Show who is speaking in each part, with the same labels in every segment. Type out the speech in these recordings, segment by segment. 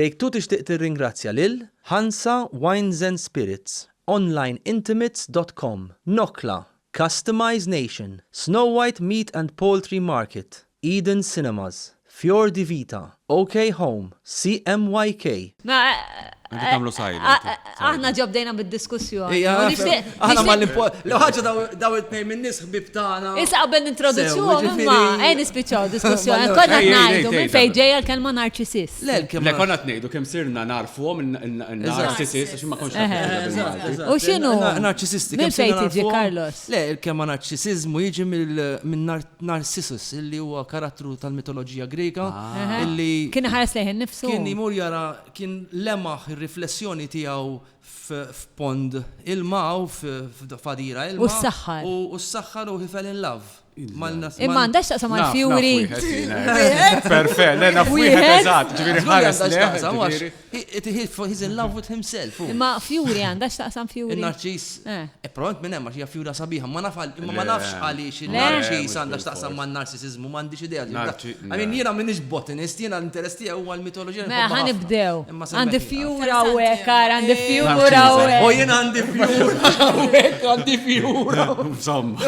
Speaker 1: Take-Two tixtieq tirringrazzja lil Hansa Wines and Spirits, onlineintimates.com, Nokla, Customize Nation, Snow White Meat and Poultry Market, Eden Cinemas, Fior di Vita, OK Home, CMYK.
Speaker 2: Għanti tamlu silent.
Speaker 3: Aħna ġobdejna bid-diskussjoni.
Speaker 1: Aħna ma l-ħagġa daw it-nej minn nis ħbib tagħna.
Speaker 3: Issa qabel introduzzjoni ma nispiċċaw diskussjoni. Konna ngħidu minn fejn ġejja l-kelma narċisist.
Speaker 2: Le konna tnejdu kemm sirna narfuhom in-narċisist għax ma konx
Speaker 3: U x'inhu?
Speaker 1: Narċisisti.
Speaker 3: Minn fejn tiġi Carlos?
Speaker 1: Le, il-kelma narċisizmu jiġi minn Narcissus, illi huwa karattru tal-mitoloġija Greka, illi
Speaker 3: Kien ħares lejn innifsu.
Speaker 1: kien imur jara kien lemaħ ir-riflessjoni tiegħu f'pond ilma u f'fadira ilma.
Speaker 3: U s-saħħar.
Speaker 1: U s-saħħar u he fell in love.
Speaker 3: Imma għandax taqsam mal-fjuri.
Speaker 2: Perfett, le naf wieħed eżatt, ġifieri ħares leħ.
Speaker 1: He's in love with himself.
Speaker 3: Imma fjuri għandax taqsam fjuri.
Speaker 1: Il-narċis. Probablement minn hemm għax hija fjura sabiħa, ma nafx għaliex il-narċis għandax taqsam man-narċisizmu, m'għandix idea. Għamin jiena m'iniex botanist, jiena l-interess tiegħi huwa l-mitoloġija.
Speaker 3: Mela ħanibdew. Għandi fjura u hekk, għandi fjura u hekk.
Speaker 1: U jien għandi fjura u hekk għandi fjura.
Speaker 2: Insomma,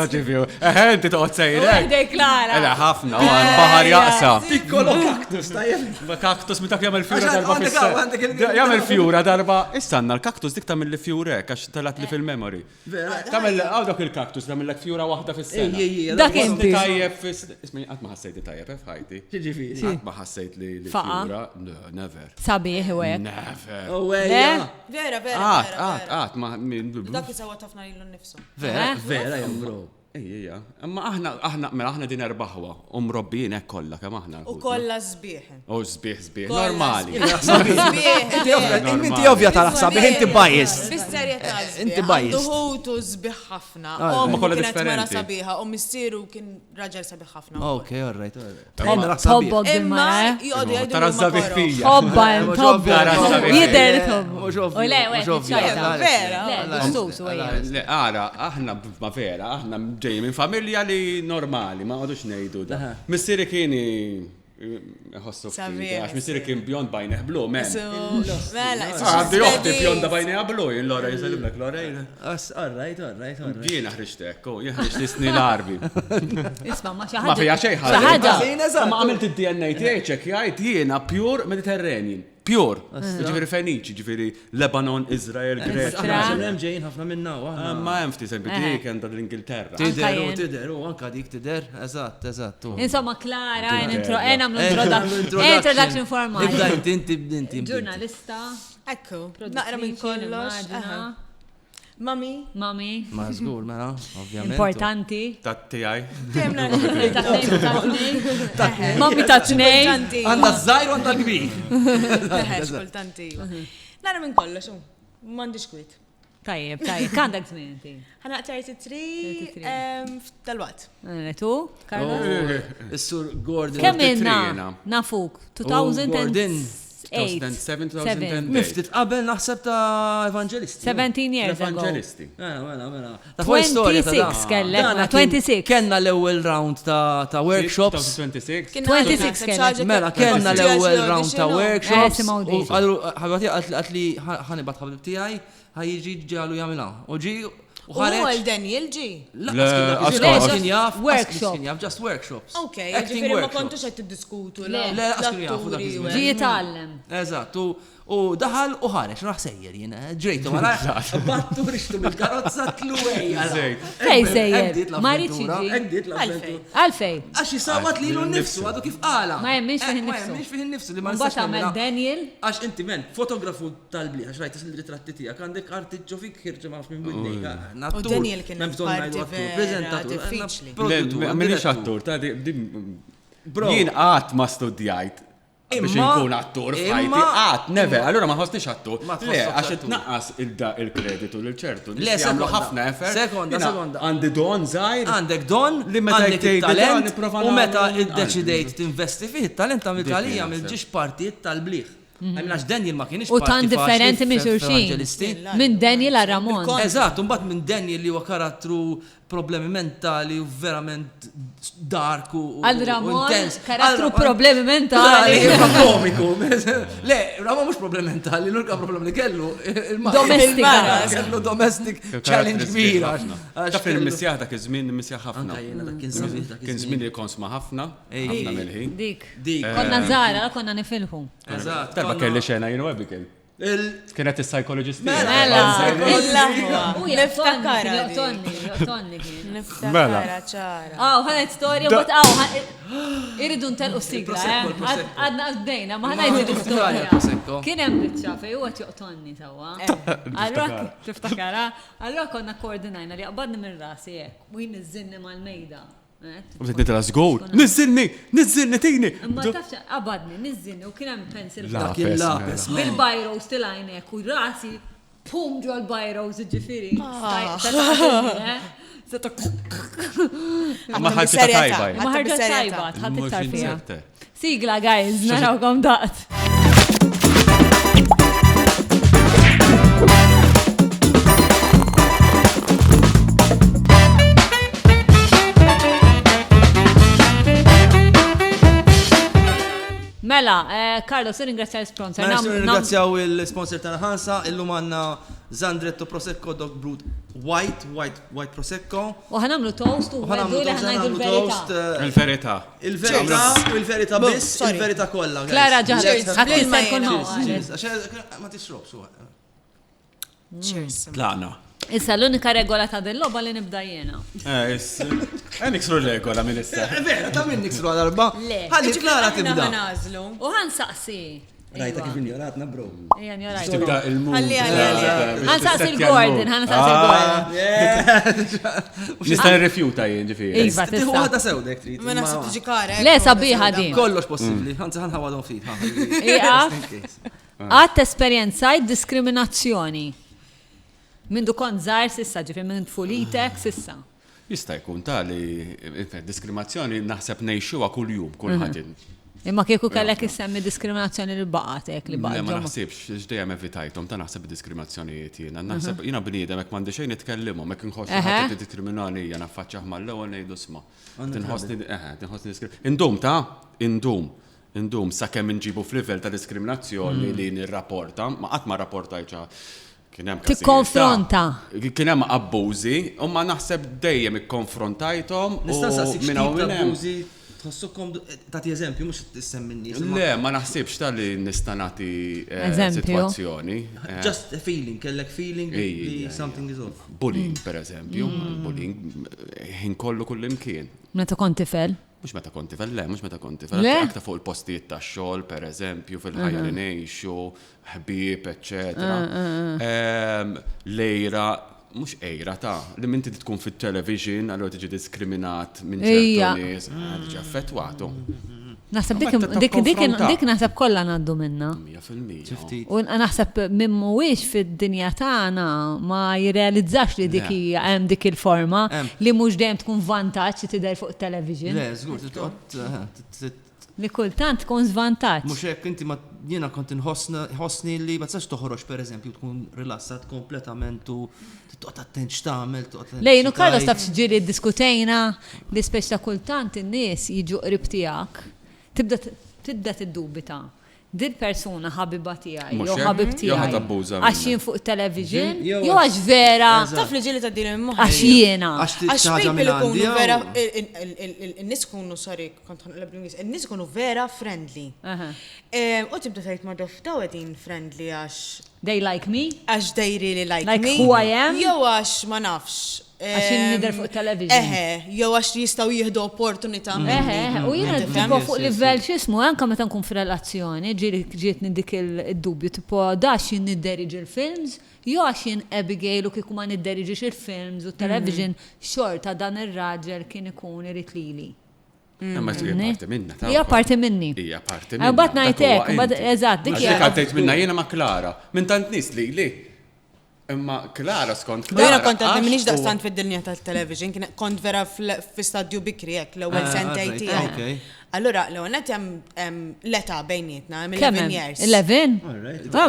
Speaker 2: taġi fju. Inti toqgħod sejrek.
Speaker 3: Dej Klara.
Speaker 2: Ela ħafna, baħar jaqsa.
Speaker 1: Piccolo kaktus, tajjeb.
Speaker 2: Kaktus mitak jagħmel fjura darba fis-sena. Jagħmel fjura darba. Istanna l-kaktus dik tagħmel li fjurek għax talat li fil-memory. Tagħmel dak il-kaktus tagħmel fjura waħda fis-sena.
Speaker 3: Dak inti.
Speaker 2: Tajjeb ismi' qatt ma ħassejt tajjeb f'ħajti.
Speaker 1: Ġifieri.
Speaker 2: Qatt ma ħassejt li fjura. Never.
Speaker 3: Sabiħ u hekk.
Speaker 2: Never.
Speaker 4: Vera.
Speaker 2: Qatt ma
Speaker 4: Dak isawa tafna lilu nnifsu.
Speaker 1: Vera, jem bro.
Speaker 2: Ejja, imma aħna din erbaħwa, mrobbijin hekk kollha kemm aħna.
Speaker 4: U kollha sbieħ.
Speaker 2: U sbieħ. Normali.
Speaker 1: Inti ovvja tal-ħsab, inti bajis.
Speaker 4: Bis-serjetà.
Speaker 1: Inti bajis.
Speaker 4: Duħutu sbieħ ħafna.
Speaker 2: Ma kollha
Speaker 4: kienet mara
Speaker 2: differenti.
Speaker 4: sabiħa, u missieru kien raġel sabiħ ħafna.
Speaker 1: Ok, all right.
Speaker 3: Tobbok
Speaker 4: Imma
Speaker 3: bil-mara.
Speaker 4: jgħodu jgħidu
Speaker 2: Tara sabiħ fija.
Speaker 3: Tobba. Jider tobba. U le,
Speaker 4: Vera.
Speaker 3: Le, ġustus u għajja.
Speaker 2: Le, ara, aħna ma vera, aħna ġej minn familja li normali, ma għadux ngħidu da. Missieri kien ħossu għax missieri kien bjond bajneħ blu, men.
Speaker 4: Mela,
Speaker 2: Għaddi joħti bjond bajneħ blu, Lora jisalimlek, Lora.
Speaker 1: All right.
Speaker 2: Jiena ħriġtek, jien ħriġt l-arbi.
Speaker 3: Isma' ma
Speaker 2: Ma fija xejn
Speaker 3: ħaġa.
Speaker 2: Ma għamilt id-DNA tiegħi check jgħid jiena pure Mediterranean. Pure. Ġifieri Feniċi, ġifieri Lebanon, Izrael, Greċja.
Speaker 1: Hemm ġejjin ħafna minna.
Speaker 2: Ma hemm ftit dik għandha l-Ingilterra.
Speaker 1: Tider, u anka dik tider, eżatt.
Speaker 3: Insomma, Klara, nagħmlu introduction formali.
Speaker 1: Ibda inti.
Speaker 3: Ġurnalista.
Speaker 4: Ekku, naqra minn kollox. Mami.
Speaker 1: Ma żgur, mela, ovvjament.
Speaker 3: Importanti.
Speaker 2: Tat-tiegħi.
Speaker 4: Kemna
Speaker 3: Mami ta' tnejn.
Speaker 1: Għandha żgħir u għandha kbir.
Speaker 4: Kultanti. Naqra minn kollox, m'għandix kwit.
Speaker 3: Tajjeb, kandak żmien inti.
Speaker 4: Ħana 33 tal-waqt.
Speaker 3: Tu, Carlos?
Speaker 1: Is-sur Gordon.
Speaker 3: Kemm inna nafuk? 2008.
Speaker 2: 2007,
Speaker 1: Miftit qabel naħseb ta' Evangelisti.
Speaker 3: 17 years ago.
Speaker 2: Evangelisti.
Speaker 1: Mela.
Speaker 3: 26 kellek, 26.
Speaker 1: Kenna l-ewwel round ta' workshops.
Speaker 2: 26.
Speaker 3: 26 kellek.
Speaker 1: Mela, kenna l-ewwel round ta' workshops.
Speaker 3: Simgħu
Speaker 1: U ħabati għat li ħanibat ħabib tiegħi ħajġi ġalu jagħmilha. U ġi u
Speaker 4: ħareġ Daniel ġi.
Speaker 1: Just workshops.
Speaker 4: Ok, ġifieri ma kontux qed tiddiskutu
Speaker 3: Ġi jitgħallem.
Speaker 1: Eżatt, u daħal u ħareġ raħ sejjer jiena, ġrejtu wara, battu rixtu mill-karozza tlu ejja.
Speaker 3: Fej sejjer, ma rridx jiġi. Għalfej.
Speaker 1: Għax jisawat lilu nnifsu, għadu kif qala.
Speaker 3: Ma jemmix fih innifsu.
Speaker 1: Ma jemmix fih innifsu li ma
Speaker 3: Mbagħad għamel Daniel.
Speaker 1: Għax inti men, fotografu tal-bli, għax rajt il-ritratti tiegħek għandek artiġġo fik ħirġa ma minn widnejk.
Speaker 4: U Daniel kien parti vera diffiċli.
Speaker 2: Minix attur, jien qatt ma studjajt. Biex nkun attur f'ħajti, never, allura ma ħossniex attur. Le, għax itnaqqas il-kreditu lil ċertu.
Speaker 1: Le,
Speaker 2: jagħmlu ħafna effort.
Speaker 1: Sekonda.
Speaker 2: Għandi don żgħir.
Speaker 1: Għandek don,
Speaker 2: li meta
Speaker 1: għandek talent
Speaker 2: nipprova
Speaker 1: u meta
Speaker 2: nagħmel-
Speaker 1: iddeċidejt tinvesti fih, talent għamil talija mill-ġiex partijiet tal-bliħ. Għax Daniel ma kienx
Speaker 3: U tan differenti minn xurxin. Minn Daniel għal Ramon.
Speaker 1: Eżatt, mbagħad minn Daniel li huwa karattru problemi mentali u verament dark u
Speaker 3: għal Ramon karattru problemi mentali.
Speaker 1: Komiku. Le, Ramon mhux problemi mentali, l-unika problem li kellu kellu domestic challenge kbira.
Speaker 2: Taf il-missjaħ dak iż-żmien missjaħ ħafna. Kien żmien li konsma ħafna mill-ħin.
Speaker 3: Dik. Konna żgħara, konna nifilħu.
Speaker 1: Eżatt.
Speaker 2: Darba kelli xena jien webbi kien. Kienet il-psychologist.
Speaker 3: Niftakara ċara. Ħanet storja, but irridu ntelqu sigla, għadna għaddejna, ma ħanajdu storja. Kien hemm biċċa fej huwa joqtonni sewwa. Allura tiftakara, allura konna koordinajna li qabadni minn rasi hekk u jien niżżinni mal-mejda.
Speaker 2: U bżed nitela żgur. Niżżinni tini.
Speaker 3: Imma tafx qabadni, niżżinni u kien hemm pencil lapis. Bil-bajrows tilajnek u rasi pum ġo l-bajrows ġifieri.
Speaker 2: Ma ħadġa tajba.
Speaker 3: Ma ħadġa tajba, tħadd it-tarfija. Sigla, guys, narawkom daqt. Mela, Carlos, ringrazzja l-sponsor.
Speaker 1: Ringrazzjaw il-sponsor tana ħansa, illum għanna Zandretto Prosecco Dog Brut White Prosecco.
Speaker 3: U ħanamlu toast u għaddu li ħanajdu
Speaker 2: il-verità.
Speaker 1: Il-verità biss, il-verità kollha.
Speaker 3: Klara ġaħat, ħadd konna.
Speaker 1: Ma tishrobx.
Speaker 4: Cheers.
Speaker 2: Laqna.
Speaker 3: Issa l-unika regola ta' del-logħba li nibda jiena.
Speaker 2: Niksru regola minn issa.
Speaker 1: Vera, ta' minn niksru darba. Ħalli Klara tibda.
Speaker 3: U ħansaqsi.
Speaker 1: Rajta kif injoratna, bro.
Speaker 2: Tibda il-mum.
Speaker 3: Ħansaqsi il-Gordon, ħansaqsi il-Gordon.
Speaker 2: Nista' nirrifjuta jien ġifieri.
Speaker 3: Iva,
Speaker 1: Tiħu ħadda sewdek trid.
Speaker 4: Ma naħseb tiġi kara.
Speaker 3: Le sabiħa din.
Speaker 1: Kollox possibbli, ħansa ħanħawadhom fit.
Speaker 3: Għadt esperjenzajt diskriminazzjoni. Mindu kont żgħar sissa ġifieri minn tfulitek sissa.
Speaker 2: Jista' jkun tali diskriminazzjoni naħseb ngħixuha kuljum kulħadd.
Speaker 3: Imma kieku kellek issemmi diskriminazzjoni li baqgħetek li baqgħet.
Speaker 2: Ma naħsibx dejjem evitajthom ta' naħseb diskriminazzjonijiet jiena. Naħseb jiena bniedem hekk m'għandi xejn nitkellimhom hekk inħoss ħadd diskriminani jiena affaċċjah mal-ewwel ngħidu isma'. Tinħossni indum sakemm inġibu f'livell ta' diskriminazzjoni li nirrapporta, ma qatt ma rapportajtxa.
Speaker 3: Tikkonfronta.
Speaker 2: Kien hemm abbużi, u ma naħseb dejjem ikkonfrontajthom u minn hawn abbużi tħossukom tagħti eżempju mhux tissemmi n-nies. Le, ma naħsibx tal-li nista' nagħti sitwazzjoni.
Speaker 1: Just a feeling, kellek feeling li something is off.
Speaker 2: Bullying, pereżempju, bullying ħin kollu kullimkien.
Speaker 3: Meta kont tifel?
Speaker 2: Mhux meta kont tifel, le, mhux meta kont tifel. Aktar fuq il-postijiet tax-xogħol, pereżempju, fil-ħajja li ngħixu, ħbieb, eċċetera. Lejra, mhux ejra li minti tkun fit-television, allura tiġi diskriminat minn ċertu nies, tiġi affettwatu.
Speaker 3: Naħseb dik naħseb kollha ngħaddu minnha.
Speaker 2: 100%.
Speaker 3: U naħseb minn mhuwiex fid-dinja tagħna ma jirrealizzax li dik hija hemm dik il-forma li mhux dejjem tkun vantaġġ li tidher fuq it-television.
Speaker 1: Le, żgur,
Speaker 3: li kultant tkun żvantaġġ.
Speaker 1: Mhux hekk inti ma jiena kont inħossni li ma tistax toħroġ pereżempju tkun rilassat kompletament u toqgħod attent x'tagħmel,
Speaker 3: Lejn u Carlos taf x'ġieli ddiskutejna li speċi ta' kultant in-nies jiġu qrib tiegħek. Tibda tiddubita. Dil persuna ħabiba tiegħi, jew ħabib tiegħi. Għax jien fuq television, jew għax vera.
Speaker 4: Taf li ġieli ta' din il-moħħ.
Speaker 3: Għax jiena.
Speaker 4: Għax people ikunu vera, in-nies ikunu in-nies ikunu vera friendly. U tibda tgħid ma doftaw qegħdin friendly għax.
Speaker 3: They like me?
Speaker 4: Għax they really like me.
Speaker 3: Like who I am?
Speaker 4: Jew għax ma nafx.
Speaker 3: Għax nidher fuq television.
Speaker 4: Jew għax jistgħu jieħdu opportunità.
Speaker 3: U jiena tipo fuq livell x'ismu anke meta nkun f'relazzjoni, ġietni dik id-dubju tipo dax jien nidderiġi il-films, jew għax jien Abigail u kieku ma nidderiġix il-films u television xorta dan ir-raġel kien ikun irid lili.
Speaker 2: Ma parti minna.
Speaker 3: Hija parti minni.
Speaker 2: Hija parti minna.
Speaker 3: Bad ngħidlek, eżatt, dik
Speaker 2: hija. Għaddejt minna jiena ma' Klara. Minn tant nies li. Imma Klara skont
Speaker 4: Klara. Jena kont għadni minix daqstant fid-dinja tal-television, kont vera fi stadju bikri jek, l-ewwel sentejti. Allura, l-għonet jem leta bejnietna, 11 years.
Speaker 3: 11?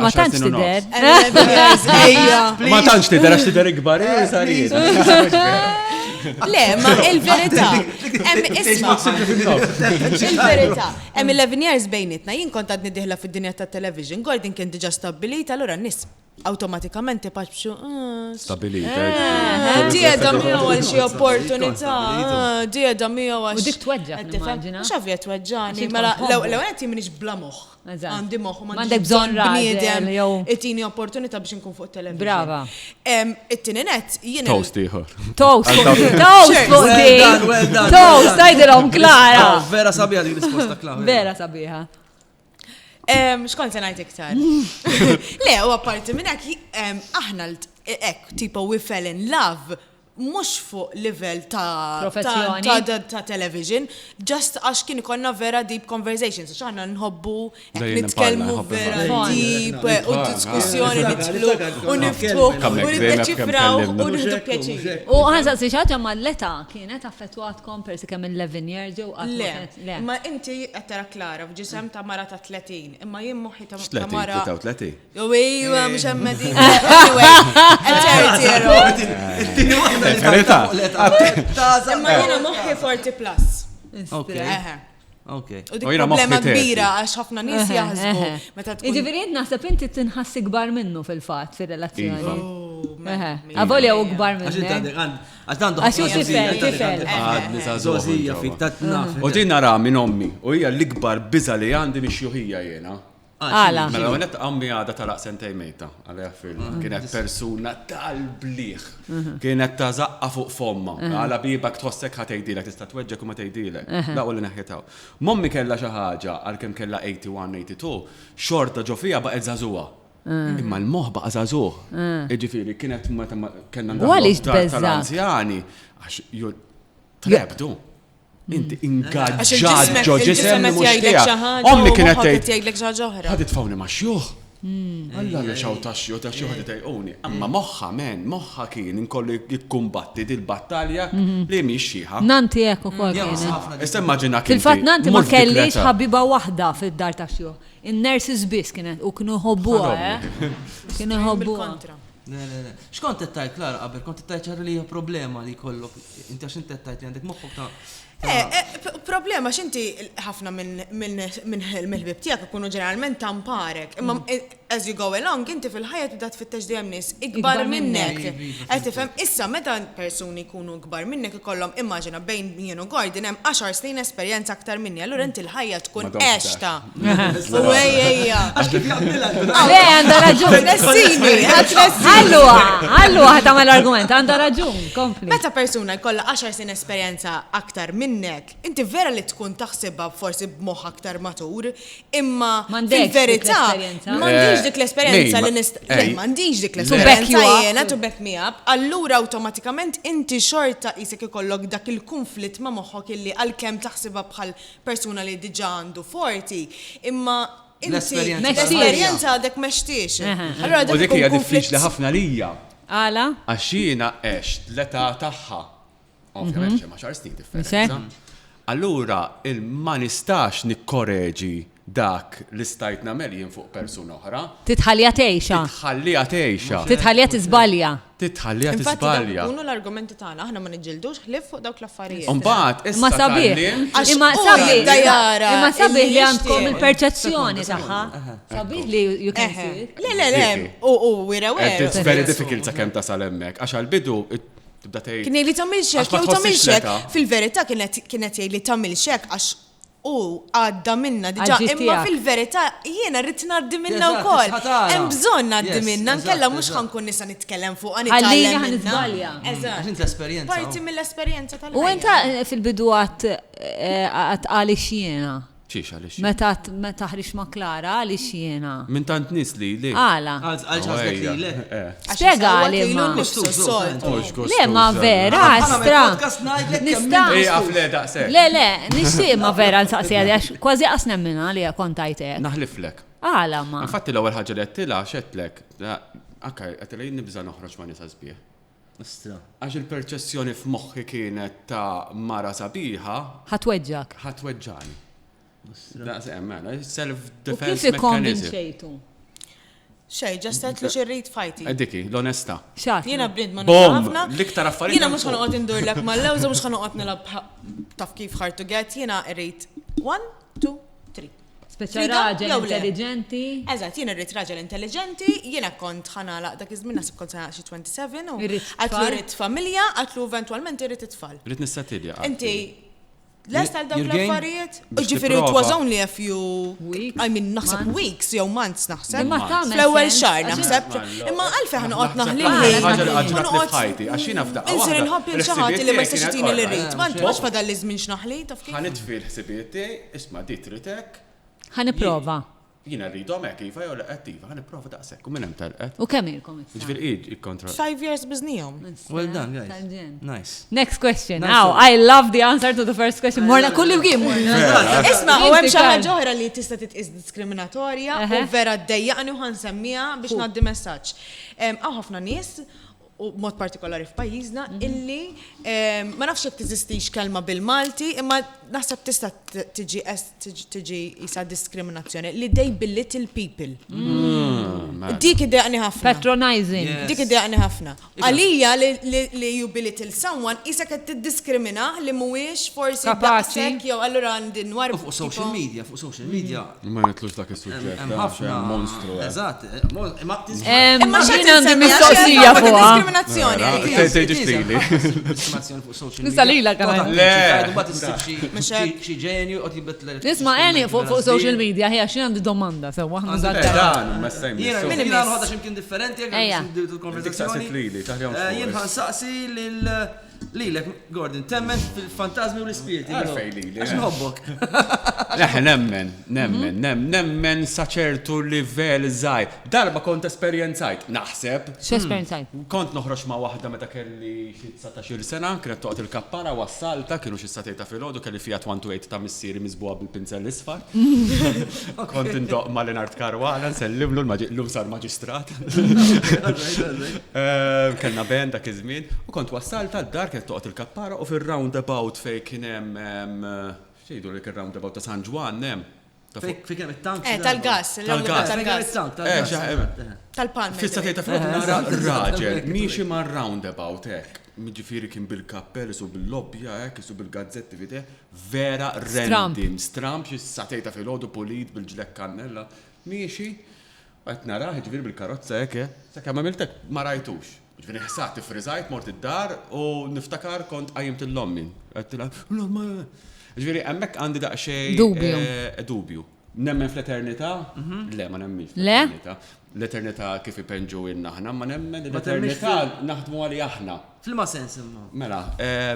Speaker 3: Ma tantx tider.
Speaker 4: 11 years, ejja.
Speaker 2: Ma tantx tider, għax tider ikbar,
Speaker 4: Le, ma il-verità. Isma. Il-verità. 11 years bejnietna, jien kont għadni diħla fid-dinja tal-television, Gordon kien diġa stabilita, allura nis automatikament paċbxu.
Speaker 2: Stabilita.
Speaker 4: Dieda miegħu għal xi opportunità. Dieda miegħu għal.
Speaker 3: U dik tweġġa.
Speaker 4: X'avja tweġġani, mela l-ewwel qed minix bla moħħ. Għandi moħħ ma
Speaker 3: m'għandek bżonn bniedem
Speaker 4: it-tieni opportunità biex inkun fuq television.
Speaker 3: Brava.
Speaker 4: It-tieni net jien.
Speaker 2: Toast ieħor.
Speaker 3: Toast fuq dik. Toast tajdilhom Klara.
Speaker 1: Vera sabiħa dik risposta Klara.
Speaker 3: Vera sabiħa.
Speaker 4: Xkont se ngħid iktar. Le, u apparti minn hekk aħna tipo we fell in love mhux fuq livell ta' television, just għax kien ikonna vera deep conversations, għax aħna nħobbu nitkellmu vera deep u diskussjoni nitlu u niftħu u nitċifraw u nħdu pjaċir.
Speaker 3: U għanza s-sixħat ma l-leta kienet affettuatkom persi kemm 11 years ġew
Speaker 4: għatmu. Ma inti għattara Klara f'ġisem ta' mara ta' 30, imma jien moħħi ta' mara.
Speaker 2: 33.
Speaker 4: Ejwa, mux emmedin. Anyway, imma jena moħħi 40 plus.
Speaker 1: Okay.
Speaker 4: U dik problema kbira għax ħafna nies jaħsbu meta tkun.
Speaker 3: Jiġifieri naħseb inti tinħassi kbar minnu fil-fatt fir-relazzjoni. Avolja u kbar minnu. Għax
Speaker 2: U din nara minn ommi u hija l-ikbar biża li għandi mhix juħija jiena.
Speaker 3: Għala.
Speaker 2: Mela għonet għammi għada talaq sentej mejta, għalija film. Kienet persuna tal-bliħ. Kienet ta' zaqqa fuq fomma. Għala bibak tħossek ħatejdilek, tista' tweġġek u ma tejdilek. Da' u li neħjetaw. Mommi kella xaħġa, għal-kem kella 81-82, xorta ġofija baqed zazuwa. Imma l-moħ baqa zazuħ. Iġifiri, kienet kena tal-anzjani, għax trebdu. Inti ingaġġaġ ġo ġisem mux tija. Ommi kienet tgħid ħad itfawni ma' xjuħ. Alla li xaw ta' xjuħ ħad itgħajquni. Amma moħħa moħħa kien inkollu jikkumbatti dil-battalja li mhix xieħa.
Speaker 3: Nanti hekk ukoll kien.
Speaker 2: Issa immaġina kien.
Speaker 3: Fil-fatt Nanti ma kellix ħabiba waħda fid-dar ta' xjuħ. In-nurses biss kienet u kienu ħobbuha, kienu ħobbuha.
Speaker 1: X'kont qed tgħid Klara qabel, kont qed tgħid ċara li hija problema li jkollok inti għax inti qed tgħid li għandek moħħok ta'
Speaker 4: problema x'inti ħafna mill-ħbib tiegħek ikunu ġeneralment tamparek. Imma as you go along inti fil-ħajja tibda tfittex dejjem nies ikbar minnek. Qed tifhem issa meta persuni jkunu ikbar minnek ikollhom immaġina bejn jien u Gordon hemm 10 snin esperjenza aktar minni, allura inti l-ħajja tkun għexta. U ejja.
Speaker 1: Għax kif jaqbilha.
Speaker 3: Le għandha raġun. Allura ħad tagħmel argument, għandha raġun. Kompli.
Speaker 4: Meta persuna jkollha 10 snin esperjenza aktar minnek, inti vera li tkun taħsibha forsi b'moħħ aktar matur, imma fil-verità m'għandix dik l-esperjenza li m'għandix dik l-esperjenza jiena to back me up, allura awtomatikament inti xorta qisek ikollok dak il-konflitt ma' moħħok illi għalkemm taħsibha bħal persuna li diġà għandu 40, imma l-esperjenza għadek mextiex.
Speaker 2: U dik hija diffiċli ħafna lija.
Speaker 3: Għala?
Speaker 2: Għax jiena għext l-età tagħha. Ovvjament xi 10 snin differenza. Allura ma nistax nikkoreġi dak li stajt nagħmel jien fuq persuna oħra.
Speaker 3: Titħallija tgħixha. Titħallija tiżbalja.
Speaker 4: Infatti unu l-argumenti tagħna aħna ma niġġildux ħlief fuq dawk l-affarijiet.
Speaker 2: Imbagħad
Speaker 3: issa sabiħ li għandkom il-perċezzjoni tagħha. Sabiħ li you can see.
Speaker 4: Le, u wira
Speaker 2: It's very difficult sa kemm tasal hemmhekk għax għall-bidu tibda tgħid.
Speaker 4: Kien li tagħmel xek, jew tagħmel xek. Fil-verità kienet jgħid li tagħmel xek għax għadda minna diġà, imma fil-verità jiena rrid ngħaddi minna wkoll. Hemm bżonn ngħaddi minna, nkella mhux ħankun nisa nitkellem fuq
Speaker 3: ħallini ħanisbalja.
Speaker 4: Eżatt. Parti mill-esperjenza tal-ħajja.
Speaker 3: U inta fil-bidu għat għalix jiena.
Speaker 2: Xiex għalix.
Speaker 3: Meta ħrix ma' Klara għalix jiena.
Speaker 2: Minn tant nis li.
Speaker 3: Għala.
Speaker 1: Għalix li.
Speaker 3: Spiega għali ma. Le ma vera, astra. Nista. Le, nixtieq ma vera nsaqsi għadi għax kważi qasnem minna li kontajtek.
Speaker 2: Naħliflek.
Speaker 3: Għala ma.
Speaker 2: Infatti l-ewwel ħaġa li għattila xetlek. Okay, għatilaj nibza noħroġ ma nisa sbieħ.
Speaker 1: Istra.
Speaker 2: Għax il-perċessjoni f'moħħi kienet ta' mara sabiħa. Ħatweġġani. Self-defense mechanism.
Speaker 4: Xej, ġastet li xirrit fajti.
Speaker 2: Diki, l-onesta.
Speaker 4: Jena brid ma nafna.
Speaker 2: L-iktar affarijiet.
Speaker 4: Jena mux ħanuqot indurlek ma l-lewza mux ħanuqot nilab taf kif hard to get. Jena rrit 1, 2, 3.
Speaker 3: Speċa raġel intelligenti.
Speaker 4: Eżat, jena rrit raġel intelligenti, jena kont ħanala dak iż-żmien nasib kont xi 27 u għatlu rrit familja, għatlu eventualment irrit it-tfal.
Speaker 2: Rrit nistadja.
Speaker 4: Inti lest għal dawk l-affarijiet? Ġifieri it was only a few naħseb weeks jew months naħseb. Fl-ewwel xahar naħseb. Imma għalfejn ħanoqgħod naħlilħin.
Speaker 2: Għaxina f'daqqa.
Speaker 4: Insir inħobb xi ħadd li ma jistax jtini li rrid. Ma ntbax fadal li żmien x'naħli taf kif.
Speaker 2: Ħanitfi l-ħsibiet tiegħi, isma' di tritek.
Speaker 3: Ħaniprova.
Speaker 2: Jiena rridhom hekk iva jew attiva, ħaniprova daqshekk u minn hemm telqet.
Speaker 3: U kemm ilkom issa?
Speaker 2: Ġifieri ikkontra.
Speaker 4: 5 years biżnihom.
Speaker 1: Well done, guys. Nice.
Speaker 3: Next question. Now, I love the answer to the first question. Morna kulli bgim.
Speaker 4: Isma' u hemm xi ħaġa oħra li tista' titqis diskriminatorja u vera ddejjaqni u ħansemmiha biex ngħaddi messaġġ. Hawn ħafna nies u mod partikolari f'pajjiżna illi ma nafx jekk tiżistix kelma bil-Malti imma naħseb tista' tiġi isa diskriminazzjoni li they belittle people. Dik idejaqni ħafna.
Speaker 3: Patronizing.
Speaker 4: Dik idejaqni ħafna. Għalija li you belittle someone isa qed tiddiskrimina li mhuwiex forsi daqshekk jew allura għandi nwar
Speaker 1: fuq social media.
Speaker 2: Ma jitlux dak is-suġġett.
Speaker 1: Ħafna
Speaker 2: monstru.
Speaker 1: Eżatt.
Speaker 3: Imma x'inhi għandi mistoqsija fuqha.
Speaker 1: Diskriminazzjoni fuq social media.
Speaker 3: Nista' lilha kemm.
Speaker 1: Xi ġenju qed jibet
Speaker 3: Nisma' għeni fuq social media hija xi għandi domanda sewwa ħna
Speaker 1: Jiena nħodha x'imkien differenti jekk konversazzjoni. Jien ħansaqsi lilek Gordon, temmen fil-fantasmi u l-ispiriti.
Speaker 2: Għalfej li.
Speaker 1: Għax nħobbok.
Speaker 2: Nemmen saċertu livell żgħir. Darba kont esperjenzajt, naħseb.
Speaker 3: X'esperjenzajt?
Speaker 2: Kont noħroġ ma' waħda meta kelli xi 19 sena, kienet toqgħod il-kappara wassalta, kienu xi satejta filgħodu kelli Fiat 128 ta' missieri miżbuha bil-pinżel isfar. Kont indoq mal-Inart Karwana, nsellimlu l-lum sar maġistrat. Kellna band dak iż-żmien u kont wassalta d-dar kienet toqgħod il-kappara u fir-roundabout fejn kien hemm xejdu li kien roundabout ta' San Ġwan hemm.
Speaker 1: Fejn kien hemm it-tank.
Speaker 4: Tal-gas,
Speaker 1: tal-gas.
Speaker 4: Tal-palm.
Speaker 2: Fissa tgħid ta' raġel miexi mar-roundabout hekk. Jiġifieri kien bil-kappell isu bil-lobbja hekk, isu bil-gazzetti fideh, vera random. Stramp xi satejta filgħodu pulit bil-ġlek kannella. Miexi qed narah jiġifieri bil-karozza hekk, sakemm għamiltek ma rajtux. Ġifieri ħsaqt ifriżajt mort id-dar u niftakar kont qajjimt il-lommi. Ġifieri hemmhekk għandi daqsxejn dubju. Nemmen fl-eternità? Le, ma nemmix fl-eternità. L-eternità kif ipenġu aħna, ma nemmen l-eternità naħdmu għali aħna.
Speaker 1: Fil-ma sens imma.
Speaker 2: Mela.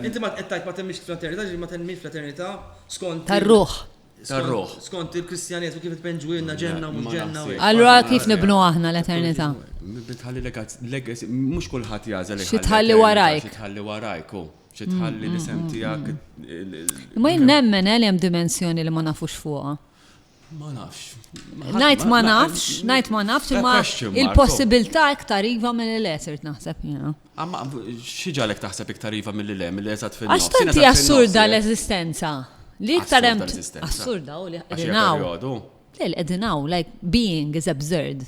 Speaker 1: Inti ma qed ma temmix fl-eternità, ma temmix fl-eternità skont
Speaker 3: tar-ruħ.
Speaker 1: Skont il-Kristjanetu kif tpenġu jenna ġenna u ġenna.
Speaker 3: Allura kif nibnu aħna l-eternità?
Speaker 2: Bitħalli legacy, mhux kulħadd jażel.
Speaker 3: Xi tħalli warajk.
Speaker 2: Xi tħalli warajk, xi tħalli l-isem tiegħek.
Speaker 3: Ma jien nemmen li hemm dimensjoni li ma nafux fuqha.
Speaker 2: Ma nafx.
Speaker 3: Ngħid ma nafx, imma il-possibilità iktar iva mill-lesert naħseb jiena.
Speaker 2: Amma xi ġalek taħseb iktar iva mill-le, mill-eżatt fin-nofs.
Speaker 3: Għax tanti assurda l-eżistenza. Li iktar hemm assurda u li qegħdinaw. Le qegħdinaw, like being is absurd.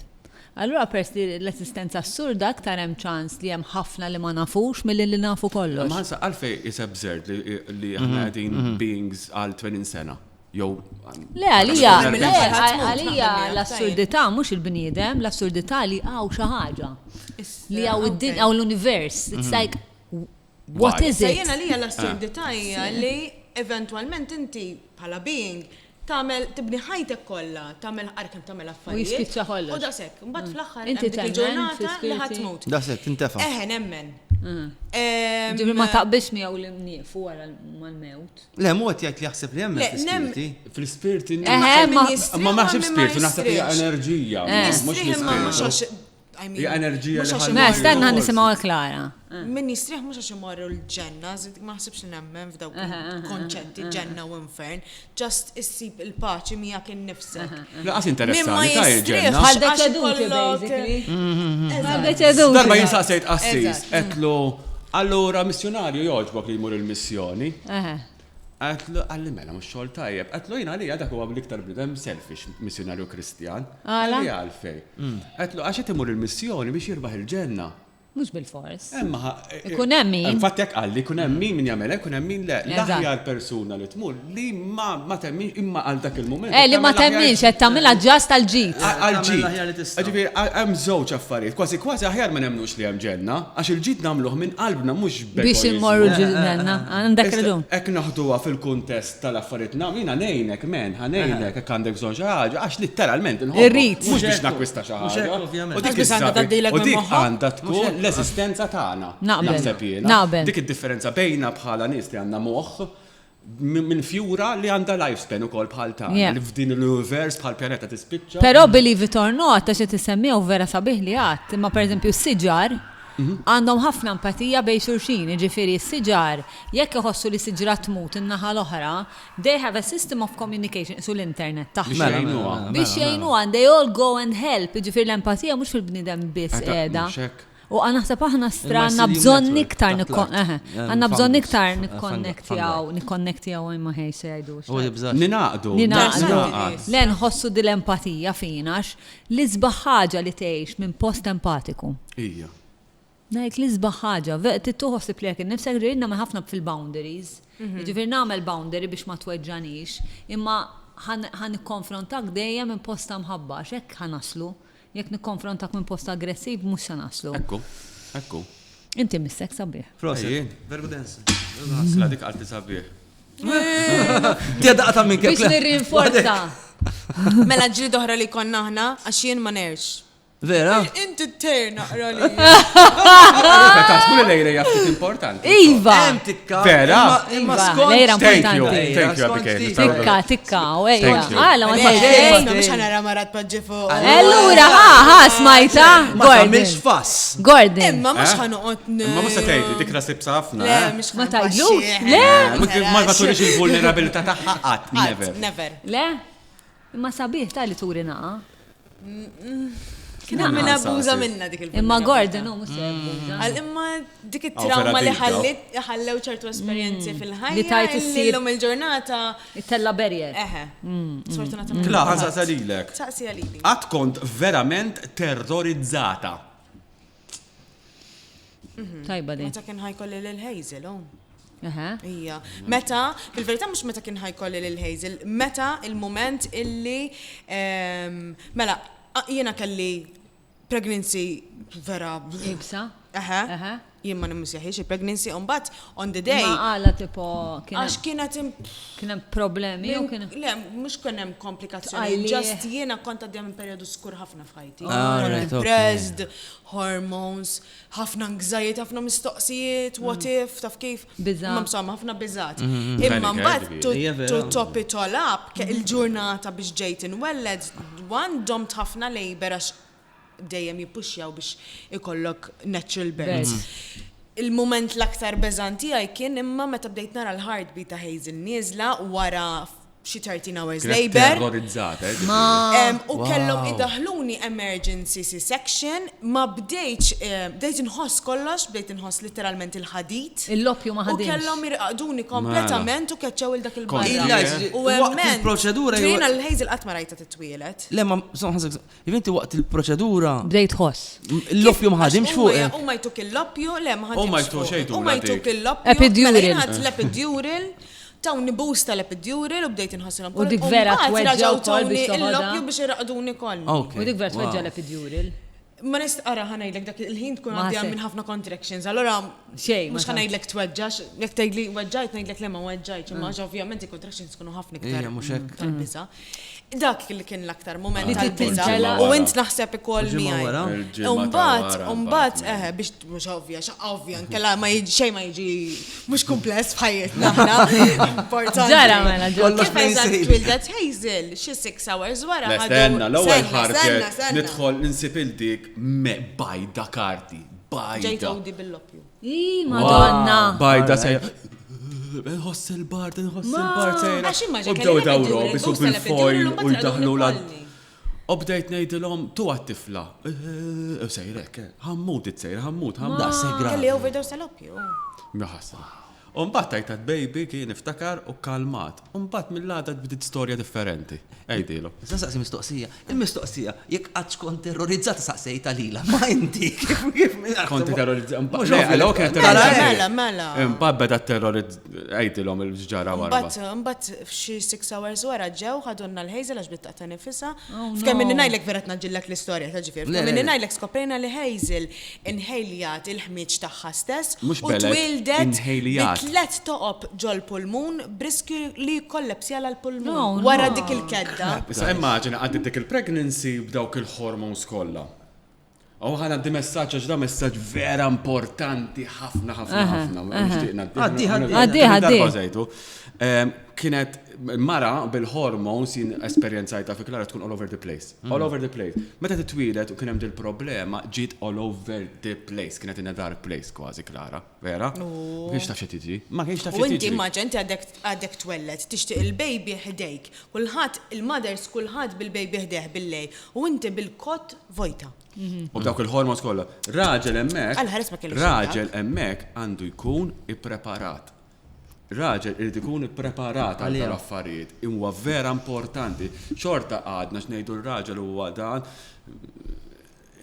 Speaker 3: Allura pers li l-esistenza assurda aktar hemm ċans li hemm ħafna li ma nafux milli nafu kollox.
Speaker 2: Ma ħansa għalfej is absurd li aħna qegħdin beings għal 20 sena. Jew
Speaker 3: Le għalija l-assurdità mhux il-bniedem, l-assurdità li hawn xi ħaġa. Li hawn l-univers. It's like what is it?
Speaker 4: Jiena li l-assurdità hija li eventualment inti bħala being tibni ħajtek kollha, tagħmel arkem tagħmel affarijiet.
Speaker 3: U jispiċċa kollox.
Speaker 4: U daqshekk, imbagħad fl-aħħar inti il-ġurnata li ħadd tmut.
Speaker 1: Daqshekk tintefa'.
Speaker 4: Nemmen.
Speaker 3: Ġifieri ma taqbilx miegħu li mniefu wara mal-mewt.
Speaker 1: Le mu qed jgħid li jaħseb li hemm fl-ispirti.
Speaker 2: Fl-ispirti ma naħseb spiritu, naħseb hija enerġija, mhux l-ispirtu. Hija enerġija li
Speaker 3: Ma stenna nisimgħu Klara.
Speaker 4: min jistrieħ mhux għax imorru l-ġenna, ma ħsibx li nemmen f'dawk il-konċetti ġenna u infern, just issib il-paċi miegħek innifsek.
Speaker 2: Laqas interessanti ta' il-ġenna.
Speaker 3: Bħal deċeduti basically.
Speaker 2: Darba jinsaqsejt Assis, qedlu allura missjonarju jogħġbok li jmur il-missjoni. Għatlu, għalli mela, mux xol tajjeb. Għatlu jina li għadak u għabliktar bnidem selfish, missjonarju kristjan. Għalli għalfej. Għatlu, għaxet imur il-missjoni biex jirbaħ il-ġenna.
Speaker 3: Mux bil-fors.
Speaker 2: Ikun emmi. Infatti għak għalli, ikun emmi min jagħmel, ikun emmi le. L-aħjar persuna li tmur li ma temminx imma għal dak il-moment.
Speaker 3: Li ma temminx, qed tagħmilha ġast għal-ġid.
Speaker 2: Għal-ġid. Ġifieri hemm żewġ affarijiet. Kważi aħjar ma nemmnux li hemm ġenna, għax il-ġid nagħmluh minn qalbna mhux
Speaker 3: biex immorru ġenna. Għandek raġun.
Speaker 2: Hekk naħduha fil-kuntest tal-affarijiet jiena ngħinek men, ħanejnek hekk għandek bżonn xi ħaġa għax litteralment
Speaker 3: irrid.
Speaker 2: Mhux biex nakwista xi ħaġa. U dik għandha tkun l-esistenza tagħna.
Speaker 3: Naqbel.
Speaker 2: Dik id-differenza bejna bħala nies li għandna moħħ minn fjura li għandha lifespan ukoll bħal tagħna li f'din l-univers bħal pjaneta tispiċċa.
Speaker 3: Però believe it or not għax qed isemmiha vera sabiħ li għadd, imma pereżempju s-siġar għandhom ħafna empatija bejn xulxin, jiġifieri s-siġar jekk iħossu li siġra tmut in-naħa l-oħra, they have a system of communication sul l-internet tagħhom. Biex jgħinuha, they all go and help, jiġifieri l-empatija mhux fil-bniedem biss qiegħda. U naħseb aħna għandna bżonn iktar għandna bżonn iktar nikkonnektjaw imma ħej se jgħidux.
Speaker 2: Ninaqdu.
Speaker 3: Le nħossu dil-empatija finax li sbaħ ħaġa li tgħix minn post empatiku.
Speaker 2: Ija.
Speaker 3: Ngħid li sbaħ ħaġa, tittuħossib li jekk innifsek ġejna ma ħafna fil-boundaries. Jiġifieri nagħmel boundary biex ma tweġġanix, imma ħan ikkonfrontak dejjem minn post mħabba, hekk ħanaslu. Jekk nikkonfrontak minn post aggressiv, mhux se naslu.
Speaker 2: Ekku.
Speaker 3: Inti missek sabiħ.
Speaker 1: Proset. Verbu densa.
Speaker 2: Sla dik qalti sabiħ.
Speaker 1: Tija daqta minn kif.
Speaker 3: Biex nirrinforza.
Speaker 4: Mela ġri doħra li konna aħna għax jien ma nerx.
Speaker 1: Vera?
Speaker 4: Inti t-ter naqra li.
Speaker 2: Tasbu li lejra jaftit importanti.
Speaker 3: Iva!
Speaker 2: Vera?
Speaker 3: Imma skont. Lejra importanti.
Speaker 2: Thank you, Abigail.
Speaker 3: Tikka, u ejja. Għala, ma
Speaker 4: t-ter. Mux ħanara marat paġġi fuq.
Speaker 3: Allura, smajta.
Speaker 1: Gordon. Fass.
Speaker 3: Gordon.
Speaker 4: Imma mux ħanuqot.
Speaker 2: Imma mux tgħidli, dik rasib safna.
Speaker 4: Le, mux
Speaker 3: ma tajdlux. Le.
Speaker 2: Ma turix il-vulnerabilità taħħa qatt.
Speaker 4: Never.
Speaker 3: Le. Imma sabiħ ta' li turi naqa.
Speaker 4: Kien għamil abbuża minna dik il-vulnerabilità.
Speaker 3: Imma Gordon, mux abbuża.
Speaker 4: Imma dik it-trauma li ħallew ċertu esperjenzi fil-ħajja.
Speaker 3: Li tajt issir
Speaker 4: l-lum il-ġurnata.
Speaker 3: It-tella barrier.
Speaker 4: Sfortunatament.
Speaker 2: Kla, ħansa salilek.
Speaker 4: Saqsi għalili.
Speaker 2: Għat kont verament terrorizzata.
Speaker 3: Tajba di.
Speaker 4: Meta kien ħajkolli l-Hazel, Ija. Meta, fil-verità mux meta kien ħajkolli l-Hazel, meta il-moment illi, mela, jiena kelli pregnancy vera.
Speaker 3: Ibsa?
Speaker 4: Jien ma nimmisjaħiex il-pregnancy, unbat on the day.
Speaker 3: Ma għala tipo.
Speaker 4: Għax kienet.
Speaker 3: Kienem problemi u kienem.
Speaker 4: Le, mux kienem komplikazzjoni. Just jiena kont għaddejja minn periodu skur ħafna f'ħajti. Depressed, hormones, ħafna anxiety, ħafna mistoqsijiet, what if, taf kif.
Speaker 3: Biżat.
Speaker 4: Ma msomma, ħafna biżat. Imma mbagħad to top it all up, il-ġurnata biex ġejt inwelled, domt ħafna labor għax dejjem jippuxjaw biex ikollok natural birth. Il-moment l-aktar beżanti għaj kien imma meta bdejt nara l-heartbeat ta' Hazel nieżla wara xi 13 hours labor. U kellhom idaħluni emergency C-section, ma bdejt inħoss kollox, bdejt inħoss literalment il-ħadit.
Speaker 3: Il-loppju ma ħaditx.
Speaker 4: U kellhom irqaduni kompletament u keċċew il-dak il-barra. U hemmhekk
Speaker 1: il-proċedura
Speaker 4: jiena l-Hazel qatt ma rajta titwielet.
Speaker 1: Le ma jiventi waqt il-proċedura.
Speaker 3: Bdejt ħoss.
Speaker 1: Il-loppju ma ħadimx fuq.
Speaker 4: U ma jtuk il-loppju, le ma ħadimx.
Speaker 2: U ma jtuk xejn.
Speaker 4: U ma jtuk il-loppju.
Speaker 3: Epidural.
Speaker 4: L-epidural. Tawni busta l-epidural u bdejt inħossilhom.
Speaker 3: U dik vera tweġġa wkoll biex
Speaker 4: il-loppju biex iraqduni kollha.
Speaker 3: U dik vera tweġġa l-epidural.
Speaker 4: Ma nistqara ħanajdlek dak il-ħin tkun għaddija minn ħafna contractions. Allora
Speaker 3: xejn
Speaker 4: mhux ħanajdlek tweġġax, jekk tgħidli weġġajt ngħidlek le ma weġġajtx, imma ovvjament il-contractions tkunu ħafna iktar tal-biża. Dak li kien l-aktar moment tal-biża. U int naħseb ikoll miegħi. Umbagħad biex mhux ovvja, nkella ma xejn ma jiġi mhux kumpless f'ħajjitna aħna. Importanti.
Speaker 3: Ġara mela
Speaker 4: Kif eżatt twildet Hazel xi 6 hours wara
Speaker 2: ħadu. L-ewwel ħarġet nidħol ninsib il-dik bajda karti.
Speaker 4: Ġejt għawdi bil-loppju.
Speaker 3: Madonna.
Speaker 2: Bajda sejra. Nħoss il-bar sejra. U bdew dawru bisu bil-foil u jdaħlu u bdejt nejdilom, tu għat-tifla. Sejrek, ħammut it-sejra, ħammut.
Speaker 1: Da, segra.
Speaker 4: Kelli overdose tal-oppju.
Speaker 2: Mjaħassa. Umbat tajtat baby kien iftakar u kalmat. Umbat mill-għada bdiet storja differenti. Ejdilu.
Speaker 1: Saqsi mistoqsija. Il-mistoqsija, jek għadx kont terrorizzata saqsejta lila, ma inti kif
Speaker 2: Konti terrorizzata.
Speaker 4: Mela.
Speaker 2: Umbat beda terrorizzata. Ejdilom il-ġara wara.
Speaker 4: Umbat f'xi 6 hours wara ġew ħadonna l-Hazel għax bittaq ta' nifisa. F'kemm minni ngħidlek vera tnaġġillek l-istorja ta' ġifier. F'kemm minni ngħidlek skoprejna li Hazel inħejlijat il-ħmieġ tagħha stess
Speaker 2: Mhux
Speaker 4: u
Speaker 2: belek,
Speaker 4: twildet
Speaker 2: inħejlijat.
Speaker 4: Tlet toqob ġol pulmun briskju li kollapsja l-pulmun wara dik il-kedda.
Speaker 2: Issa immaġina għaddit dik il-pregnancy b'dawk il-hormones kollha. U ħana għaddi messaġġ għax da messaġġ vera importanti ħafna. Għaddi. Kienet mara bil-hormones jien esperjenzajta fi Klara tkun all over the place. All over the place. Meta titwilet u kien hemm dil-problema ġiet all over the place. Kienet in a dark place kważi Klara, vera? Ma kienx taf xi tiġi. Ma kienx taf xi tiġi.
Speaker 4: U inti immaġinti għadek twellet, tixtieq il-baby ħdejk. Kulħadd il-mothers kulħadd bil-baby ħdeħ bil-lej u inti bil-kott vojta.
Speaker 2: U dawk il-hormones kollha. Raġel hemmhekk għandu jkun ippreparat. Raġel irid ikun ippreparat għal l-affarijiet. Huwa vera importanti. Xorta għadna x'ngħidu r-raġel huwa dan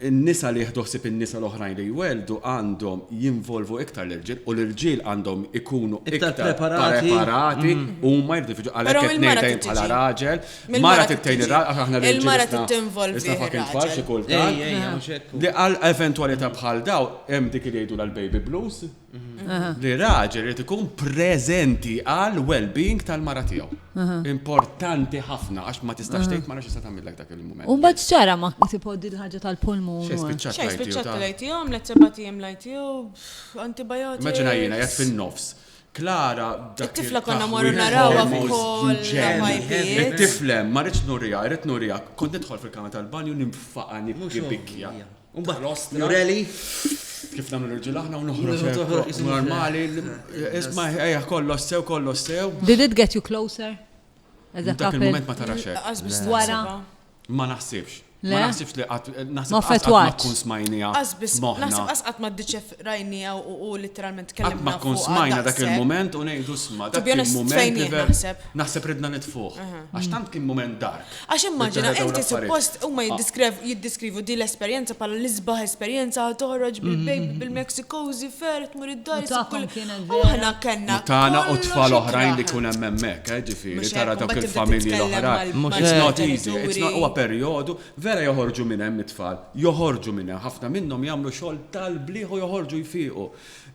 Speaker 2: in-nisa li jieħdoħsib in-nisa l-oħrajn li jweldu għandhom jinvolvu iktar l-irġiel u l-irġiel għandhom ikunu iktar preparati u ma jridu għalhekk qed ngħidejn bħala raġel, mara tittejn aħna l-irġiel.
Speaker 4: Il-mara tinvolvi
Speaker 2: ir-raġel. Li għal eventwalità bħal daw hemm dik li jgħidu l-baby blues. Li raġel irid ikun preżenti għal well-being tal-mara tiegħu. Importanti ħafna għax ma tistax tgħid ma nafx tista' tagħmilek dak il-mument.
Speaker 3: U mbagħad ċara ma tipoddi l-ħaġa tal-pulmun.
Speaker 4: Spiċċat lejtihom, let sebatihom lejtihom, antibiotics.
Speaker 2: Immaġina jiena jgħid fin-nofs. Klara
Speaker 4: it-tifla konna morru narawha f'ukoll ħajbiet.
Speaker 2: It-tiflem ma rridx nurija, kont nidħol fil-kamra tal-banju nimfaqa nibbikja.
Speaker 1: Mbagħad Nureli
Speaker 2: kif nagħmlu l-irġiel aħna u noħroġ normali. Isma' ejja kollox sew.
Speaker 3: Did it get you closer?
Speaker 2: Dak il-moment ma tarax hekk.
Speaker 3: Wara.
Speaker 2: Ma naħsibx. Ma naħsibx li
Speaker 3: naħseb
Speaker 2: ma tkun smajnija.
Speaker 4: Naħseb qasqat ma ddiċef rajnija u literalment tkellimna.
Speaker 2: Ma tkun smajna dak il-moment u ngħidu sma' dak il-moment naħseb ridna nitfuh. Għax tant kien moment dark.
Speaker 4: Għax immaġina inti suppost huma jiddiskrivu di l-esperjenza bħala l-isbaħ esperjenza toħroġ bil-baby bil-Mexicosi fer tmur id-dar u aħna kellna.
Speaker 2: Tagħna u tfal oħrajn li kun hemm hemmhekk, ġifieri tara dawk il-familji l-oħrajn. It's not easy, huwa perjodu joħorġu minn hemm it-tfal, joħorġu minn hemm ħafna minnhom jagħmlu xogħol tal-bliħ u joħorġu jfiequ.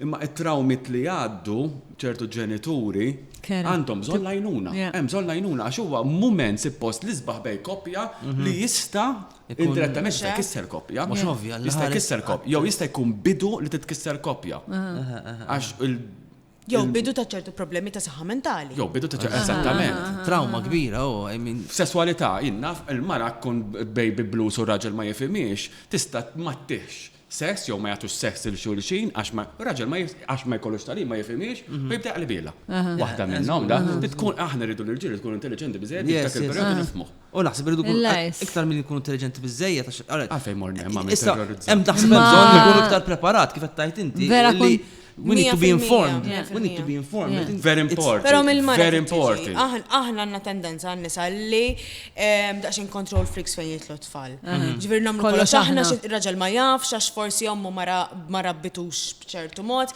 Speaker 2: Imma t-trawmit li għaddu ċertu ġenituri għandhom bżonn għajnuna. Hemm bżonn għajnuna għax huwa mument suppost li sbaħ bej koppja li jista' indirettament jista' jkisser koppja.
Speaker 1: Mhux ovvja.
Speaker 2: Jista' jkisser koppja. Jew jista' jkun bidu li titkisser koppja. Għax
Speaker 4: Jew bidu ta' ċertu problemi ta' saħħa mentali.
Speaker 2: Jew bidu ta' ċertu esattament.
Speaker 1: Trauma kbira,
Speaker 2: Sessualità, jinnaf, il-mara kun baby blues u raġel ma jifimiex, tista' ma tiex sess jew ma jagħtux sess il-xulxin għax raġel għax ma jkollux talim ma jifimiex u jibda qlibiela. Waħda minnhom da tkun aħna rridu l-irġiel tkun intelligenti biżejjed dak il-perjodu nifhmu.
Speaker 1: U naħseb irridu kun iktar milli jkunu intelligenti biżejjed għax
Speaker 2: għalfejn morni hemm
Speaker 1: hemm taħseb bżonn ikunu iktar preparat kif qed tajt inti. We need to be informed. Very important.
Speaker 4: Pero very important. Aħna għandna tendenza għan-nisa li daqsxejn control freaks fejn jitlu tfal. Ġifieri nagħmlu kollox aħna raġel ma jafx għax forsi ommu ma rabbitux b'ċertu mod.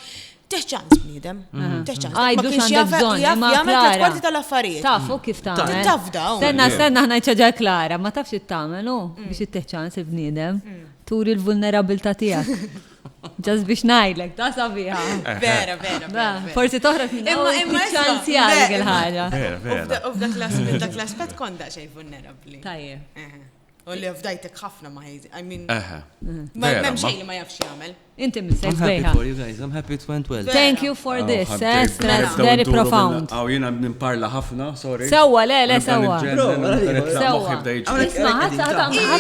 Speaker 4: Teħċans bniedem. Teħċans.
Speaker 3: Għajdu x'għandek bżonn.
Speaker 4: Jagħmel tliet tal-affarijiet.
Speaker 3: Tafu kif tagħmel.
Speaker 4: Taf dawn.
Speaker 3: Stenna ħna ċaġa Klara, ma tafx it-tagħmel biex itteħċans il-bniedem. Turi l-vulnerabilità tiegħek. Ġas biex ngħidlek, ta' sabiħa.
Speaker 4: Vera.
Speaker 3: Forsi toħroġ minn ċansi għalek il-ħaġa.
Speaker 4: U f'dak l-aspett kont daqsxejn vulnerabbli.
Speaker 3: Tajjeb.
Speaker 4: U li fdajtek ħafna ma ħejzi. I mean, m'hemm xejn li ma jafx jagħmel.
Speaker 3: Inti missejt
Speaker 1: I'm happy
Speaker 3: bejħa.
Speaker 1: for you guys. I'm happy it went well.
Speaker 3: Thank you for this. That's very profound.
Speaker 2: Aw jiena nimparla ħafna, sorry.
Speaker 3: Sewwa, le, sewwa. Sewwa. Isma' ħadd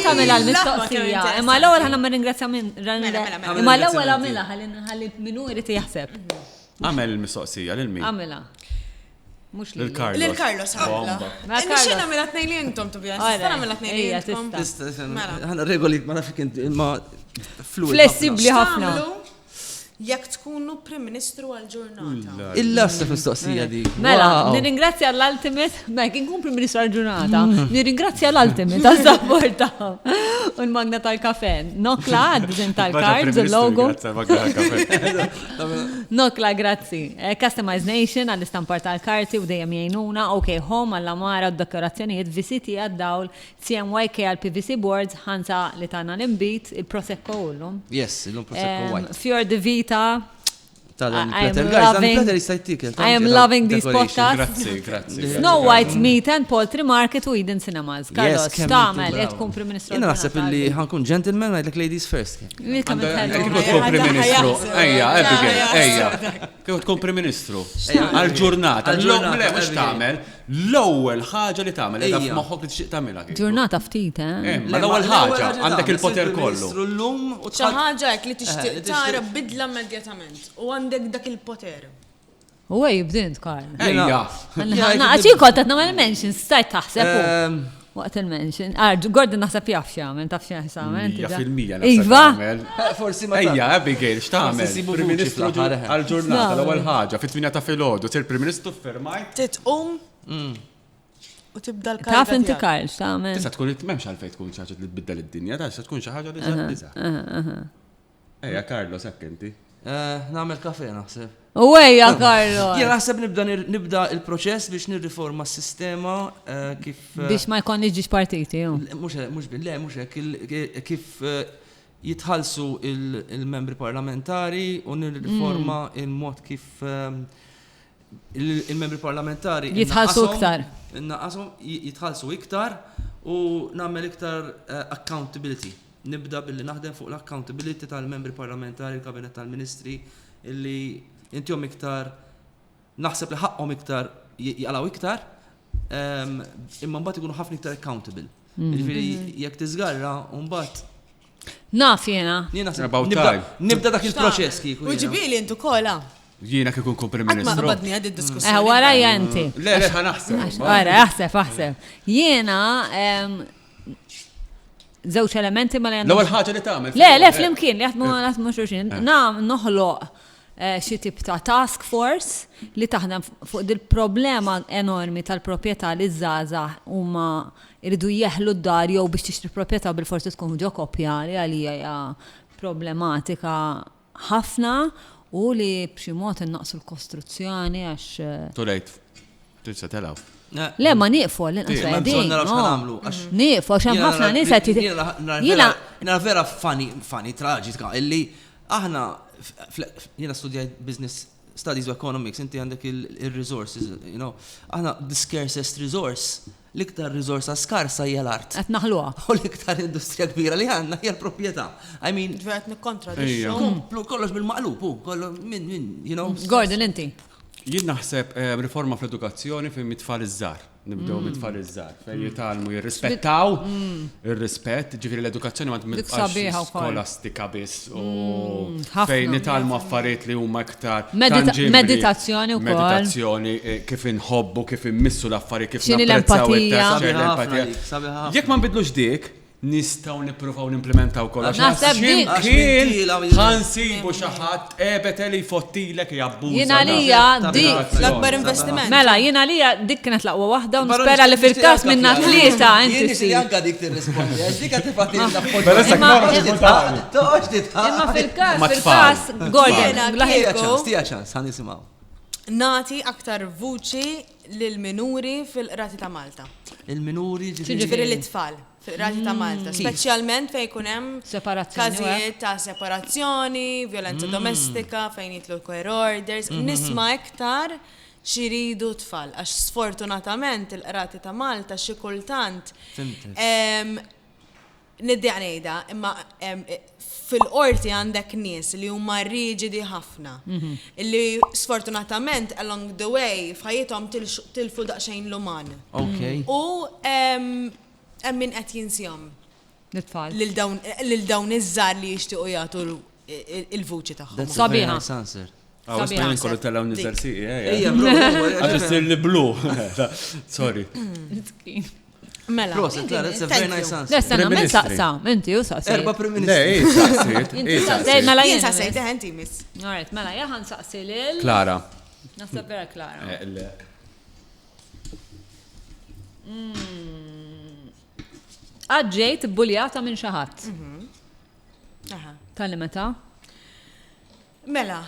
Speaker 3: għamilha l-mistoqsija. Imma l-ewwel ħanna ringrazzja minn. Imma l-ewwel għamilha ħalli minnu jrid jaħseb.
Speaker 2: Għamel il-mistoqsija lil min?
Speaker 3: Għamilha. Mux li.
Speaker 4: Lil-Carlos ħabla. Nixin għamela t-nej li jintom, tu bjan. Nistan għamela t-nej li jintom.
Speaker 1: Għana regoli, ma nafik ma fluid.
Speaker 3: Flessibli ħafna.
Speaker 4: Jek tkunu Prim Ministru għal-ġurnata.
Speaker 1: Illa s-mistoqsija di.
Speaker 3: Mela, nirringrazzja l-Ultimate, nkun Prim Ministru għal-ġurnata, nirringrazzja l-Ultimate għal-sapporta u l-magna tal-kafe. Nokla għad tal-cards, il-logo. Nokla, grazzi. Customize Nation għall-istampar tal-karti u dejjem jgħinuna, OK Home għall-amara u d-dekorazzjonijiet, VCT għad-dawl, CMYK għal-PVC boards, ħansa li tana l-imbit, il-Prosecco ullum.
Speaker 1: Yes, il-Prosecco white.
Speaker 3: Fjord de Vita.
Speaker 1: I
Speaker 3: am loving these podcasts.
Speaker 2: Grazzi.
Speaker 3: Snow White Meat and Poultry Market u Eden Cinemas. Carlos, tamel, tkun Prim Ministru.
Speaker 1: Jena naħseb li ħankun gentleman, għajdlek ladies first.
Speaker 2: Kif tkun Prim Ministru? Ejja, Abigail, ejja. Kif tkun Prim Ministru? Għal-ġurnata. Le, mux tamel. L-ewwel ħaġa li tagħmel edha f'moħħok li tixtieq tagħmilha.
Speaker 3: Ġurnata ftit,
Speaker 2: l-ewwel ħaġa għandek il-poter kollu.
Speaker 4: Xi ħaġa hekk li tixtieq tara bidla immedjatament u għandek dak il-poter.
Speaker 3: U jibdint, Karl.
Speaker 2: Ejja.
Speaker 3: Għaxin kont qed nagħmel mentions, stajt taħseb waqt il-mention. Gordon naħseb jaf x'jagħmel, taf x'jagħmel.
Speaker 2: Ja fil-mija
Speaker 3: Iva.
Speaker 1: Forsi ma.
Speaker 2: Ejja, Abigail, x'tagħmel? Prim Ministru għall-ġurnata l-ewwel ħaġa fit-8 ta' filgħodu, sir Prim Ministru fermajt.
Speaker 4: Titqum u tibda l-karta.
Speaker 3: Taf inti Karl, x'tagħmel?
Speaker 2: Tista' tkun m'hemmx għalfejn tkun xi ħaġa li tbiddel id-dinja, tista' tkun xi ħaġa li żgħar. Ejja, Carlos, hekk inti.
Speaker 1: Nagħmel kafe naħseb.
Speaker 3: U ejja, Carlos.
Speaker 1: Jien naħseb nibda il-proċess biex nirriforma s-sistema kif.
Speaker 3: Biex ma jkun iġġiex partiti.
Speaker 1: Mhux hekk kif jitħallsu il-membri parlamentari u nirriforma il-mod kif il-membri parlamentari
Speaker 3: jitħallsu iktar.
Speaker 1: Jitħallsu iktar u nagħmel iktar accountability. Nibda billi naħdem fuq l-accountability tal-membri parlamentari, il-kabinet tal-ministri, illi intihom iktar, naħseb li ħaqhom iktar jaqalaw iktar, imma mbagħad ikunu ħafna iktar accountable. Jiġifieri jekk tiżgarra u mbagħad.
Speaker 3: Naf jiena.
Speaker 1: Nibda dak il-proċess kieku.
Speaker 4: U ġibili intu kola.
Speaker 2: Jiena kif ikun Prim Ministru.
Speaker 4: Ma qabadni għad id-diskussjoni.
Speaker 3: Wara janti.
Speaker 2: Le, ħanaħseb.
Speaker 3: Wara, aħseb. Jiena żewġ elementi ma li għandhom.
Speaker 2: L-ewwel ħaġa li tagħmel.
Speaker 3: Le, flimkien li jaħdmu xulxin. Noħloq xi tip ta' task force li taħdem fuq il-problema enormi tal-proprjetà li żgħażagħ huma jridu jeħlu d-dar jew biex tixtri proprjetà bil-forsi tkun ġo koppja li għalija hija problematika ħafna u li b'xi mod innaqsu l-kostruzzjoni għax.
Speaker 2: Tulejt. Tista' telgħu.
Speaker 3: Le, ma nieqfu l-inqas nieqfu xem ħafna nies qed
Speaker 1: jiena vera funny traġika illi aħna jiena studjajt business studies u economics, inti għandek il-resources, aħna the scarcest resource, l-iktar risorsa skarsa hija l-art.
Speaker 3: Qed naħluha.
Speaker 1: U l-iktar industrija kbira li għandna hija l-proprjetà. I mean,
Speaker 4: ġvert nikkontradixxu.
Speaker 1: Kollox bil-maqlub, kollu minn,
Speaker 3: Gordon inti.
Speaker 2: Jien naħseb riforma fl-edukazzjoni fejn mit-tfal iż-żgħar. Nibdew mit-tfal iż-żgħar fejn jitalmu jirrispettaw ir-rispett, ġifieri l-edukazzjoni ma tibqax skolastika biss u fejn nitalmu affarijiet li huma iktar
Speaker 3: meditazzjoni wkoll.
Speaker 2: Meditazzjoni kif inħobbu, kif immissu l-affarijiet, kif napprezzaw
Speaker 3: l-empatija.
Speaker 2: Jekk ma nbidlux dik, nistaw nippruvaw nimplementaw kollox.
Speaker 3: Naħseb dik
Speaker 2: ħansibu xi ħadd ebet li jfottilek jabbuża.
Speaker 3: Jiena lija dik
Speaker 4: l-akbar investiment.
Speaker 3: Mela, jiena lija dik kienet l-aqwa waħda u nispera li fil-każ minna tlieta inti si.
Speaker 1: Anke dik tirrispondi, għax dik qed tifati
Speaker 3: Imma fil-każ Gordon,
Speaker 1: stija ċans, ħan nisimgħu.
Speaker 4: Nati aktar vuċi lil minuri fil-qrati ta' Malta.
Speaker 1: Il-minuri
Speaker 4: ġifieri l-itfal fil-qrati ta' Malta, speċjalment fejn ikun hemm każijiet ta' separazzjoni, violenza domestika, fejn jitlu court orders, nisma' iktar xiridu tfal, għax sfortunatament il-qrati ta' Malta xi kultant niddeq ngħidha, imma fil-qorti għandek nies li huma riġidi ħafna. Li sfortunatament along the way f'ħajjithom tilfu daqsxejn l-uman. U hemm min qed jinsihom. Lil dawn iż-żgħar li jixtiequ jagħtu il-vuċi tagħhom.
Speaker 3: Sabiħa.
Speaker 2: Għawstajn kollu tal-għaw nizarsi,
Speaker 1: Ejja,
Speaker 2: li blu. Sorry.
Speaker 4: Mela.
Speaker 1: Proset, that's a very nice answer.
Speaker 3: Lesta, men saqsa, inti u saqsa.
Speaker 1: Erba Prim Ministru.
Speaker 3: Mela
Speaker 4: jien saqsejt inti miss.
Speaker 3: Alright, mela jaħan saqsi lil.
Speaker 2: Klara.
Speaker 3: Nasab vera Klara. Għadġejt buljata minn xi ħadd. Tal-li meta?
Speaker 4: Mela,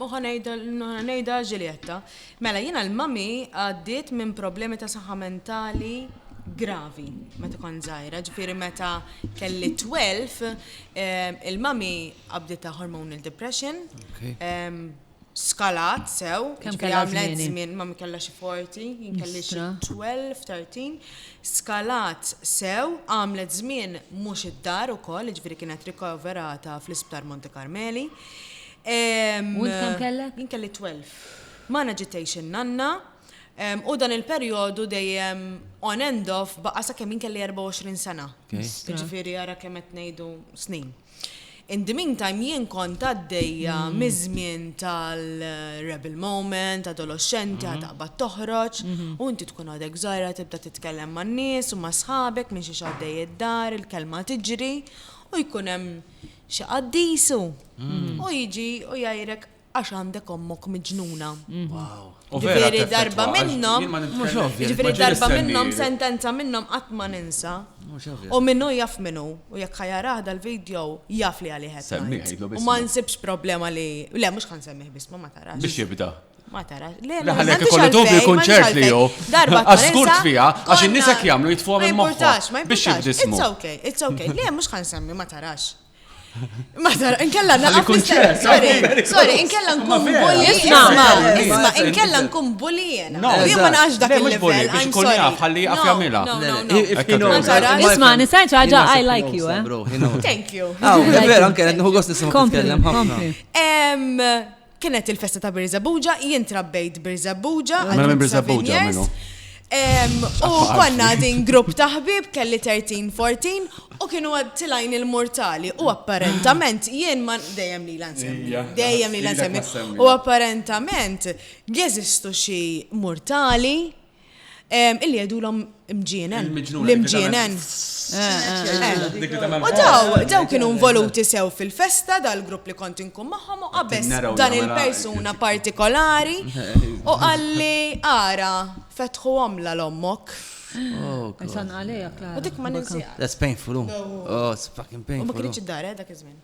Speaker 4: uħanajda Ġilietta. Mela, jina l-mami għaddit minn problemi ta' saħħa mentali gravi, meta kon zaħira. Ġifiri meta kelli 12, il-mami għabdit ta' hormonal depression, skalat sew, għamlet żmien, mami kella xi 40, jien kelli xi 12, 13, skalat sew, għamlet żmien mhux id-dar ukoll, ġifieri kienet rikoverata fl-Isptar Monte Carmeli.
Speaker 3: U kemm kellek?
Speaker 4: Jien kelli 12. M'għandna agitation nanna, u dan il-perjodu dejjem on end off baqa' sakemm jien kelli 24 sena. Ġifieri ara kemm qed ngħidu snin. In the meantime, jien kont għaddejja mizmien tal-rebel moment, adolescenti, għadaqbad toħroġ, u inti tkun għadek zaħira, tibda titkellem ma' n-nies u ma' sħabek, minn xi għaddej id-dar, il-kelma tiġri, u jkun hemm xi qaddisu. U jiġi u jgħidlek għax għandek ommok miġnuna. Ġifieri darba minnhom, sentenza minnhom qatt ma ninsa. U minnu jaf minnu, u jekk ħajaraħ dal-video jaf li għalih qed. U ma nsibx problema li, le mhux ħan semmih biss ma tarax.
Speaker 2: Biex jibda.
Speaker 4: Ma tarax.
Speaker 2: Ħallek ikollu dobli konċert li ju. Għaskurt fija, għax in-nisek jagħmlu jitfuhom il-moħħ. Biex jibdismu.
Speaker 4: It's okay. Le mhux ħan semmi ma tarax. Ma tara, inkella naqaf sorry, inkella nkun bulli. Isma, inkella nkun bulli jena. Jien ma naqax dak il-level.
Speaker 2: Biex kun jaf, ħalli jaf jamila.
Speaker 3: Isma, nisajt ħaġa I like you,
Speaker 4: Thank you.
Speaker 1: Vera, anke nħu gost nisimgħu titkellem ħafna.
Speaker 4: Kienet il-festa ta' Birżabbuġa, jien trabbejt Birżabbuġa.
Speaker 2: Mela minn Birżabbuġa minnu.
Speaker 4: U konna din grupp ta' ħbib kelli 13-14 u kienu għattilajn il-mortali u apparentament jien man dejjem li l-ansemmi u apparentament jeżistu xi mortali illi jgħidulhom imġienen. L-imġienen. U daw kienu involuti sew fil-festa dal-grupp li kont inkun magħhom u qabeż dan il-persuna partikolari u għalli ara fetħu għamla l-ommok.
Speaker 3: San għalija, Klara.
Speaker 4: U dik ma ninsija.
Speaker 1: That's painful. Oh, it's fucking painful.
Speaker 4: U ma kienx id-dar dak iż-żmien.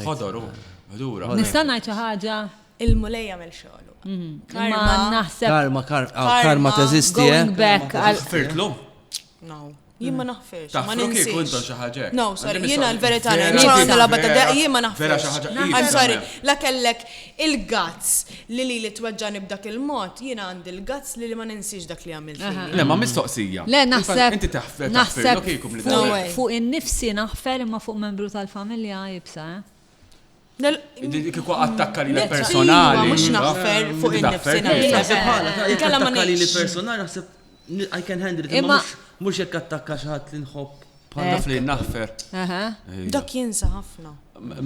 Speaker 2: Ħodoru, dura.
Speaker 3: Nista' ngħid xi ħaġa.
Speaker 4: Il-mulejja mill-xogħol.
Speaker 3: Ma naħseb.
Speaker 1: Karma teżisti,
Speaker 3: Going back.
Speaker 2: Firtlu?
Speaker 4: No. Jien ma naħfirx.
Speaker 2: Ma ninsiex. Kuntu xi ħaġa.
Speaker 4: No, sorry, jiena l-verità nixtieq nilabha jien ma naħfirx. I'm sorry, la kellek il-guts li tweġġani b'dak il-mod, jiena għandi il-guts li ma ninsiex dak li għamilt.
Speaker 2: Le, ma mistoqsija.
Speaker 3: Le, naħseb.
Speaker 2: Inti taħfir.
Speaker 3: Fuq in-nifsi naħfer imma fuq membru tal-familja jibsa,
Speaker 2: Kiku attakka li personali.
Speaker 4: Mux naħfer fuq in-nifsi.
Speaker 1: Attakka li personali, naħseb I can handle it. Mux jekk attakka xaħat li nħobb.
Speaker 2: Bħanda fli naħfer.
Speaker 4: Dak jinsa ħafna.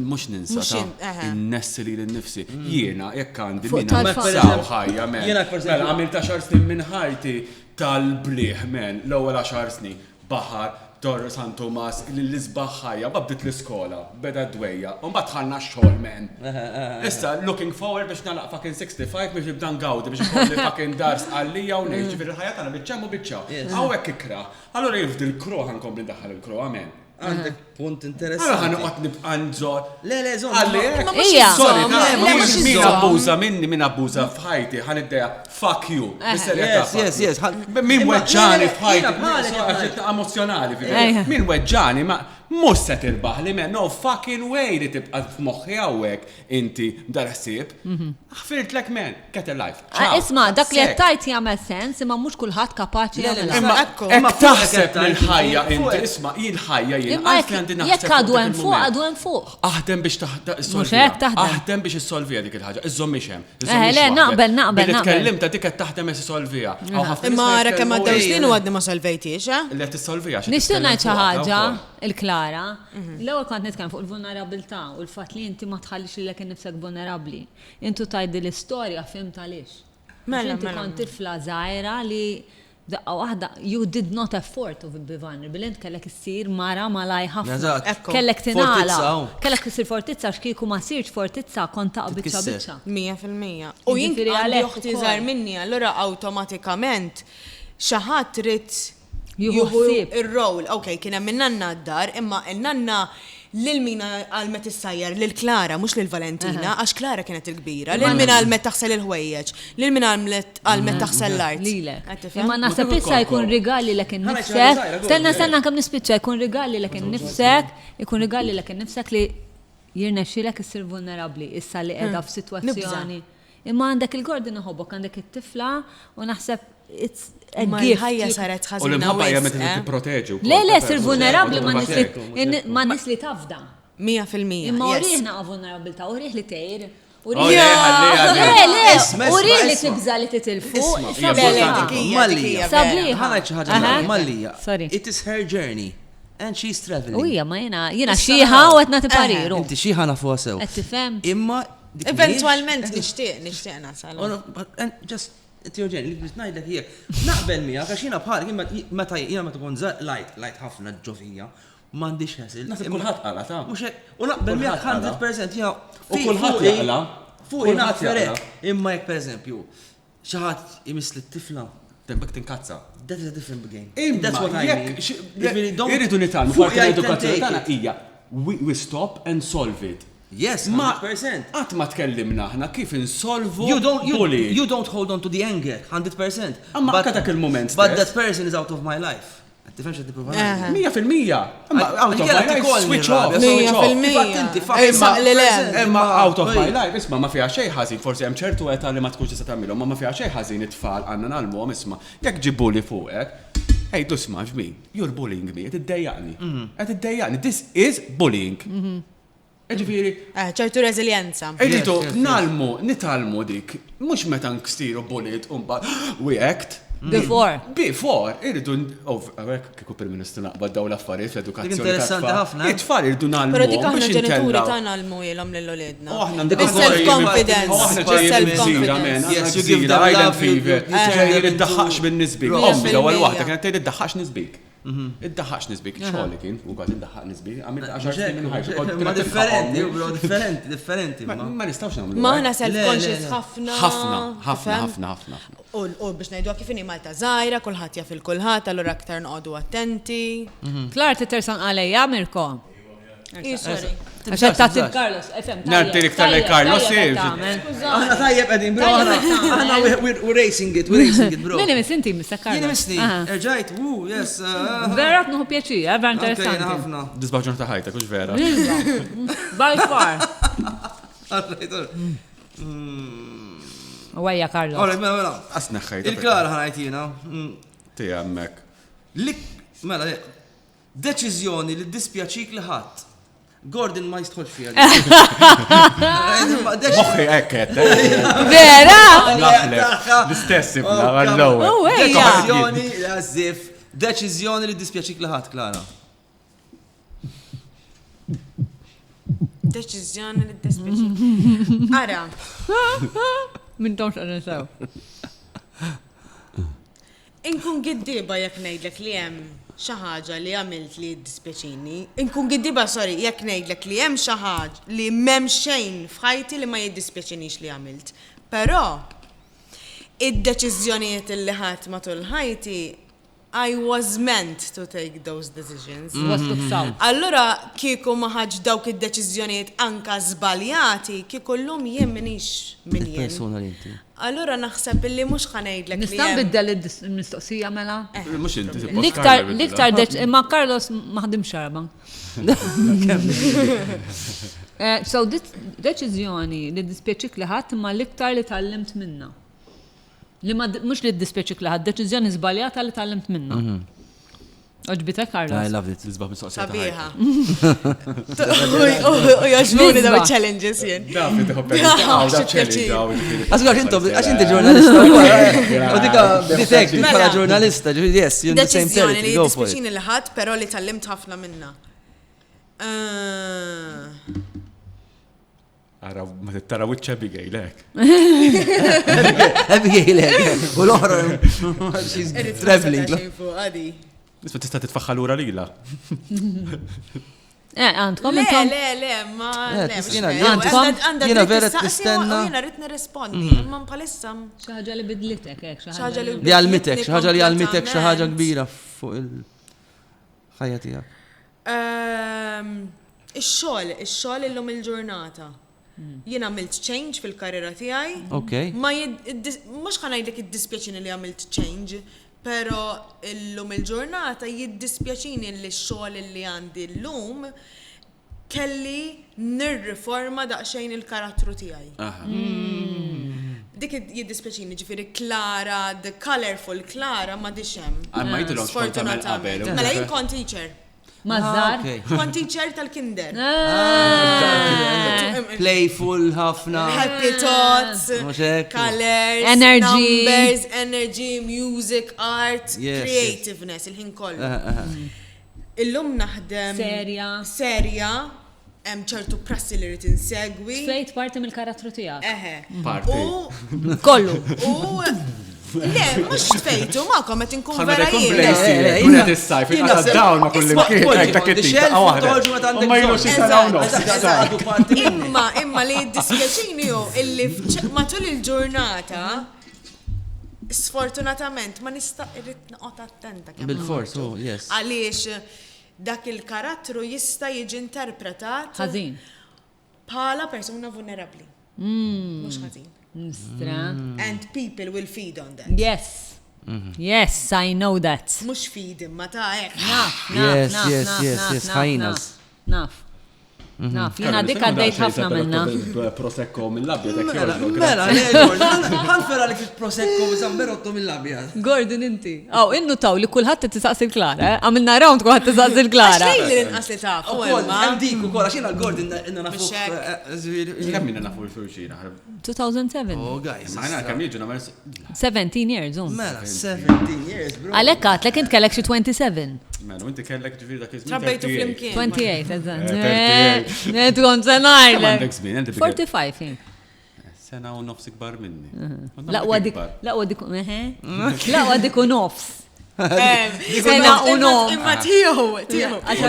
Speaker 2: Mux ninsa ta' n-nessi li l-nifsi. Jiena, jekk għandi minna nifsaw ħajja, men. Mela, għamil ta' 10 snin minn ħajti tal-bliħ, men, l-ewwel 10 snin, baħar, Torre San Tomas, l-isbaħ ħajja, babdit l-iskola, beda d-dwejja, un batħanna xol, men. Issa, looking forward biex nalaq fucking 65 biex nibdan gawdi biex nkolli fucking dars għallija u neġ, ġifir il-ħajja tana bitċem u bitċaw. Għawek ikra. Allora jifdi l-kro ħankompli daħal il-kro, amen.
Speaker 1: Għandek punt interessanti.
Speaker 2: Allora ħanuqot nibqanġor.
Speaker 1: Le, zon.
Speaker 3: Ija.
Speaker 2: Sorry, min abbuża minni, min abbuża fħajti, ħan id-deja, fuck you.
Speaker 1: Yes.
Speaker 2: Min weġġani fħajti, emozjonali, min weġġani, mhux se tirbaħ li men, no fucking way li tibqa' f'moħħi hawnhekk inti dar ħsieb. Ħfirtlek men, get a life.
Speaker 3: Isma' dak li qed tajt jagħmel sens, imma mhux kulħadd kapaċi jagħmel.
Speaker 2: Imma taħseb li l-ħajja inti isma' il-ħajja jien għalfejn għandi naħseb.
Speaker 3: Jekk għadu hemm fuq, għadu hemm fuq.
Speaker 2: Aħdem biex aħdem biex issolvija dik il-ħaġa, iżommix hemm.
Speaker 3: Le, naqbel.
Speaker 2: Billi tkellim ta' dik qed taħdem issolvija.
Speaker 4: Imma ara kemm għaddew snin u għadni ma solvejtix,
Speaker 2: Li tissolvija.
Speaker 3: Nixtieq ngħid xi ħaġa il-Klara. L-ewwel kont nitkellem fuq il-vulnerabilità u l-fatt li inti ma tħallix lilek innifsek vulnerabbli. Intu tgħidli l-istorja fimt għaliex. Inti kont tifla żgħira li daqqa waħda, you did not afford to be vulnerable. Int kellek issir mara malaj ħafna. Kellek tingħala. Kellek issir fortizza x'kieku ma sirx fortizza kont taq biċċa.
Speaker 4: 100%. U jien għandi uħti żgħar minni, allura awtomatikament xi ħadd trid juhu ir-rowl. Okej, kien hemm in-nanna d-dar, imma n-nanna lil mina għalmet issajjar lil Klara, mhux lil Valentina, għax Klara kienet il-kbira. Lil mina għalmet taħsel il-ħwejjeġ, lil mina għalmet taħsel l-art.
Speaker 3: Imma naħseb issa jkun rigali lek innifsek. Stenna kemm nispiċċa jkun rigali lek innifsek, jkun rigali lek innifsek li jirnexxilek issir vulnerabbli issa li qiegħda f'sitwazzjoni. Imma għandek il-gordin iħobbok, għandek it-tifla u naħseb it's a gift.
Speaker 4: Ħajja saret ħażina.
Speaker 2: U l-imħabba meta tipproteġu.
Speaker 3: Le, sir vulnerabbli ma nis li tafda.
Speaker 4: 100%.
Speaker 3: Imma uriħna vulnerabilta, uriħ li tejr.
Speaker 2: Le,
Speaker 3: uriħ li tibża li titilfu.
Speaker 1: Mallija. It is her journey. And she's traveling.
Speaker 3: Uja, ma jena xieħa u għetna t-pariru.
Speaker 1: Inti xieħa nafuha sew.
Speaker 3: Għettifem.
Speaker 1: Imma
Speaker 4: eventualment nixtieq nasal.
Speaker 1: Just Teoġen, li biex ngħidlek jekk. Naqbel miegħek għax jiena bħal meta tkun lajt ħafna ġovija, m'għandix ħasil.
Speaker 2: Nasib kulħadd qala ta'.
Speaker 1: Mhux hekk. U naqbel miegħek 100% jiena.
Speaker 2: U kulħadd jaqla.
Speaker 1: Fuq naqferek. Imma jekk pereżempju xi ħadd imisli t-tifla.
Speaker 2: Dembek tinkazza.
Speaker 1: That is a different game.
Speaker 2: That's what I mean. Irridu nitalmu fuq l-edukazzjoni tagħna hija we stop and solve it.
Speaker 1: Yes, 100%.
Speaker 2: Qatt ma tkellimna aħna kif insolvu bullying.
Speaker 1: You don't hold on to the anger, 100%.
Speaker 2: Amma dak il-moment.
Speaker 1: But that person is out of my life. Tifhemx qed nipprova.
Speaker 2: 100%. Amma out of my life, switch off.
Speaker 4: 100%.
Speaker 2: Imma out of my life, isma' ma fiha xejn ħażin, forsi hemm ċertu età li ma tkunx tista' tagħmilhom, ma fiha xejn ħażin it-tfal għandna nagħlmuhom isma' jekk ġib bully fuqek. Hey, tusma' ġmi, you're bullying me, qed iddejjaqni. This is bullying. Ġifieri.
Speaker 4: ċertu reżiljenza.
Speaker 2: Ejditu, nitalmu dik, mhux meta nksiru bullied u mbagħad we act. Before, irridu, kieku per-ministru naqbad daw l-affarijiet fl-edukazzjoni.
Speaker 1: Interessanti ħafna.
Speaker 2: It-tfal irridu nagħlmu.
Speaker 4: Però dik aħna ġenituri tagħna nagħlmu ilhom lill-olidna. Self-confidence.
Speaker 2: Self-confidence.
Speaker 1: Yes, you give them
Speaker 2: island fever. Ġejjin iddaħħax bin-nisbik. Ommi l-ewwel waħda kienet tgħid iddaħħax nisbik. Iddaħħax nisbik, xogħol kien, u għad iddaħħaq nisbik, għamilt 10 snin minn ħajġa.
Speaker 1: Ma differenti,
Speaker 2: Ma nistgħux nagħmlu.
Speaker 4: Ma aħna self-conscious ħafna.
Speaker 2: Ħafna.
Speaker 4: U biex ngħidu kif inhi Malta żgħira, kulħadd jaf il-kulħadd, allura aktar noqogħdu attenti.
Speaker 3: Klar titersan għalejja Mirko.
Speaker 4: Sorry.
Speaker 3: Għaxħed tagħti Carlos, FM.
Speaker 2: Narti iktar lej Carlos,
Speaker 1: Aħna tajjeb qegħdin, bro. Aħna we're racing it, bro.
Speaker 3: Mini inti Mr. Carlos.
Speaker 1: Jiena misni. Erġajt, yes.
Speaker 3: Vera tnuħu pjaċir, vera interessanti.
Speaker 1: Ħafna.
Speaker 2: Disbaġ ġurnata ħajtek, mhux vera.
Speaker 3: By far. Uwajja Carlos.
Speaker 1: Alright, mela.
Speaker 2: Asna ħajtek.
Speaker 1: Il-klar ħanajt jiena.
Speaker 2: Ti hemmhekk.
Speaker 1: Mela, deċiżjoni li dispjaċik li ħadd. Gordon ma jistħolx fija.
Speaker 2: Moħħi ekket.
Speaker 3: Vera?
Speaker 2: L-istess ibna, għall-ewwel.
Speaker 1: Deċiżjoni għażif, deċiżjoni li dispjaċik li ħadd, Klara.
Speaker 4: Deċiżjoni li dispjaċik. Ara.
Speaker 3: Min tomx għadin sew.
Speaker 4: Inkun giddiba jekk ngħidlek li hemm xi ħaġa li għamilt li dispjaċini. Inkun giddiba, sorry, jekk ngħidlek li hemm xi ħaġa li m'hemm xejn f'ħajti li ma jiddispjaċinix li għamilt. Però id-deċiżjonijiet li ħadd matul ħajti I was meant to take those decisions.
Speaker 3: Waslu f'saw.
Speaker 4: Allura kieku ma ħaġ dawk id-deċiżjonijiet anka żbaljati, kieku llum jien minix min jien.
Speaker 1: Persona li inti.
Speaker 4: Allura naħseb illi mhux ħanejdlek li
Speaker 3: Nista' nbiddel il-mistoqsija mela?
Speaker 2: Mhux inti.
Speaker 3: L-iktar imma Carlos ma ħadimx xarba. So deċiżjoni li dispjaċik li ħadd imma l-iktar li tallimt minnha. Li mhux li dispjaċik li ħadd deċiżjoni żbaljata li tallimt minnha. Oġbitek Carlos?
Speaker 1: I loved it.
Speaker 2: Tisbaħ mistoqsija.
Speaker 4: sabiħa. U jaġbuni daw challenges jien.
Speaker 1: Asgħar għax inti ġurnalista. U dika bitek bħala ġurnalista, yes, you're in the same territory, go for it.
Speaker 4: Deċiżjoni li ħadd, però li tallimt ħafna minnha.
Speaker 2: Ara, ma tittara wiċċ Abigail, lek.
Speaker 1: Abigail, u l-oħra, she's traveling.
Speaker 2: Nisma tista' titfaħħal lura lila.
Speaker 3: Għandkom
Speaker 4: intom? Le, ma.
Speaker 1: Jiena vera tistenna.
Speaker 4: Jiena rrid nirrispondi, imma bħalissa.
Speaker 3: Xi ħaġa li bidlitek hekk, xi
Speaker 4: ħaġa
Speaker 1: li għalmitek, xi ħaġa li għalmitek xi ħaġa kbira fuq il-ħajja tiegħek.
Speaker 4: Ix-xogħol illum il-ġurnata. Jien għamilt change fil-karriera tiegħi.
Speaker 1: Okay.
Speaker 4: Ma mhux ħanajdlek iddispjaċini li għamilt change, però illum il-ġurnata jiddispjaċini li x-xogħol li għandi llum kelli nirriforma daqsxejn il-karattru tiegħi. Dik jiddispjaċini ġifieri Klara, the colorful Klara ma dixem.
Speaker 2: Ma jidilhom
Speaker 4: Sfortunatament. Mela jien kont teacher.
Speaker 3: Mażar?
Speaker 4: Kont teacher tal-kinder.
Speaker 1: Playful, ħafna.
Speaker 4: Happy thoughts, colors,
Speaker 3: energy,
Speaker 4: numbers, energy, music, art, creativeness, il-ħin kollu. Illum naħdem serja, hemm ċertu prassi li rrid insegwi.
Speaker 3: Fejt parti mill-karattru tiegħek.
Speaker 2: Parti.
Speaker 3: Kollu.
Speaker 4: Le, mux fejtu, ma kommet inkun vera jien.
Speaker 2: Kunet il-sajf, il-għadda dawn ma kullim
Speaker 4: Imma li dispjaċini ju illi matul il-ġurnata sfortunatament ma nista' irrid noqgħod attenta kemm.
Speaker 1: Bil-fors, yes.
Speaker 4: Għaliex dak il-karattru jista' jiġi interpretat
Speaker 3: ħażin
Speaker 4: bħala persuna vulnerabbli. Mhux ħażin. And people will feed on that.
Speaker 3: Yes. Yes, I know that.
Speaker 4: Mux feed imma ta' ek.
Speaker 1: Yes, hyenas.
Speaker 3: Naf. Jena dik għaddejt ħafna minna.
Speaker 2: Prosecco mill-labja.
Speaker 1: Mela, ħanfera li prosecco bizamberotto mill-labja.
Speaker 3: Gordon inti. Innu taw li kullħat t-tisaqsi l-Klara, għamilna round kullħat t-tisaqsi l-Klara.
Speaker 4: Għaxlej li n-qas li taf.
Speaker 1: Għandik u kolla, xina l-Gordon inna nafu.
Speaker 2: Kemmina nafu l-furxina?
Speaker 3: 2007.
Speaker 1: Oh, guys.
Speaker 2: Maħna kemm jiġu namel
Speaker 3: 17 years,
Speaker 1: Mela, 17 years, bro.
Speaker 3: Għalek għatlek int kellek xi 27.
Speaker 2: Mela, inti kellek ġifiri dak iż-żmien.
Speaker 4: Trabbejtu fl-imkien.
Speaker 3: 28, eżatt. Net għon senajlek. 45, jien.
Speaker 2: Sena u nofs ikbar minni.
Speaker 3: Laqwa dik u nofs. Sena u nofs.
Speaker 4: Imma tiegħu.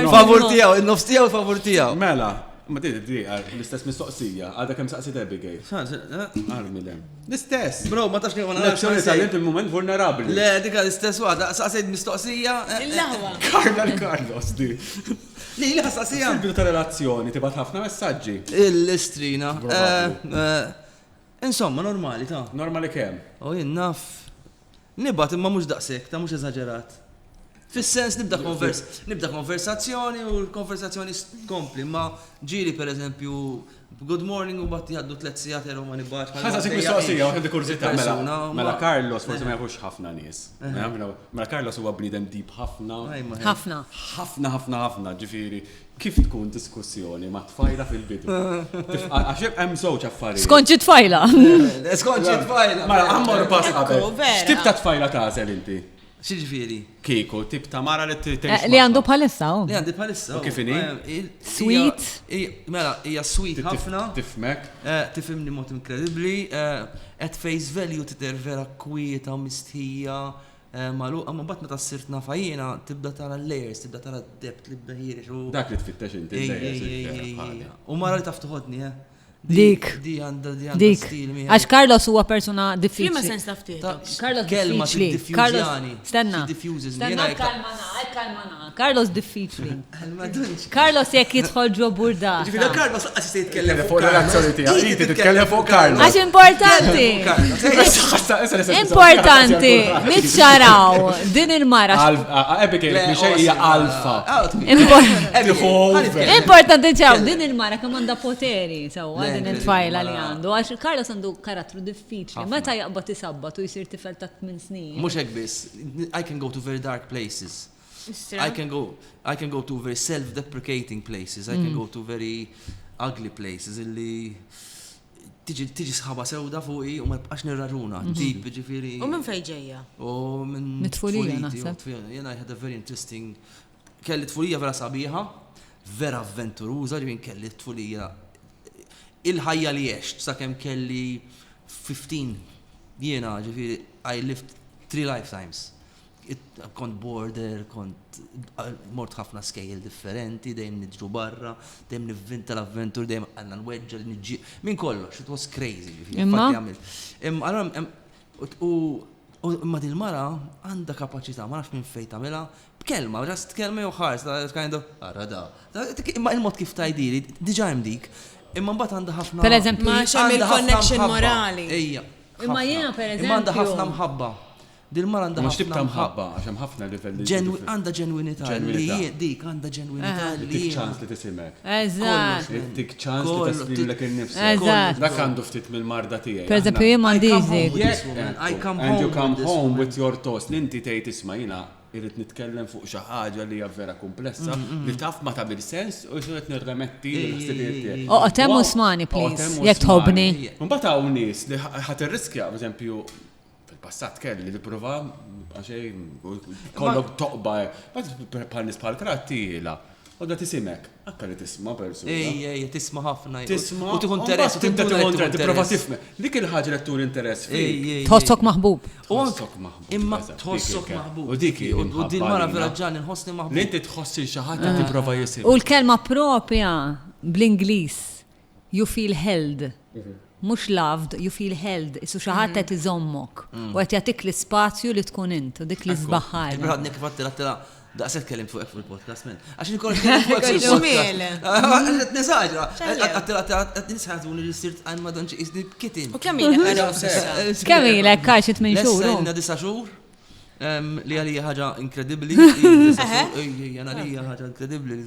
Speaker 1: Favur tiegħu, il-nofs tiegħu favur tiegħu.
Speaker 2: Mela, ma di l-istess mistoqsija, għadha kemm saqsi Abigail. Għarmilem. L-istess.
Speaker 1: Bro, ma tax kif
Speaker 2: għana għal il-moment vulnerabli.
Speaker 1: Le, dika l-istess waħda, saqsejt mistoqsija.
Speaker 4: Il-laħwa.
Speaker 2: Carlos, di.
Speaker 1: Li ħassasija.
Speaker 2: Fil-bidu ta' relazzjoni, tibat ħafna messaġġi.
Speaker 1: Il-istrina. Insomma, normali ta'
Speaker 2: Normali kemm?
Speaker 1: Jien naf. Nibat imma mhux daqshekk, ta' mhux eżaġerat. Fis-sens nibda konversazzjoni u l-konversazzjoni tkompli, ma ġiri pereżempju good morning u batti għaddu 3 sigħat ma nibbax.
Speaker 2: Ħassa sik mistoqsija, għandi kurzità mela Carlos forsi ma jafux ħafna nies. Mela Carlos huwa bniedem deep ħafna. Ħafna, ġifieri. Kif tkun diskussjoni ma tfajla fil-bidu? Għax hemm żewġ affarijiet.
Speaker 3: Skonċi tfajla.
Speaker 1: Skonċi tfajla.
Speaker 2: Mela ammor pass qabel. X'tib ta' tfajla tażel inti?
Speaker 1: X'ġifieri?
Speaker 2: Kieku, tip ta' mara li
Speaker 3: li għandu bħalissa.
Speaker 1: Li għandi bħalissa.
Speaker 2: U kif inhi?
Speaker 3: Sweet.
Speaker 1: Mela, hija sweet ħafna.
Speaker 2: Tifmek.
Speaker 1: Tifhimni mod inkredibbli. At face value tidher vera kwieta u mistħija. Maluqa, ma bat meta ssirt nafajjina tibda tara layers, tibda tara depth li bda ħirix.
Speaker 2: Dak li tfittex inti.
Speaker 1: U mara li taf toħodni,
Speaker 3: Dik.
Speaker 1: Dik.
Speaker 3: Għax Carlos huwa persona diffiċli.
Speaker 4: Flimma sens taftieta.
Speaker 3: Carlos diffiċli. Stenna. Kalmana. Carlos diffiċli. Carlos jekk jidħol ġo burda.
Speaker 1: Ġifina Carlos għassi se jitkellem
Speaker 2: fuq relazzjoni tiegħek. Inti titkellem fuq Carlos.
Speaker 3: Għax importanti. Importanti. Mitxaraw din il-mara.
Speaker 2: Ebik hija alfa.
Speaker 3: Importanti ċaw din il-mara kemm għandha poteri sewwa din it-tfajla li għandu. Għax Carlos għandu karattru diffiċli. Meta jaqbad isabbat u jsir tifel ta' 8 snin.
Speaker 1: Mhux hekk biss. I can go to very dark places. I can go to very self-deprecating places. I can go to very ugly places illi tiġi sħaba sewda fuqi u ma bqax nirraġuna. Deep, ġifieri.
Speaker 4: U minn fejn ġejja?
Speaker 1: U minn
Speaker 3: tfulija naħseb.
Speaker 1: Jena I had a very interesting kelli tfulija vera sabiħa, vera avventuruża, ġifieri kelli tfulija il-ħajja li għext sakemm kelli 15 jiena ġifieri I lived 3 lifetimes. Kont border, kont mort ħafna skejjel differenti, dejjem nidġu barra, dejjem nivvinta l-avventur, dejjem għandna nweġġa li niġġi minn kollox, it was crazy. Imma din mara għandha kapaċità, ma nafx minn fejn tagħmilha, b'kelma, just kelma jew ħars, kind of arada. Imma il-mod kif tajdili, diġà hemm dik, imma mbagħad għandha ħafna.
Speaker 3: Pereżempju,
Speaker 4: ma xem il-connection morali.
Speaker 1: Ejja.
Speaker 3: Imma jiena pereżempju.
Speaker 1: Imma għandha ħafna mħabba. Dil-mara għandha
Speaker 2: ħafna tibta mħabba għax hemm ħafna livelli.
Speaker 1: Għandha ġenwinità li dik għandha ġenwinità li
Speaker 2: tik ċans li tisimek.
Speaker 3: Eżatt.
Speaker 2: Tik ċans li taslimlek innifsek.
Speaker 3: Eżatt.
Speaker 2: Dak għandu ftit mill-marda tiegħek.
Speaker 3: Pereżempju jien m'għandix
Speaker 2: And you come home with your toast. Inti tgħid isma' jiena irrid nitkellem fuq xi ħaġa li hija vera komplessa li taf ma tagħmel sens u qed nirremetti l-ħsibijiet tiegħek.
Speaker 3: Oqgħod hemm usmani please, jekk tħobbni.
Speaker 2: Mbagħad hawn nies li ħadd irriskja pereżempju fil-passat kelli li prova għaxej kollok toqba bħal nies bħal krattila. Għodda tisimek, għakka li tisma persuna.
Speaker 1: Ej, tisma ħafna.
Speaker 2: Tisma.
Speaker 1: U tiħu interess, u
Speaker 2: prova tifme. Dik il-ħagġa li tur interess fik.
Speaker 3: Tħossok maħbub.
Speaker 2: Tħossok maħbub.
Speaker 1: Imma tħossok maħbub.
Speaker 2: U dik
Speaker 1: U din mara vera nħossni maħbub.
Speaker 2: Li inti tħossi xaħat ti prova jisim.
Speaker 3: U l-kelma propja bl-Inglis, you feel held. Mux loved, you feel held. Isu xaħat qed iżommok. U qed jagħtik l-ispazju li tkun int, u dik li żbaħħar.
Speaker 1: Ibradni kif għattila daqset kellim fuq fil-podcast, men. Għax nikol kellim fuq fil-podcast. Nesaġra. Nisħatu li sirt għan madonċi isni kitin.
Speaker 4: U kemmilek għaraw
Speaker 3: Kemmilek kaxit minn xhur.
Speaker 1: Lessa 9 xhur. Li għalija ħaġa inkredibli. Jana li ħaġa inkredibli.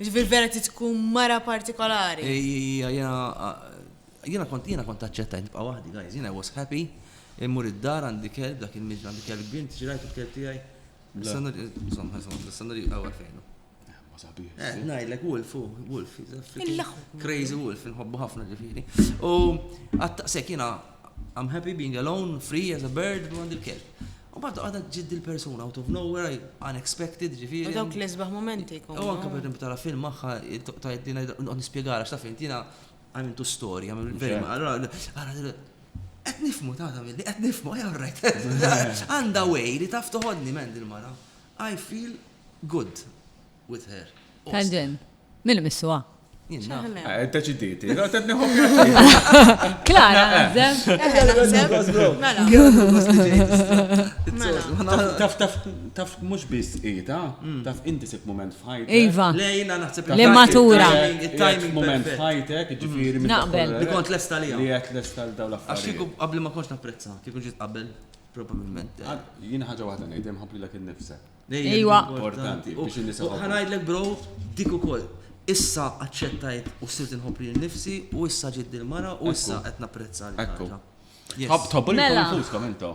Speaker 4: Ġifir vera tkun mara partikolari.
Speaker 1: Jena kont aċċettajt nibqa' waħdi, guys. Jena I was happy. Immur id-dar għandi kelb, dak il-miġra għandi kelb kbir, tiġrajt il-kelb tiegħi. L-sandari għawar fejnu. Najdlek wolf, crazy wolf, nħobbu ħafna ġifiri. U għattaqsek jena, I'm happy being alone, free as a bird, għand il-kelb. U bħaddu għadda ġid il-persuna out of nowhere, unexpected ġifiri.
Speaker 4: U dawk l-esbaħ momenti.
Speaker 1: U għanka per tala film maħħa, tajdina nispiegara, xtafin, tina I'm into story, I'm very qed nifmu ta' milli, qed nifmu, all right. Għanda way li taf toħodni men dil-mara. I feel good with her.
Speaker 3: Tanġen, minnu missuwa?
Speaker 2: Deċiditi.
Speaker 3: Klara,
Speaker 2: Taf mux bis ita, taf inti sib moment fajtek.
Speaker 3: Iva.
Speaker 1: Lejna naħseb
Speaker 3: li matura.
Speaker 1: Il-timing
Speaker 2: moment fajtek, ġifiri.
Speaker 3: Naqbel.
Speaker 1: Li kont l-esta li
Speaker 2: Li għet l-esta l-daw l-affarijiet.
Speaker 1: Għax kiku qabli ma konx napprezza, kiku ġit qabel, probabilment.
Speaker 2: Jina ħagġa waħda nejdem ħabli l-ek il-nifsek.
Speaker 3: Iwa.
Speaker 2: Importanti.
Speaker 1: ħanajdlek bro, dik ukoll. Issa aċċettajt u sirt inħobbli l-nifsi u issa ġid il-mara u issa qed napprezza l-ħaġa.
Speaker 2: Tħobbu l-konfuskom intu.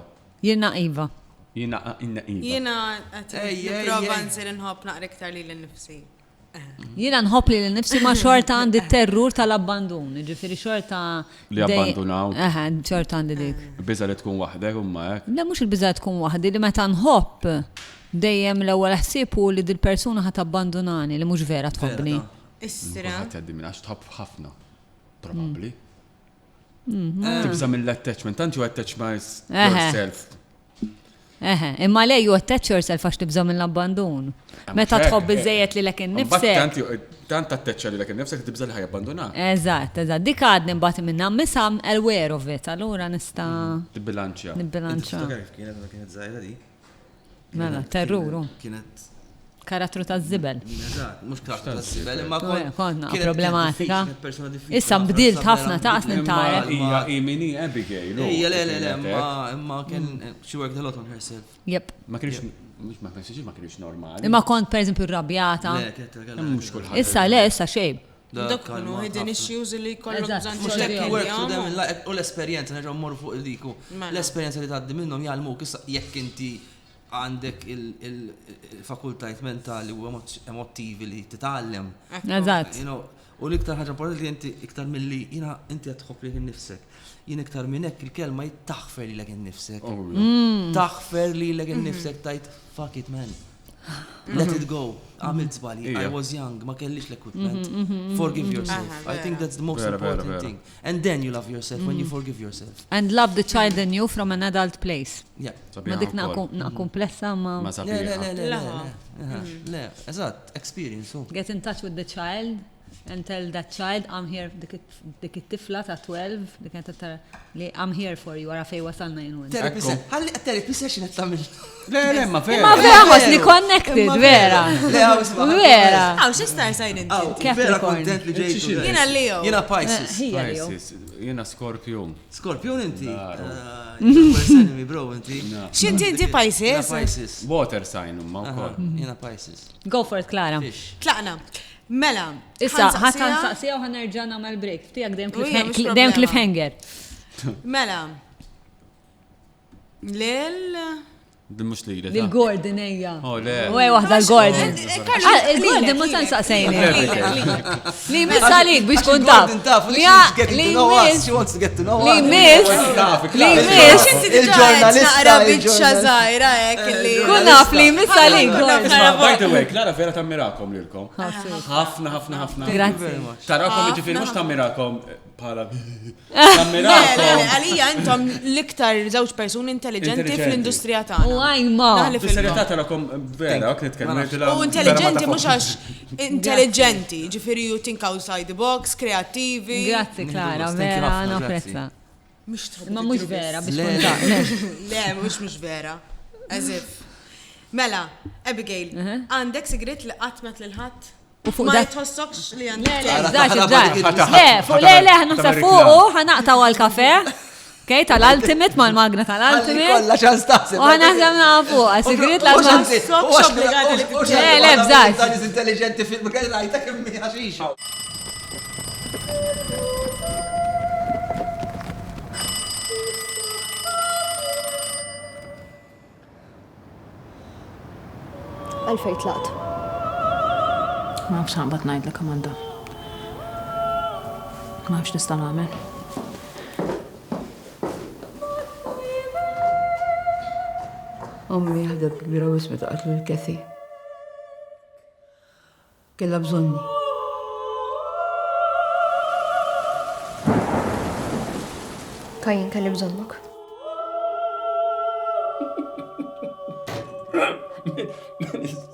Speaker 3: Jiena Iva.
Speaker 2: Jiena Iva.
Speaker 4: Jiena nipprova nsir inħobb naqra iktar li l-nifsi.
Speaker 3: Jiena nħobb li l-nifsi ma xorta għandi terrur tal-abbandun, ġifieri xorta
Speaker 2: li abbandunaw.
Speaker 3: Xorta għandi dik.
Speaker 2: Biża li tkun waħdek umma hekk.
Speaker 3: Le mhux il-biża tkun waħdi li meta nħobb dejjem l-ewwel ħsieb hu li dil persuna ħadd abbandunani li mhux vera tħobbni.
Speaker 4: Istra.
Speaker 2: Ħadd minn għax tħobb ħafna. Probabbli. Tibża mill-attachment, tant you attach yourself.
Speaker 3: Imma lej you attach yourself għax tibżgħu mill-abbandun. Meta tħobb iżejjed lilek innifsek.
Speaker 2: Tant atteċċa lilek innifsek tibża li ħajabbandunak.
Speaker 3: Eżatt. Dik għadni mbagħad minnha misam aware of it, allura nista'
Speaker 2: Tibbilanċja.
Speaker 1: Kienet żgħira di.
Speaker 3: Mela, terruru.
Speaker 1: Kienet
Speaker 3: karattru taż-żibel.
Speaker 1: Mhux karattru taż-żibel, imma
Speaker 3: konna problematika. Issa mbdilt ħafna taqs nintarek.
Speaker 2: Hija mini Abigail.
Speaker 1: Hija le, imma kien she worked a lot on herself.
Speaker 3: Yep.
Speaker 2: Ma kienx normali.
Speaker 3: Imma kont pereżempju rrabjata.
Speaker 2: Mhux kulħadd.
Speaker 3: Issa xejn.
Speaker 4: Dak kienu hidden issues li kollok
Speaker 1: u l-esperjenza nerġgħu mmorru fuq il-diku. L-esperjenza li tgħaddi minnhom jgħalmuk issa jekk inti għandek il-fakultajt mentali u emotivi li titgħallem.
Speaker 3: Eżatt.
Speaker 1: U l-iktar ħaġa importanti li inti iktar milli inti qed tħobb lilek innifsek. Jien iktar minn hekk il-kelma jittaħfer lilek innifsek. Taħfer lilek innifsek tajt fuck it man. Let it go. Għamilt żbalji. I was young, ma kellix l-equipment. Forgive yourself. I think that's the most important thing. And then you love yourself when you forgive yourself.
Speaker 3: And love the child in you from an adult place.
Speaker 1: Yeah.
Speaker 3: Ma dik komplessa ma.
Speaker 1: Le, eżatt, experience.
Speaker 3: Get in touch with the child and tell that child I'm here dik it-tifla ta' 12 dik li I'm here for you ara fej wasalna jenu.
Speaker 1: Therapy session qed tagħmel.
Speaker 2: Le, ma vera.
Speaker 3: Ma vera ħosni connected, vera. Vera.
Speaker 4: Aw, x'istar sajn inti?
Speaker 1: Vera kontent li ġejtu.
Speaker 4: Jiena Leo.
Speaker 1: Jiena Pisces.
Speaker 2: Jiena Scorpion.
Speaker 1: Scorpion inti? Enemy bro inti.
Speaker 4: X'inti Pisces?
Speaker 1: Pisces.
Speaker 2: Water sign huma wkoll.
Speaker 1: Jiena Pisces.
Speaker 3: Go for it, Clara.
Speaker 4: Tlaqna. Mela.
Speaker 3: Issa, ħatan saqsija u ħanerġa' nagħmel break. Tijak dejjem cliffhanger.
Speaker 4: Mela. Lil
Speaker 2: Mux li
Speaker 3: Lil Gordon ejja.
Speaker 2: Oh, le.
Speaker 3: U waħda l-Gordon. Il-Gordon mux san saqsejni. Li miss għalik biex kun taf. Li miss.
Speaker 4: Il-ġurnalista biċċa zaħira
Speaker 3: kun naf li miss għalik.
Speaker 2: By the way, Klara vera tammirakom lilkom. Ħafna.
Speaker 3: Grazie.
Speaker 2: Tarakom ġifiri mux tammirakom bħala.
Speaker 4: Għalija intom l-iktar żewġ persuni intelligenti fl-industrija tagħna.
Speaker 3: U għajma.
Speaker 2: Fis-serjetà tarakom vera, kien nitkellem.
Speaker 4: U intelligenti mhux għax intelligenti, ġifieri you think outside the box, kreattivi.
Speaker 3: Grazzi Klara, vera napprezza. Ma mhux vera biex kun
Speaker 4: Le, mhux vera. Eżif. Mela, Abigail, għandek sigrit li qatmet lil ħadd? Ma jtħossokx li għandek.
Speaker 3: Le, naħseb fuqu, ħanaqtaw għal-kafe. Kej, tal-ultimate, mal-magna tal-ultimate.
Speaker 1: Kolla ċan staqsi.
Speaker 3: U ħanaħseb nafu, għasigrit l-għazma. Le, bżax.
Speaker 1: Tal-is intelligenti fil-mkaj rajta kemmi ħaxixa.
Speaker 5: Għalfej tlaqt.
Speaker 6: Ma nafx ħanbat ngħidlek Amanda. Ma nafx nista' nagħmel.
Speaker 5: Ommi ħadha kbira u ismet qatlu l-Kathy. Kellha bżonni. Kajin kelli bżonnok.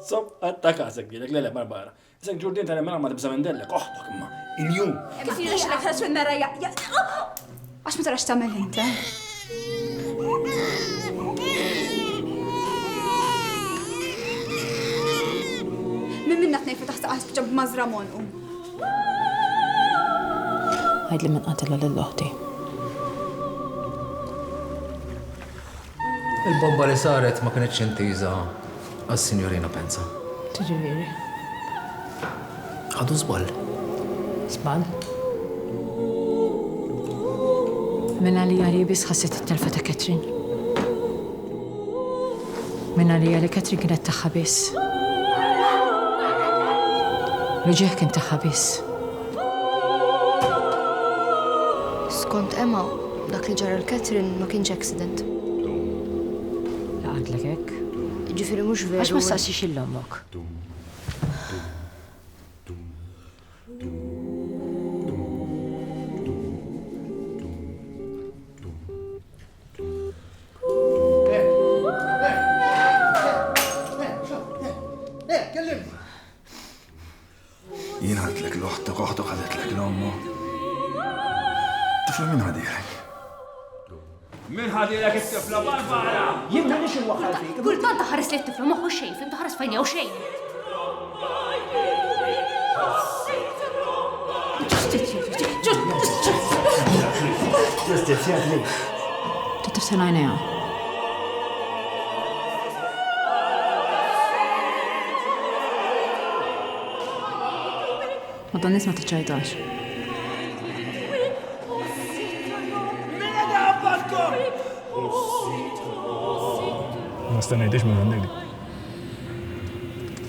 Speaker 7: Sob, għatta kasek bilek, lele barbara. Isek ġurdin ta' nemmen għamma tibza mendellek, oħdok imma, il-jum.
Speaker 5: Kif jinax l-ek ħas minn narra għax ma tarax tamel inta? Min minna t-nejfa taħt għas bġab mażra monqu.
Speaker 6: Għajd li minn qatilla l-loħti.
Speaker 8: Il-bomba li saret ma kienetx intiża għas-Sinjorina Penza.
Speaker 6: Tiġifieri.
Speaker 8: Għadu żball.
Speaker 6: Żball? Minna li għalli bis ħasset it-telfa ta' Katrin. Minna li għalli Katrin kienet taħħa biss. Reġieħ kien taħħa biss.
Speaker 5: Skont Emma, dak li ġara l-Katrin ma kienx accident.
Speaker 6: Għadlek hekk?
Speaker 5: Ġifieri mhux veru.
Speaker 6: Għax ma staqsix il-lommok?
Speaker 9: Jien ħadlek l-oħtok, oħtok ħadetlek l-ommu. Tifla minn ħadilek?
Speaker 7: Min ħadilek it-tifla Barbara?
Speaker 10: Jimna nix il-waħħal fik. Kultant taħares li t-tifla moħħu xejn, fim taħares fajn jew xejn.
Speaker 9: Ġustizja li.
Speaker 6: تتفسر عينيها ما ضل ما تتشايطاش
Speaker 11: ما استنيتش من عندك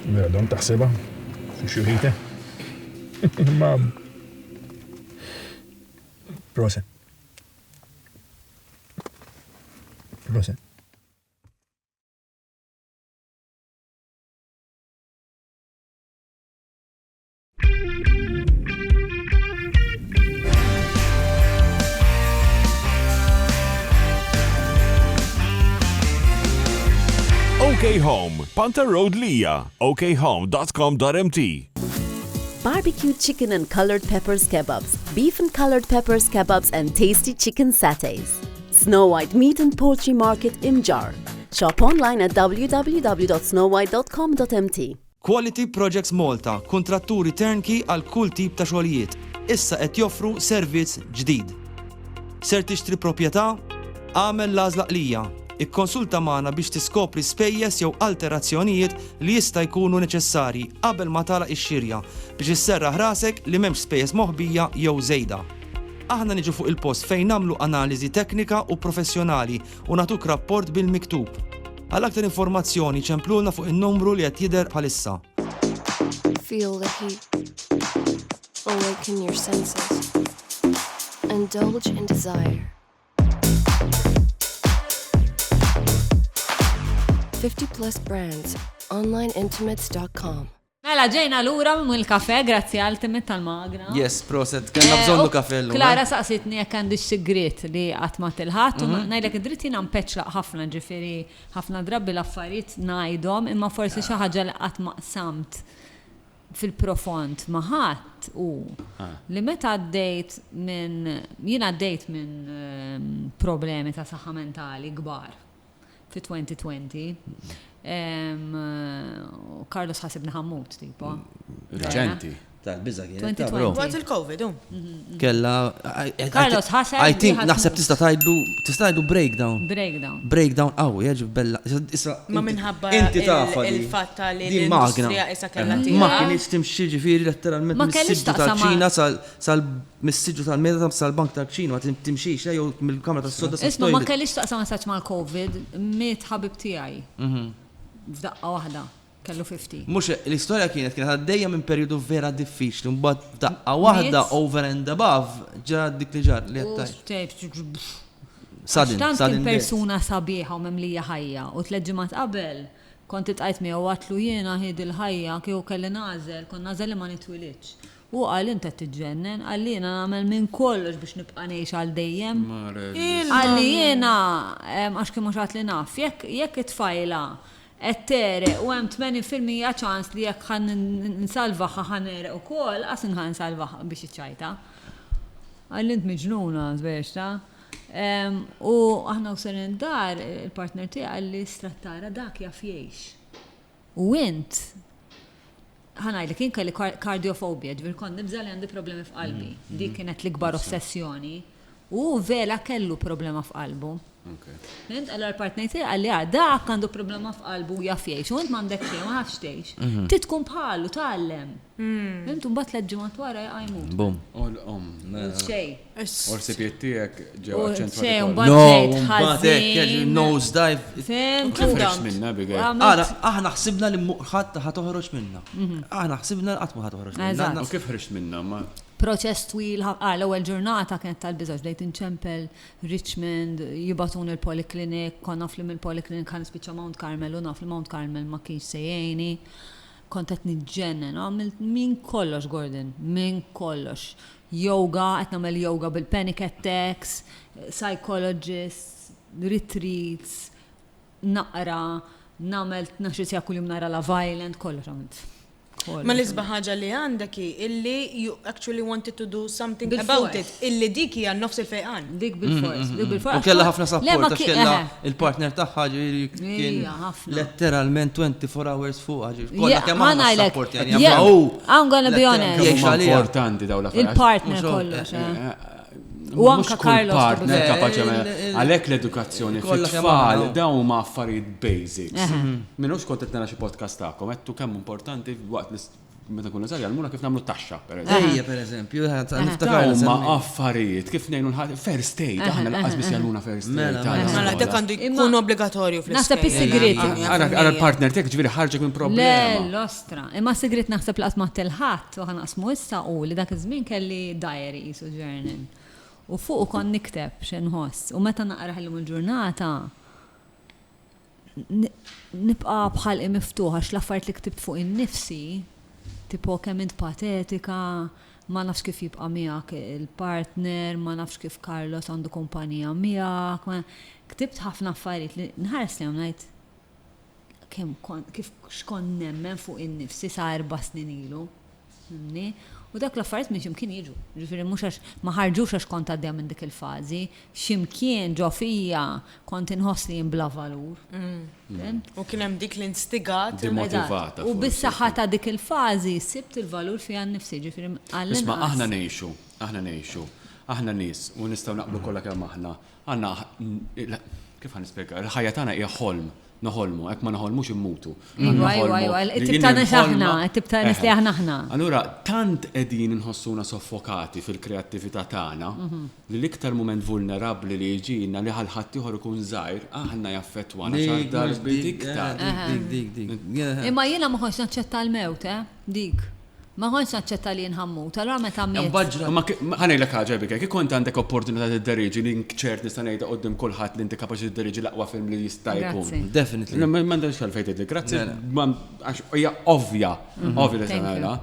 Speaker 11: دي دون تحسبها شريته مام بروسن بروسن
Speaker 12: OK Home, Panta Road Lija, okhome.com.mt.
Speaker 13: Barbecued chicken and colored peppers kebabs, beef and colored peppers kebabs and tasty chicken satays. Snow White Meat and Poultry Market Imjar. Shop online at www.snowwhite.com.mt.
Speaker 1: Quality Projects Malta, kontratturi turnkey għal kull tip ta' xogħlijiet. Issa qed joffru servizz ġdid. Ser tixtri proprjetà? Għamel l-għażla qlija. Ikkonsulta magħna biex tiskopri spejjeż jew alterazzjonijiet li jista' jkunu neċessarji qabel ma tagħlaq ix-xirja biex isserraħ rasek li m'hemmx spejjeż moħbija jew żejda. Aħna niġu fuq il-post fejn nagħmlu analiżi teknika u professjonali u nagħtuk rapport bil-miktub. Għal aktar informazzjoni ċemplulna fuq in-numru li qed jidher bħalissa.
Speaker 5: Feel the heat. Awaken your senses. Indulge in desire. 50+ brands. onlineintimates.com.
Speaker 3: Mela ġejna l-ura mill-kafe, grazzi Ultimate tal-Magra.
Speaker 1: Yes, proset, kellna bżonnu kafe l-lum.
Speaker 3: Klara saqsitni jekk għandix sigriet li qatt ma tilħat, u ngħidlek id-dritt jiena mpeċlaq ħafna, ġifieri ħafna drabi l-affarijiet ngħidhom, imma forsi xi ħaġa li qatt ma qsamt fil-profond ma ħadd u li meta jiena għaddejt minn problemi ta' saħħa mentali kbar fi 2020. Carlos ħasibni ħammut, tipo.
Speaker 2: Reċenti.
Speaker 1: Tal-bizza
Speaker 4: kienet. 2020. Waqt il-Covid,
Speaker 1: Kella.
Speaker 3: Carlos ħaseb.
Speaker 1: I think naħseb tista' tgħidlu breakdown. Breakdown qawwi, jaġib bella.
Speaker 4: Ma minħabba il-fatta li
Speaker 1: l-industrija
Speaker 4: issa kellha tieqa.
Speaker 1: Ma kienx timxi ġifieri letteralment mis-siġġu tal-Ċina mis-siġġu tal-meda sal-Bank tal-Ċina ma timxix jew mill-Kamra tas-Soda.
Speaker 3: Isma' ma kellix taqsam saċ mal-Covid, miet ħabib tiegħi. F'daqqa waħda. Kellu 50.
Speaker 1: Mux, l-istoria kienet għaddejja minn periodu vera diffiċli, mbagħad daqqa waħda over and above ġara dik li ġar li għattaj.
Speaker 3: Sadin persuna sabiħa u memlija ħajja u tleġġimat qabel kont itqajt miegħu għatlu jiena ħid il-ħajja kieku kelli nażel, kon nażel li ma nitwilitx. U qal inta tiġġennen, għalli jiena nagħmel minn kollox biex nibqa' ngħix għal dejjem. Għalli jiena għax kien mhux għatli naf, jekk itfajla ettere u hemm 80% ċans li jekk ħan nsalvaħa ħanere ukoll qas inħan nsalvaħa biex iċċajta. Għalli int miġnuna żbiex u aħna wsalin dar il-partner tiegħi għalli strattara dak jaf jgħix. U int ħanajlek kien kelli kardiofobja, ġifier kont nibża li għandi problemi f'qalbi. Dik kienet l-ikbar ossessjoni u vela kellu problema f'qalbu. Int għalla l-partnejti għalli dak għandu problema f'qalbu jaffiex, u int m'għandek xejn, ma ħafx tgħix. Titkun bħalu tgħallem. Int mbagħad leġġimat wara jqajmu.
Speaker 1: Bum.
Speaker 3: Xejn.
Speaker 2: Orsi tiegħek ġew
Speaker 3: ċentrali.
Speaker 1: Nose dive.
Speaker 2: Aħna
Speaker 1: ħsibna li ħadd ħatoħroġ minna. Aħna ħsibna qatt ma ħatoħroġ minna.
Speaker 2: U kif ħriġt minna?
Speaker 3: Proċess twil, l-ewwel ġurnata kienet tal-biżgħa bdejt inċempel Richmond, jibatun il-Poliklinik, konna flim il-Poliklinik ħan spiċċa Mount Carmel u naf li Mount Carmel ma kienx sejjeni. Kont qed niġġennen, għamilt minn kollox Gordon, minn kollox. Yoga, qed nagħmel yoga bil-panic attacks, psychologists, retreats, naqra, nagħmel 12 sija kuljum nara la violent, kollox għamilt.
Speaker 4: Ma l-isba ħaġa li għandek illi you actually wanted to do something about it. Illi dik hija nofs il-fejqan.
Speaker 3: Dik bil-fors.
Speaker 1: U kellha ħafna support għax kellha il-partner tagħha kien letteralment 24 hours fuq kollha kemm ħafna support yani.
Speaker 3: I'm gonna be honest.
Speaker 2: Importanti daw l-affarijiet.
Speaker 3: Il-partner kollox. U anka Carlos
Speaker 2: għalhekk l-edukazzjoni fit-tfal dawn huma affarijiet basics. Minux kont qed nara xi podcast tagħkom qedtu kemm importanti waqt meta kunu żgħar jgħalmuna kif nagħmlu taxxa
Speaker 1: pereżempju.
Speaker 2: Huma affarijiet kif ngħinu first aid aħna laqas biss jgħalmuna first aid.
Speaker 4: Mela dak għandu jkun obbligatorju
Speaker 3: naħseb is-sigriet.
Speaker 2: Ara l-partner tiegħek ġifieri ħarġek minn problema.
Speaker 3: L-ostra. Imma sigriet naħseb laqas ma telħadd u ħanqasmu issa u li dak iż-żmien kelli diary isu journal. U fuq kon nikteb x'inħoss. U meta naqra ħallum il-ġurnata nibqa' bħalqi miftuħa x'l-affarijiet li ktibt fuq innifsi tipo kemm int patetika, ma nafx kif jibqa' miegħek il-partner, ma nafx kif Carlos għandu kumpanija miegħek. Ktibt ħafna affarijiet li nħares li ngħid kif xkon nemmen fuq innifsi sa 4 snin ilu. U dak l-affarijiet minn ximkien jiġu. Ġifieri mhux għax ma ħarġux għax kont għaddejja minn dik il-fażi, ximkien ġo fija kont inħoss li bla valur.
Speaker 4: U kien hemm dik l-instigat
Speaker 2: demotivata.
Speaker 3: U bis-saħħa ta' dik il-fażi sibt il-valur fiha nnifsi, ġifieri għall-inqas.
Speaker 2: Isma' aħna ngħixu, aħna nies u nistgħu naqblu kollha kemm aħna. Għandna kif ħanispjega, il-ħajja tagħna hija ħolm. Noħolmu, hekk ma noħolmux immutu.
Speaker 3: Tibtana xaħna, tibtana li aħna.
Speaker 2: Allura, tant qegħdin inħossuna soffokati fil-kreattività tagħna li l-iktar mument vulnerabbli li jiġina li ħadd ieħor ikun żgħir aħna jaffettwana xar darbi iktar.
Speaker 1: Dik.
Speaker 3: Imma jiena ma ħonx naċċetta l-mewt, dik. Ma ħonx naċċetta li nħammut, allura meta miet.
Speaker 2: Ma ħanejlek ħaġa bik, kif kont għandek opportunità tidderiġi li nċert nista' ngħidha qudiem kulħadd li inti kapaċi tidderiġi l-aqwa film li jista' jkun.
Speaker 1: Definitely.
Speaker 2: M'għandekx għalfejn tgħidli grazzi, għax hija ovvja li tagħmilha.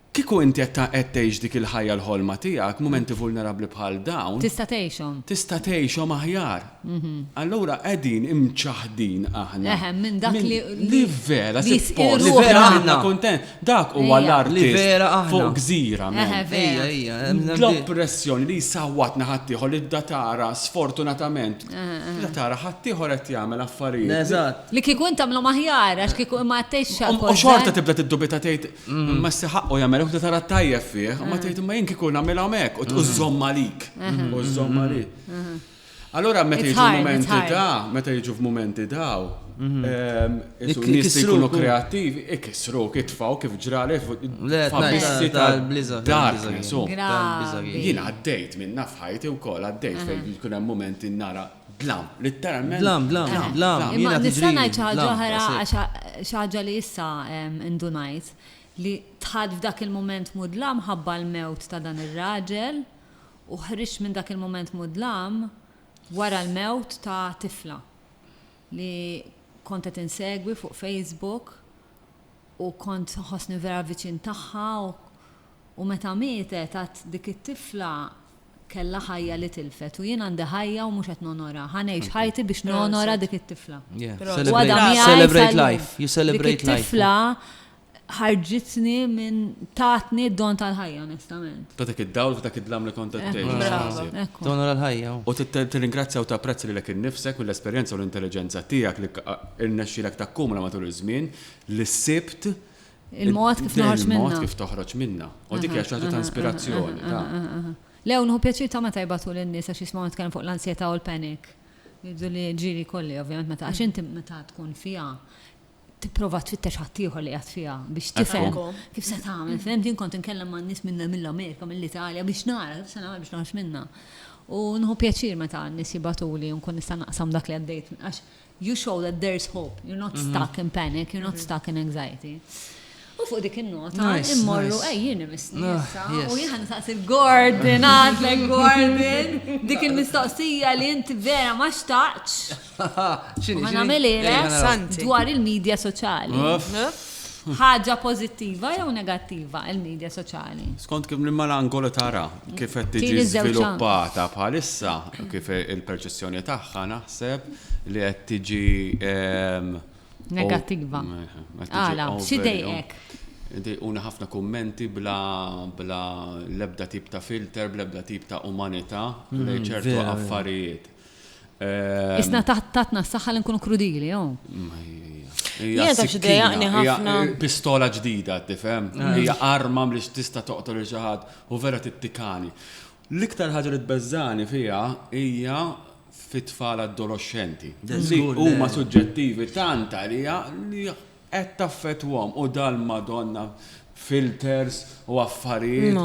Speaker 2: Kieku inti qed tgħix dik il-ħajja l-ħolma tiegħek, mumenti vulnerabbli bħal dawn.
Speaker 3: Tista'
Speaker 2: tgħixhom aħjar. Allura qegħdin imċaħdin aħna.
Speaker 3: Minn dak
Speaker 2: li vera support, li vera aħna kuntent. Dak huwa l-artist fuq gżira. L-oppressjoni li jsawwatna ħaddieħor li d-datara sfortunatament. Datara ħaddieħor qed jagħmel affarijiet.
Speaker 3: Li kieku inti tagħmlu aħjar għax kieku ma tgħixx.
Speaker 2: U xorta tibda tiddubita tgħid ma seħaqqu jagħmel u tara tajjeb fih, ma tgħid ma jien kieku nagħmilha hekk u tużomm għalik. Allura meta jiġu f'mumenti daw, nies li jkunu kreattivi, ikissruk, itfgħu kif ġrali f'abissi tal-darkness. Jien għaddejt minna f'ħajti wkoll għaddejt fejn jkun hemm mumenti nara blam, litteralment.
Speaker 3: Blam. Imma nista' ngħid xi ħaġa li issa indunajt li tħad f'dak il-moment mudlam ħabba l-mewt ta' dan ir-raġel u ħrix minn dak il-moment mudlam wara l-mewt ta' tifla li kont qed insegwi fuq Facebook u kont ħossni vera viċin tagħha u meta mietet għad dik it-tifla kellha ħajja li tilfet u jien għandi ħajja u mhux qed nonora. Ħanejx ħajti biex nonora dik it-tifla.
Speaker 1: Celebrate life. You celebrate life.
Speaker 3: Tifla ħarġitni minn tatni d-don tal-ħajja, onestament.
Speaker 2: Tatek id-dawl, tatek id-lam li kont
Speaker 1: tgħix. Donor għal-ħajja.
Speaker 2: U tirringrazzja u tapprezzi li lek innifsek u l-esperjenza u l-intelligenza tiegħek li irnexxielek takkumula matul iż-żmien li sibt
Speaker 3: il-mod kif noħroġ minnha.
Speaker 2: Il-mod kif toħroġ minnha. U dik hija xi ħaġa ta' inspirazzjoni.
Speaker 3: Lew nħu pjaċir ta' meta jbatu lin-nies għax jismgħu nitkellem fuq l-ansjetà u l-panic. Jibdu li ġiri kolli, ovvjament, meta għax inti meta tkun fiha tipprova tfittex ħaddieħor li qiegħed fiha biex tifhem kif se tagħmel. Fehmt jien kont inkellem ma' nies mill-Amerika, mill-Italja biex nara kif se nagħmel biex noħroġ minnha. U nħu pjaċir meta n-nies jibatuli u nkun nista' naqsam dak li għaddejt għax you show that there's hope. You're not stuck in panic, you're not stuck in anxiety. U fuq dik in-nota immorru jien imissni issa u jien ħansaqs il-Gordon għadlek Gordon dik il-mistoqsija li inti vera ma xtaqx. Ħanagħmel dwar il-medja soċjali. Ħaġa pożittiva jew negattiva il-medja soċjali?
Speaker 2: Skont kif l-angolo tara kif qed tiġi żviluppata bħalissa kif il-perċezzjoni tagħha naħseb li qed tiġi
Speaker 3: Negattiva. Għala, xidejek?
Speaker 2: Una ħafna kommenti bla lebda tip ta' filter, bla tip ta' umanità, lej ċertu affarijiet.
Speaker 3: Isna tatna s-saxħa l-nkunu krudili, jo?
Speaker 4: Jien ta' xidejaqni ħafna.
Speaker 2: Pistola ġdida, tifhem? Hija arma li tista' toqtol il-ġaħad u vera tittikani. L-iktar ħaġa li tbeżżani fija hija fit-tfal adolescenti. Li huma suġġettivi tanta li qed taffettwhom u dal-Madonna filters u affarijiet.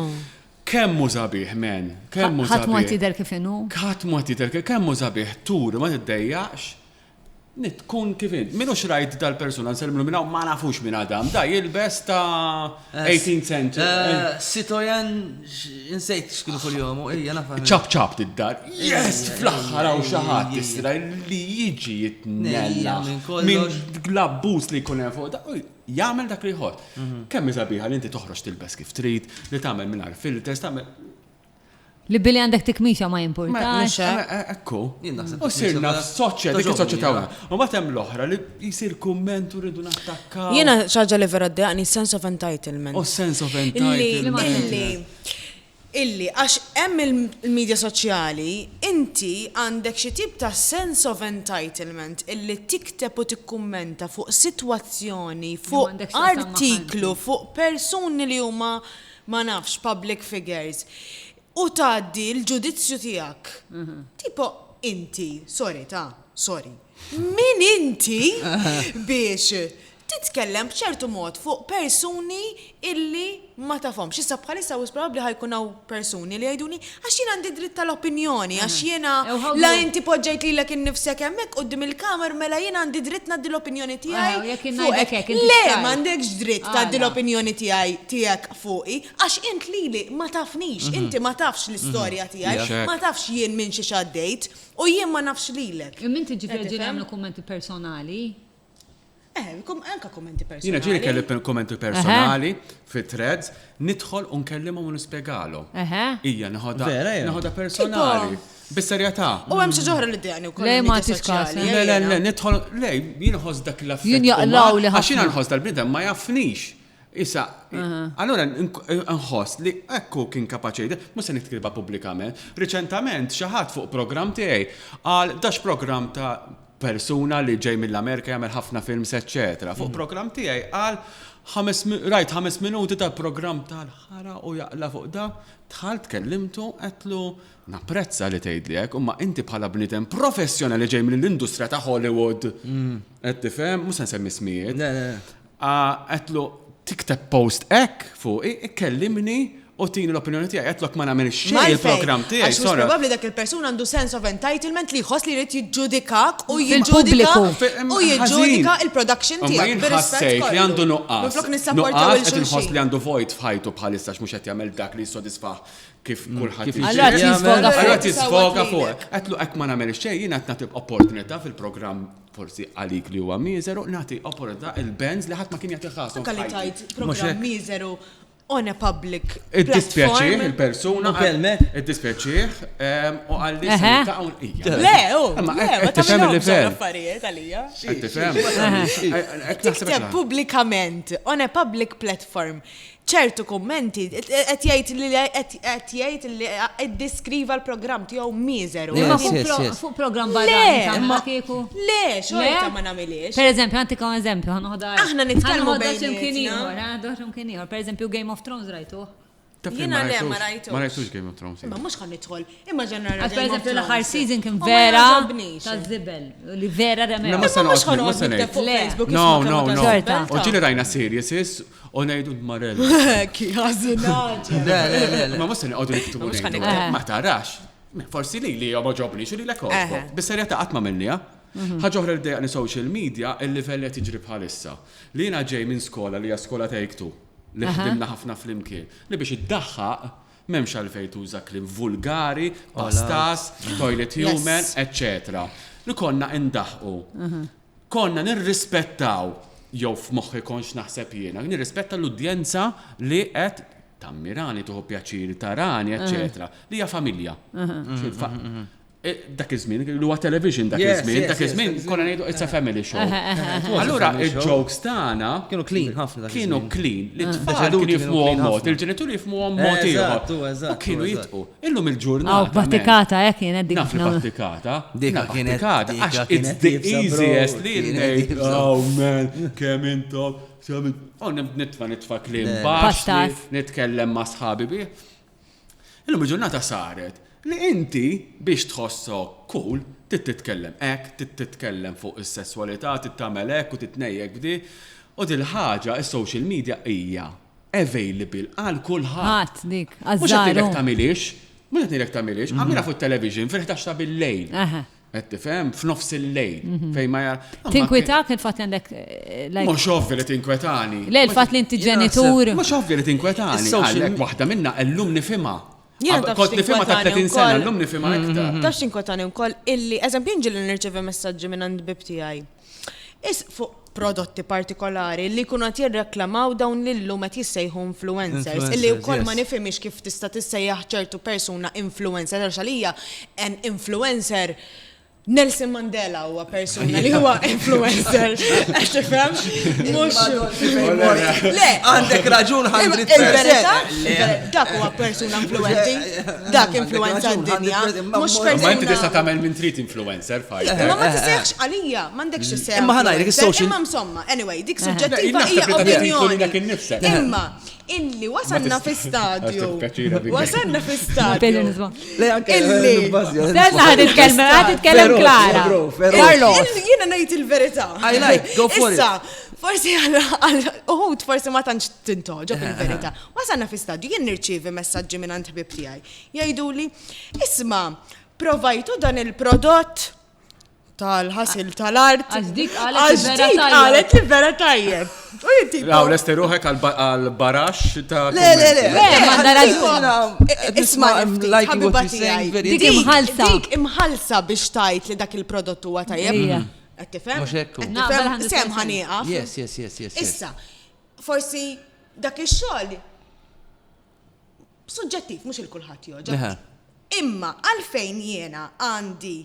Speaker 2: Kemmu sabiħ, men? Kemmu sabiħ?
Speaker 3: Ħadd ma tidher kif inhu?
Speaker 2: Ħadd ma tidher kemmu sabiħ tur ma tiddejjaqx. Tkun kif int. Minux rajt dal-persuna nselmlu minnaw ma nafux minn Adam. Da jilbes ta' 18th century.
Speaker 1: Sitojan, insejt xkienu fil-jom, ija nafam.
Speaker 2: ċab tid-dar. Yes, fl-axħar għaw xaħat tisra li jiġi jitnella. Minn glabbus li kunem fuq da. Jgħamil dak li jħod. Kemmi sabiħa li inti toħroġ tilbes kif trid, li tagħmel mingħajr filters, tagħmel.
Speaker 3: Li billi għandek tikmixa ma jimportax.
Speaker 2: Ekku. U sirna soċjetà. U ma temm l-oħra li jisir kumment u rridu nattakkaw.
Speaker 4: Jiena xaġa li vera ddeqni sense of entitlement.
Speaker 2: Sense of entitlement.
Speaker 4: Illi, għax hemm il-medja soċjali, inti għandek xi tip ta' sense of entitlement illi tikteb u tikkummenta fuq sitwazzjoni, fuq artiklu, fuq persuni li huma ma nafx public figures. U tgħaddi l-ġudizzju tiegħek. Tipo, inti, sorry. Min inti biex titkellem b'ċertu mod fuq persuni illi ma tafhomx. Issa bħalissa u probabbli ħajkun hawn persuni li jgħiduni għax jien għandi dritt tal-opinjoni, għax jiena la inti poġġejt lilek innifsek hemmhekk quddiem il-kamer mela jien għandi dritt ngħaddi l-opinjoni tiegħi. Le, m'għandekx dritt tgħaddi l-opinjoni tiegħek fuqi, għax int lili ma tafnix, inti ma tafx l-istorja tiegħi, ma tafx jien minn xi xaddejt u jien ma nafx lilek.
Speaker 3: Minti ġifieri nagħmlu kummenti personali?
Speaker 4: Anka kommenti personali.
Speaker 2: Jina ġiri kelli kommenti personali fit threads, nidħol u nkellimhom u nispjegalhom. Ija naħodha personali. Bis-serjetà.
Speaker 4: U hemm xi ġoħra li ddejni wkoll.
Speaker 3: Le ma tiskax.
Speaker 2: Le, nidħol, le, jien ħoss dak l-affett.
Speaker 3: Jien jaqlaw li ħafna.
Speaker 2: Għax jiena nħoss dal-bniedem ma jafnix. Issa, allora nħoss li ekku kien kapaċi, mhux se nitkriba pubblikament. Riċentament xi ħadd fuq programm tiegħi għal dax programm ta' persuna li ġej mill-Amerika jagħmel ħafna films, etc. Fuq programm tiegħi qal rajt 5 minuti ta' programm tal-ħara u jaqla fuq da, tħalt kellimtu qedlu napprezza li tgħidli hekk, imma inti bħala bniedem professjonali ġej mill-industrija ta' Hollywood. Qed tifhem, mhux se nsemmi smijiet. Qedlu tikteb post hekk fuq ikkellimni u tini l-opinjoni tiegħi qedlok ma nagħmel xejn il-programm tiegħi.
Speaker 4: Għax probabbli dak il-persuna għandu sense of entitlement li jħoss li jrid jiġġudikak u jiġġudika il-production tiegħek.
Speaker 2: Ma jinħassejt li għandu nuqqas. Qed inħoss li għandu void f'ħajtu bħalissa mhux qed jagħmel dak li jsodisfah kif kulħadd. Allura tisfoga fuq. Qedlu hekk ma nagħmel xejn, jien qed nagħti opportunità fil-programm forsi għalik li huwa miżeru, nagħti opportunità il-bands li ħadd ma kien jagħti ħassu.
Speaker 4: Kalli tajt programm miżeru on a public
Speaker 2: id-dispjaċieħ il-persuna id-dispjaċieħ u għalli
Speaker 4: tikteb pubblikament on a public platform ċertu kummenti qed jgħid li iddeskriva l-programm tiegħu miżeru.
Speaker 3: Fuq programm barrani ma kieku.
Speaker 4: Le, xorta ma nagħmilx.
Speaker 3: Pereżempju, għantik eżempju, aħna
Speaker 4: nitkellmu
Speaker 3: bejnietna. Pereżempju Game of Thrones rajtuh.
Speaker 4: Jiena le ma rajtux.
Speaker 2: Ma rajtux Game of Thrones.
Speaker 4: Ma mhux ħan nidħol. Imma ġenerali.
Speaker 3: Pereżempju l-aħħar season kien vera taż-żibel. Li vera remera.
Speaker 4: Ma mhux ħan nikteb fuq Facebook.
Speaker 2: No. U ġieli rajna series u ngħidu Marel.
Speaker 4: Ki ħażinaġa.
Speaker 2: Ma mhux se noqogħdu niktubu ma tarax. Forsi li ma ġobni xi li l-ekku. Bis-serjetà qatt ma minnija. Ħaġa oħra li dejjaqni social media il-livell qed jiġri bħalissa. Li jiena ġej minn skola li hija skola Take-Two. Li ħdimna ħafna flimkien. Li biex iddaħħaq m'hemmx għalfejn tuża kliem vulgari, pastas, toilet human, etc. Li konna indaħqu. Konna nirrispettaw jew f'moħħi konx naħseb jiena, nirrispetta l-udjenza li qed tammirani tuħu pjaċiri tarani, etc. Li hija familja. dak iż-żmien, li huwa television dak iż-żmien, konna ngħidu it's a family show. Allura il-jokes tagħna
Speaker 1: kienu clean ħafna.
Speaker 2: Kienu clean. L-tfal kienu jifhmuhom mod, il-ġenituri jifhmuhom mod ieħor. U kienu jitqu. Illum il-ġurnata.
Speaker 3: Battikata kienet dik.
Speaker 2: Naf li battikata.
Speaker 1: Dika kienet.
Speaker 2: Għax it's the easiest li ngħid. Oh man, kemm intom. Nitfa' kliem baxx, nitkellem ma' sħabi bih. Illum il-ġurnata saret. Li inti biex tħossok cool, titkellem titkellem fuq is-sesswalità, tittamel hekk u titnejjek bdi. U dil-ħaġa is-social media hija available għal kulħadd.
Speaker 3: Dik,
Speaker 2: Mhux qed ngħidlek tagħmilix, għamilha fuq television fil-11 ta' bil-lejl. Qed tifhem f'nofs il-lejl fejn ma
Speaker 3: tinkwetak il-fatt għandek
Speaker 2: mhux ovvja li tinkwetani.
Speaker 3: Le l-fatt li inti ġenitur.
Speaker 2: Mhux ovvja li tinkwetani. Għalhekk waħda minna llum nifhimha. Kont nifhimha ta' 30 sena, llum nifhimha iktar.
Speaker 4: Taf x'inkwetani wkoll illi eżempju inġieli nirċevi messaġġi minn għand bib tiegħi. Fuq prodotti partikolari li jkunu qed jirreklamaw dawn lillum qed jissejħu influencers illi wkoll ma nifhimx kif tista' tissejjaħ ċertu persuna influencer għax għalija an influencer Nelson Mandela huwa persuna li huwa influencer. Għax tifhem? Mhux. Le,
Speaker 1: għandek raġun
Speaker 4: 100%. Dak huwa persuna influenti. Dak influenza d-dinja. Mhux persuna.
Speaker 2: Ma inti tista' tagħmel min trid influencer fajt.
Speaker 4: Ma ma tisejħx għalija, m'għandekx isejħ.
Speaker 1: Imma ħanajlek is-social.
Speaker 4: Imma insomma, anyway, dik suġġettiva hija opinjoni. Imma illi wasanna fi stadju. Wasanna fi stadju. Illi.
Speaker 3: Stadna ħad Klara.
Speaker 4: Jiena ngħid il-verità.
Speaker 1: I like, go for it.
Speaker 4: Issa, forsi uħud forsi ma tantx tintoġob il-verità. Wasanna fi stadju jien nirċievi messaġġi minn għand ħbieb tiegħi. Jgħiduli, isma' provajtu dan il-prodott tal-ħasil tal-art.
Speaker 3: Għax dik qalet
Speaker 4: li vera tajjeb.
Speaker 2: Law lesti ruħek għal-barax ta'
Speaker 4: Le, manda raġun. Isma' ħabiba tiegħi. Dik imħalsa. Dik imħalsa biex tajt li dak il-prodott huwa tajjeb. Qed tifhem? Sem ħanieqaf.
Speaker 1: Yes.
Speaker 4: Issa, forsi dak ix-xogħol suġġettiv mhux il-kulħadd joġob. Imma għalfejn jiena għandi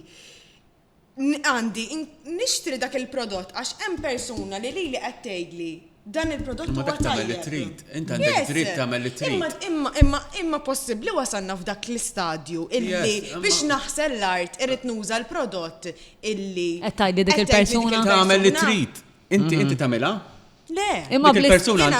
Speaker 4: nixtri dak il-prodott għax hemm persuna li qed tgħidli dan il-prodott huwa tajjeb.
Speaker 2: Inti għandek dritt tagħmel li trid.
Speaker 4: Imma possibbli wasalna f'dak l-istadju illi biex naħsel l-art irid nuża l-prodott illi
Speaker 3: qed tgħidli dik il-persuna
Speaker 2: tagħmel li trid. Inti tagħmilha?
Speaker 4: Le.
Speaker 3: Imma
Speaker 2: dik il-persuna imma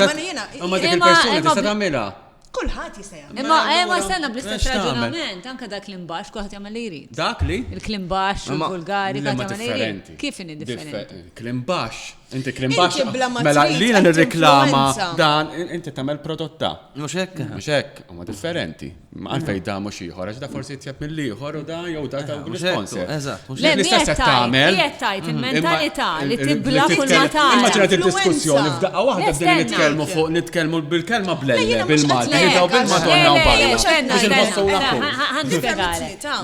Speaker 2: dik il-persuna tista' tagħmilha.
Speaker 4: Kulħadd jista' jagħmel.
Speaker 3: Imma stenna bl-istess raġunament anke dak l-imbax kulħadd jagħmel li jrid.
Speaker 2: Dak li?
Speaker 3: Il-klimbax, il-vulgari, kulħadd jagħmel li jrid. Kif inhi differenti?
Speaker 2: Klimbax. Inti klimbax. Mela li nirreklama dan inti tagħmel prodotta.
Speaker 1: Mhux hekk.
Speaker 2: Mhux hekk, huma differenti. Għalfejn da mhux ieħor, għax da forsi jtjeb mill-ieħor u da jew da ta' sponsor.
Speaker 1: Eżatt.
Speaker 3: Le qed tajt il-mentalità li tibla kull ma tagħmel.
Speaker 2: Immaġinat id-diskussjoni f'daqqa waħda bdejna nitkellmu fuq nitkellmu bil-kelma bl-elle bil-Malti.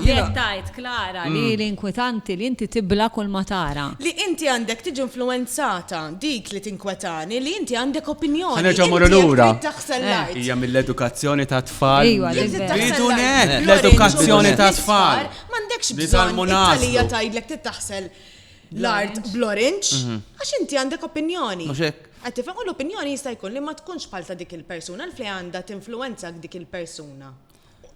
Speaker 3: Jek tajt Klara li l-inkwetanti li inti tibla kull ma tara.
Speaker 4: Li inti għandek tiġi influenzata dik li tinkwetani li inti għandek opinjoni.
Speaker 2: Ħanerġa' morru lura. Hija mill-edukazzjoni ta' tfal. Bidu l-edukazzjoni ta' tfal.
Speaker 4: M'għandekx bżonn it-talija tgħidlek titaħsel l-art bl-orange għax inti għandek opinjoni. Għattifem, u l-opinjoni jista' jkun li ma tkunx bħal ta' dik il-persuna l-fli għandha tinfluwenza dik il-persuna.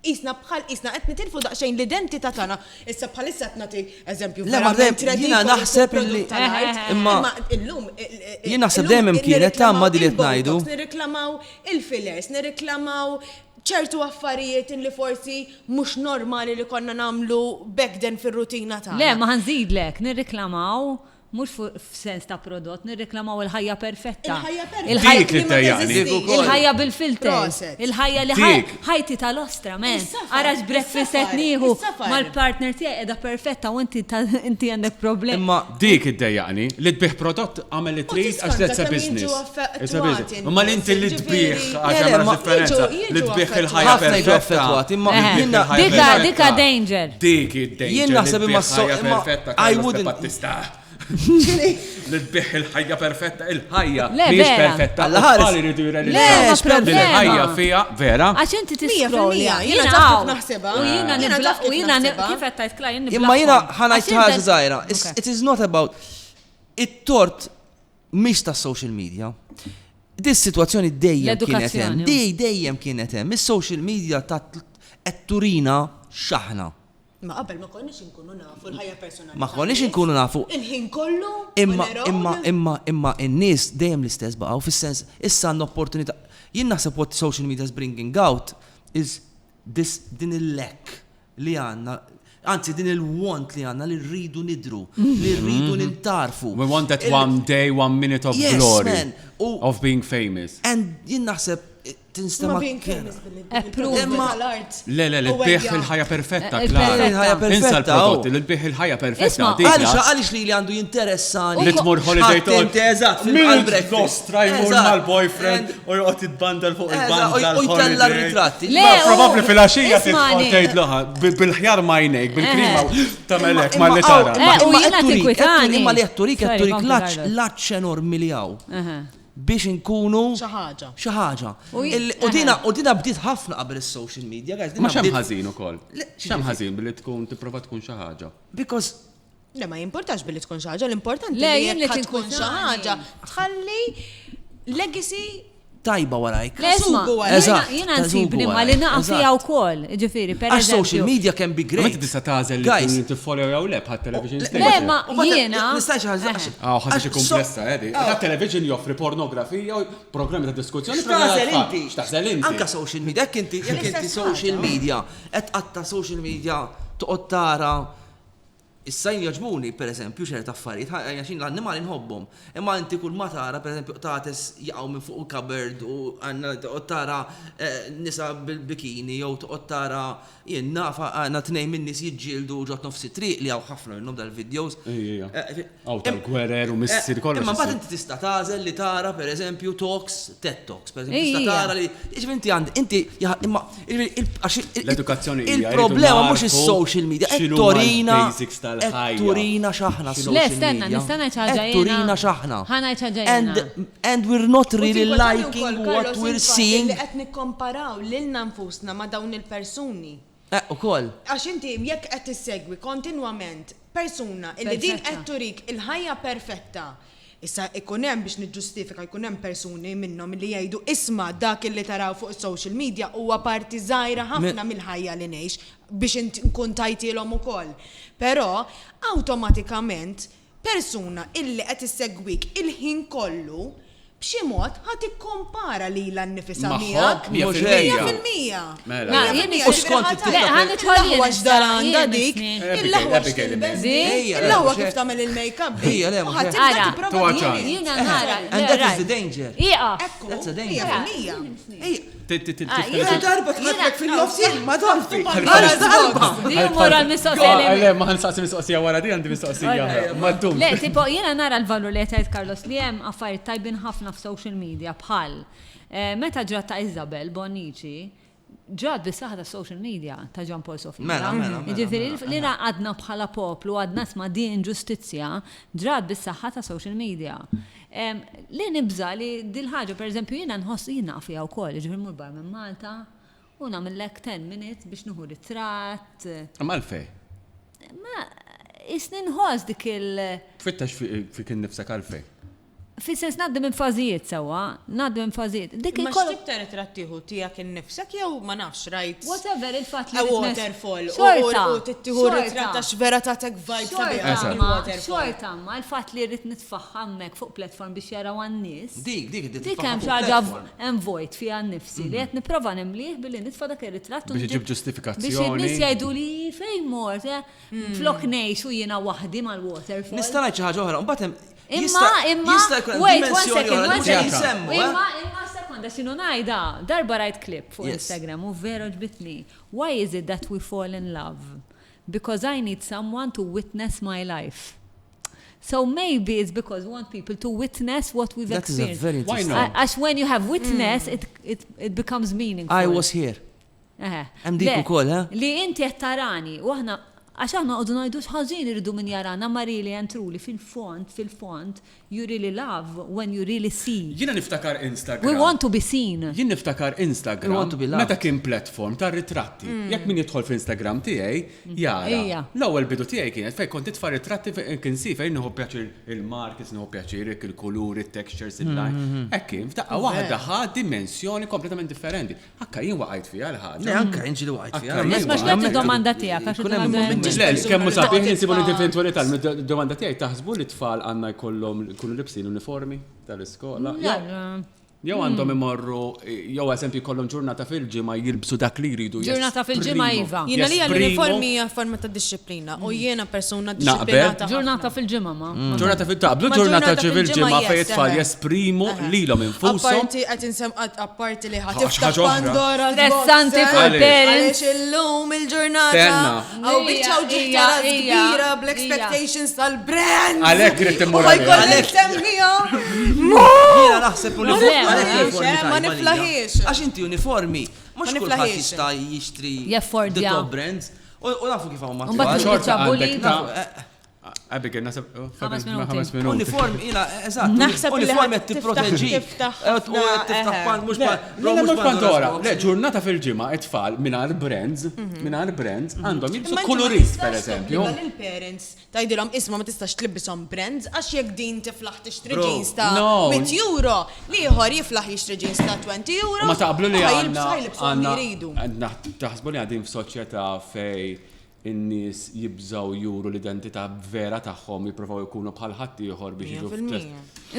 Speaker 4: Isna qed nitilfu daqsxejn l-identità tagħna. Issa bħalissa qed nagħti eżempju
Speaker 1: jiena naħseb illi imma
Speaker 4: illum
Speaker 1: jien naħseb dejjem kienet tagħmma din qed ngħidu.
Speaker 4: Nirriklamaw il-filers, nirriklamaw ċertu affarijiet li forsi mhux normali li konna nagħmlu back then fir-rutina tagħna.
Speaker 3: Le, ma ħanżidlek, nirriklamaw mux f'sens ta' prodott, nirreklamaw il-ħajja perfetta. Il-ħajja bil-filters. Il-ħajja li ħajti tal-ostra, men. Għarax breakfast etniħu mal-partner tiegħi edha perfetta u inti għandek problem.
Speaker 2: Imma dik id-dejjaqni, li tbiħ prodott għamel li trid għax that's a business. Imma li inti li tbiħ għax għamel differenza, li tbiħ il-ħajja perfetta.
Speaker 3: Dika danger.
Speaker 2: Dik id-danger.
Speaker 1: Jien naħseb imma
Speaker 2: perfetta. I wouldn't. Li tbiħ il-ħajja perfetta, il-ħajja mhix perfetta.
Speaker 1: Għall-ħares.
Speaker 2: Il-ħajja fiha vera.
Speaker 3: Għax inti tiskrolja.
Speaker 4: Jiena taf naħsebha.
Speaker 3: U jiena kif qed tajt klaj nibla.
Speaker 1: Imma jiena ħanajt ħaġa żgħira. It is not about it-tort mhix tas-social media. Dis-sitwazzjoni dejjem kienet hemm. Dejjem kienet hemm. Is-social media qed turina x'aħna.
Speaker 4: Ma qabel ma konniex inkunu nafu l-ħajja personali.
Speaker 1: Ma konniex inkunu nafu.
Speaker 4: Il-ħin kollu.
Speaker 1: Imma in-nies dejjem l-istess baqgħu fis-sens issa għandna opportunità. Jien naħseb what social media is bringing out is din il-lack li għandna, anzi din il-want li għandna li rridu nidru, li rridu nintarfu.
Speaker 2: We want that one day, 1 minute of glory of being famous.
Speaker 1: And jien naħseb tinstema'
Speaker 2: Le, l-bieħ il-ħajja perfetta,
Speaker 1: il-ħajja perfetta.
Speaker 2: Insa l-prodotti, l-bieħ il-ħajja perfetta.
Speaker 1: Għalix li għandu jinteressani.
Speaker 2: Li tmur holiday tour.
Speaker 1: Eżatt, fil-breakfast.
Speaker 2: Nostra jmur mal-boyfriend u jgħot jitbandal fuq il-band
Speaker 1: u jtella r-ritratti.
Speaker 2: Probabli fil-axija tgħid loħa bil-ħjar majnejk, bil-krima tamelek mal-li tara.
Speaker 3: U jiena tikwitani.
Speaker 1: Imma li għatturik laċ enormi li għaw. Biex inkunu xaħġa. U dina bdiet ħafna qabel is-social media, guys.
Speaker 2: Ma xem ħażin ukoll. Xem ħażin billi tkun tipprova tkun xi ħaġa.
Speaker 1: Because
Speaker 4: le ma jimportax billi tkun xi ħaġa, l-importanti li jekk tkun xi ħaġa tħalli legacy
Speaker 1: tajba warajk.
Speaker 3: Jiena nsibni ma li naqa' fiha wkoll, ġifieri pereżempju.
Speaker 1: Social media can be great.
Speaker 2: Ma tista' tażel li tiffollow jew le bħat television station.
Speaker 3: Le ma jiena.
Speaker 1: Nistax ħażax.
Speaker 2: Ħaġa komplessa edi. Television joffri pornografija u programmi ta' diskussjoni. X'taħsel inti?
Speaker 1: Anka social media, jekk inti social media, qed qatta social media toqgħod tara Is-sajn jaġbuni, per eżempju, xert affarijiet, għaxin l-annimali nħobbhom. Imma inti kull ma tara, per eżempju, tates jaqgħu minn fuq il-cupboard u tara nisa bil-bikini jew tara jien nafa għandna tnejn min nies jiġġieldu ġod nofsi triq li hawn ħafna minnhom dal-videos.
Speaker 2: Hawn tal-gwerer u missier kollox.
Speaker 1: Imma mbagħad inti tista' tażel li tara, per eżempju, TED Talks, per eżempju, tista' tara li inti imma
Speaker 2: l-edukazzjoni
Speaker 1: il-problema mhux is-social media, turina xaħna
Speaker 3: social media.
Speaker 1: Turina xaħna. And we're not really liking what we're seeing.
Speaker 4: Li qed nikkomparaw lilna nfusna ma' dawn il-persuni.
Speaker 1: Ukoll.
Speaker 4: Għax inti jekk qed tissegwi kontinwament persuna illi din qed turik il-ħajja perfetta. Issa ikun hemm biex niġġustifika jkun hemm persuni minnhom li jgħidu isma' dak illi taraw fuq is-social media huwa parti żgħira ħafna mill-ħajja li ngħix biex nkun tajtilhom ukoll. Però awtomatikament persuna illi qed issegwik il-ħin kollu b'xi mod ħadd ikkompara lilha nnifisha miegħek 100%.
Speaker 2: Mela.
Speaker 1: U skont
Speaker 4: il-għax dar għandha dik, il-laħwa il-laħwa kif tagħmel il-make-up.
Speaker 1: Hija le ma.
Speaker 3: Jiena nara.
Speaker 1: And that is the danger. That's the danger. Darba tħaddek fil-nofsin, ma dolfi.
Speaker 3: Di mora l-mistoqsija.
Speaker 2: Le, ma ħansaqsi mistoqsija wara di għandi mistoqsija.
Speaker 3: Le, tipo, jiena nara l-valur li għetajt Carlos li hemm affarijiet tajbin ħafna f'social media bħal. Meta ġrat ta' Isabel Bonnici, ġrat bis-saħħa ta' social media ta' John Paul Sofia. Ġifieri li għadna bħala poplu, għadna sma' din ġustizzja, ġrat bis-saħħa ta' social media. Li nibża li dil-ħaġa, per eżempju, jiena nħoss jiena fija wkoll, ġifieri mur bar minn Malta u nagħmellek 10 minutes biex nieħu ritratt.
Speaker 2: Ma għalfej?
Speaker 3: Ma isni nħoss dik il.
Speaker 2: Tfittax fik innifsek għalfej.
Speaker 3: Fis-sens naddu minn fażijiet sewwa, naddu minn fażijiet. Dik
Speaker 4: ma x'tib ritrattiħu tiegħek innifsek jew ma nafx rajt.
Speaker 3: Whatever il-fatt li
Speaker 4: waterfall u tittieħu ritratt għax vera tagħtek vibe sabiħa.
Speaker 3: Xorta ma l-fatt li rrid nitfaħħamek fuq platform biex jaraw għan-nies.
Speaker 1: Dik
Speaker 3: hemm xi ħaġa hemm vojt fiha nnifsi li qed nipprova nimlih billi nitfa' dak ir-ritratt
Speaker 2: biex iġib ġustifikazzjoni.
Speaker 3: Biex in-nies jgħidu li fejn mort, flok ngħix u jiena waħdi mal-waterfall.
Speaker 1: Nista' ngħid xi ħaġa oħra, mbagħad hemm
Speaker 3: wait, one second. Imma sekonda xinu najda, darba rajt klip fuq Instagram u veru ġbitni. Why is it that we fall in love? Because I need someone to witness my life. So maybe it's because we want people to witness what we've experienced.
Speaker 1: That is a very interesting. Why
Speaker 3: not? As when you have witness, it becomes meaningful.
Speaker 1: I was here. Hemm dik ukoll,
Speaker 3: Li inti qed tarani u aħna Għax aħna għodu ngħidu ħażin irridu min jarana ma really and truly fil-font you really love when you really see.
Speaker 2: Jiena niftakar Instagram.
Speaker 3: We want to be seen.
Speaker 2: Jien niftakar Instagram meta kien platform ta' ritratti. Jekk min jidħol fl-Instagram tiegħi jara. L-ewwel bidu tiegħi kienet fejn kont titfa' ritratti kien si fejn nieħu pjaċir il-markets, nieħu pjaċir il-kuluri, it-textures, il-line. Hekk kien f'daqqa waħda ħad dimensjoni kompletament differenti. Anke jien waqgħid fiha l-ħaġa.
Speaker 1: Le anke inġi li waqgħid fiha.
Speaker 3: Isma' x'qed id-domanda tiegħek
Speaker 2: kemm sabiħ insibu l-individwalità l-domanda tiegħi taħsbu li tfal għandna jkollhom ikunu libsin uniformi tal-iskola. Jew għandhom imorru, jew eżempju jkollhom ġurnata fil-ġimgħa jilbsu dak li jridu.
Speaker 3: Ġurnata fil-ġimgħa iva.
Speaker 4: Jiena li l-uniformi hija forma ta' disċiplina u jiena persuna disciplinata.
Speaker 3: Ġurnata fil-ġimgħa ma.
Speaker 2: Ġurnata fil-taqblu ġurnata fil-ġimgħa fejn it-tfal jesprimu lilhom infushom.
Speaker 4: Apparti qed insem apparti li ħadd tiftaħ Pandora.
Speaker 3: Stressanti fuq parents.
Speaker 4: Illum il-ġurnata. Aw biċċaw ġurnata kbira bl-expectations tal-brand.
Speaker 2: Għalhekk irid timmur
Speaker 4: għalhekk semmihom.
Speaker 1: Jiena naħseb
Speaker 4: ma niflaħiex.
Speaker 1: Għax inti uniformi, mux kulħadd jista' jixtri the top brands. U nafu kif hawn ma
Speaker 2: Abigail, nasab 5 minuti.
Speaker 1: Uniformi, eżatt. Uniformi qed tipproteġi. Tiftaħ pan mhux
Speaker 2: Pandora. Le, ġurnata fil-ġimgħa it-tfal mingħajr brands għandhom jilbsu kolorist pereżempju.
Speaker 4: Il-parents tgħidilhom isma' ma tistax tlibbishom brands għax jekk din tiflaħ tixtri jeans ta' €100, li ieħor jiflaħ jixtri jeans ta' €20.
Speaker 2: Ma taqblu li għandna taħsbu li għadin f'soċjetà fej in-nies jibżaw juru l-identità vera tagħhom jippruvaw ikunu bħal ħadd ieħor biex jiġu.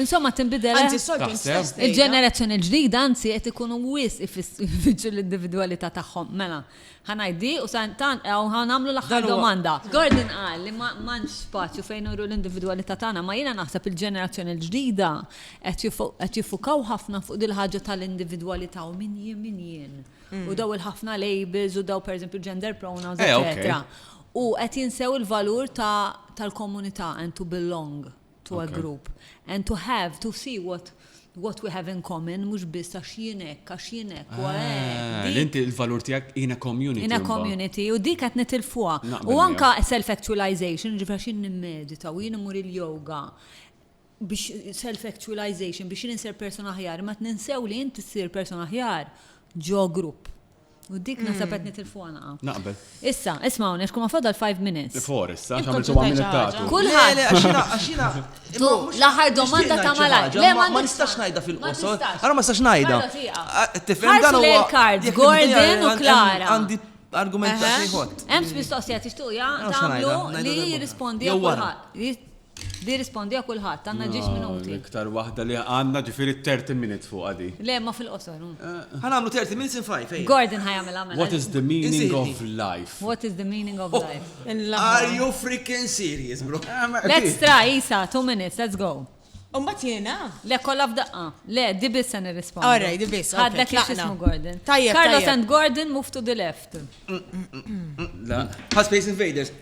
Speaker 3: Insomma tinbidel il-ġenerazzjoni l-ġdida anzi qed ikunu wis ifittxu l-individwalità tagħhom. Mela, ħanajdi u ħanamlu l-aħħar domanda. Gordon qal li m'għandx spazju fejn nuru l-individwalità tagħna, ma jiena naħseb il-ġenerazzjoni l-ġdida qed jiffukaw ħafna fuq dil ħaġa tal-individwalità u min jien. U daw il-ħafna labels u daw per esempio gender pronouns, etc. U qed jinsew il-valur tal-komunità and to belong to a group and to have to see what we have in common, mhux biss għax jienek.
Speaker 2: Inti il-valur tiegħek in a community.
Speaker 3: In a community u dik qed nitilfuha. U anke self-actualization, ġifra xi nimmedita u jien imur il-yoga biex self-actualization biex ninsir persona aħjar, ma tninsew li inti ssir persona aħjar ġo grupp. U dik nasabet nitilfuħana.
Speaker 2: Naqbel.
Speaker 3: Issa, ismawni, xkum għafadal 5 minutes.
Speaker 2: Issa, xamiltu għamil
Speaker 3: Kulħadd.
Speaker 1: Għaxina.
Speaker 3: L-aħħar domanda ta' malaj.
Speaker 1: Ma nistax najda fil-qosor. Għara ma nistax najda.
Speaker 3: Tifhem dan huwa. Cards, Gordon u Clara.
Speaker 1: Għandi argumentazzjoni ħodt.
Speaker 3: Hemm mistoqsija tixtuqa tagħmlu li jirrispondi kulħadd. Di rispondi għa kulħadd, għandna 10 minuti.
Speaker 2: Iktar waħda li għandna ġifieri 30 minutes fuq għadi.
Speaker 3: Le, ma fil-qosor.
Speaker 1: Ħanamlu 30 minutes in 5.
Speaker 3: Gordon ħajamel.
Speaker 2: What is the meaning of life?
Speaker 3: What is the meaning of life?
Speaker 1: Are you freaking serious, bro?
Speaker 3: Let's try, Isa, 2 minutes, let's go.
Speaker 4: Umbat jena?
Speaker 3: Le, kolla f'daqqa. Le, di biss għan irrispondi.
Speaker 4: All right, di biss.
Speaker 3: Għaddek li xismu Gordon.
Speaker 4: Tajjeb.
Speaker 3: Carlos and Gordon move to the left.
Speaker 1: La, Space Invaders.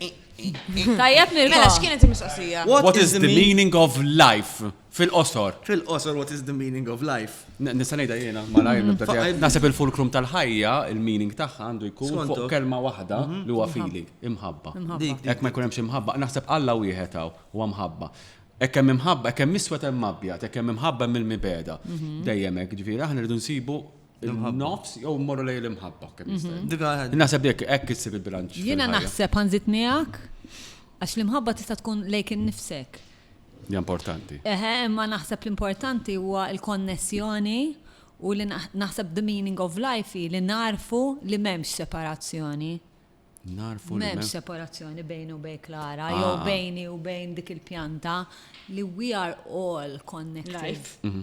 Speaker 3: Tajjeb Mirko.
Speaker 4: Mela, x'kienet il-mistoqsija?
Speaker 2: What is the meaning of life? Fil-qosor.
Speaker 1: Fil-qosor, what is the meaning of life?
Speaker 2: Nista' ngħidha jiena, naħseb il-fulcrum tal-ħajja, il-meaning tagħha għandu jkun fuq kelma waħda li huwa feeling, imħabba. Hekk ma jkun hemmx imħabba, naħseb Alla wieħed hawn huwa mħabba. Hekk hemm imħabba, hekk hemm miswed hemm abjad, hekk hemm imħabba mill-mibeda. Dejjem hekk, ġifieri aħna rridu nsibu il-nofs jew mmorru lejn l-imħabba kemm jista'. Naħseb hekk issib il-bilanċ.
Speaker 3: Jiena naħseb ħanżid miegħek għax l-imħabba tista' tkun lejk innifsek.
Speaker 2: Importanti.
Speaker 3: Imma naħseb l-importanti huwa l-konnessjoni u li naħseb the meaning of life li narfu li m'hemmx separazzjoni. M'hemmx separazzjoni bejn u bejn Clara, jew bejni u bejn dik il-pjanta li we are all connected.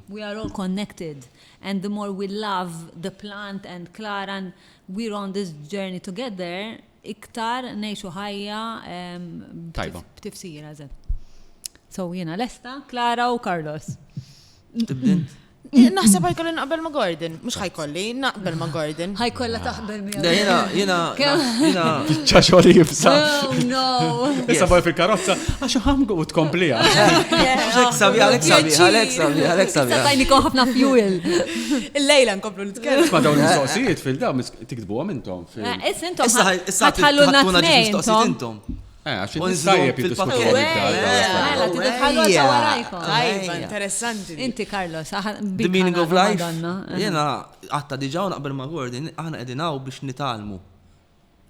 Speaker 3: We are all connected. And the more we love the plant and Clara and we're on this journey together, iktar ngħixu ħajja b'tifsira żed. So, jiena Lesta, Clara u Carlos.
Speaker 4: Naħseb ħajkolli naqbel ma' Gordon. Mux ħajkolli, naqbel ma' Gordon.
Speaker 3: ħajkolla taħbel miegħu.
Speaker 1: Jena.
Speaker 2: Bicċa xogħol jibsa.
Speaker 3: No.
Speaker 2: Issa boj fil-karozza, għaxu ħamgu u tkomplija.
Speaker 1: Għalek sabi.
Speaker 3: Stajni kon ħafna fuel.
Speaker 4: Il-lejla nkomplu nitkellem.
Speaker 2: Ma dawn il-mistoqsijiet fil-daw, tikdbuha intom.
Speaker 3: Issa intom ħatħallu n-tnejn.
Speaker 2: Għaxin nistajjeb jiddiskutu
Speaker 4: interessanti.
Speaker 3: Inti, Carlos,
Speaker 1: The meaning of life. Jena, għatta diġaw naqbel ma' Gordon, aħna edinaw biex nitalmu.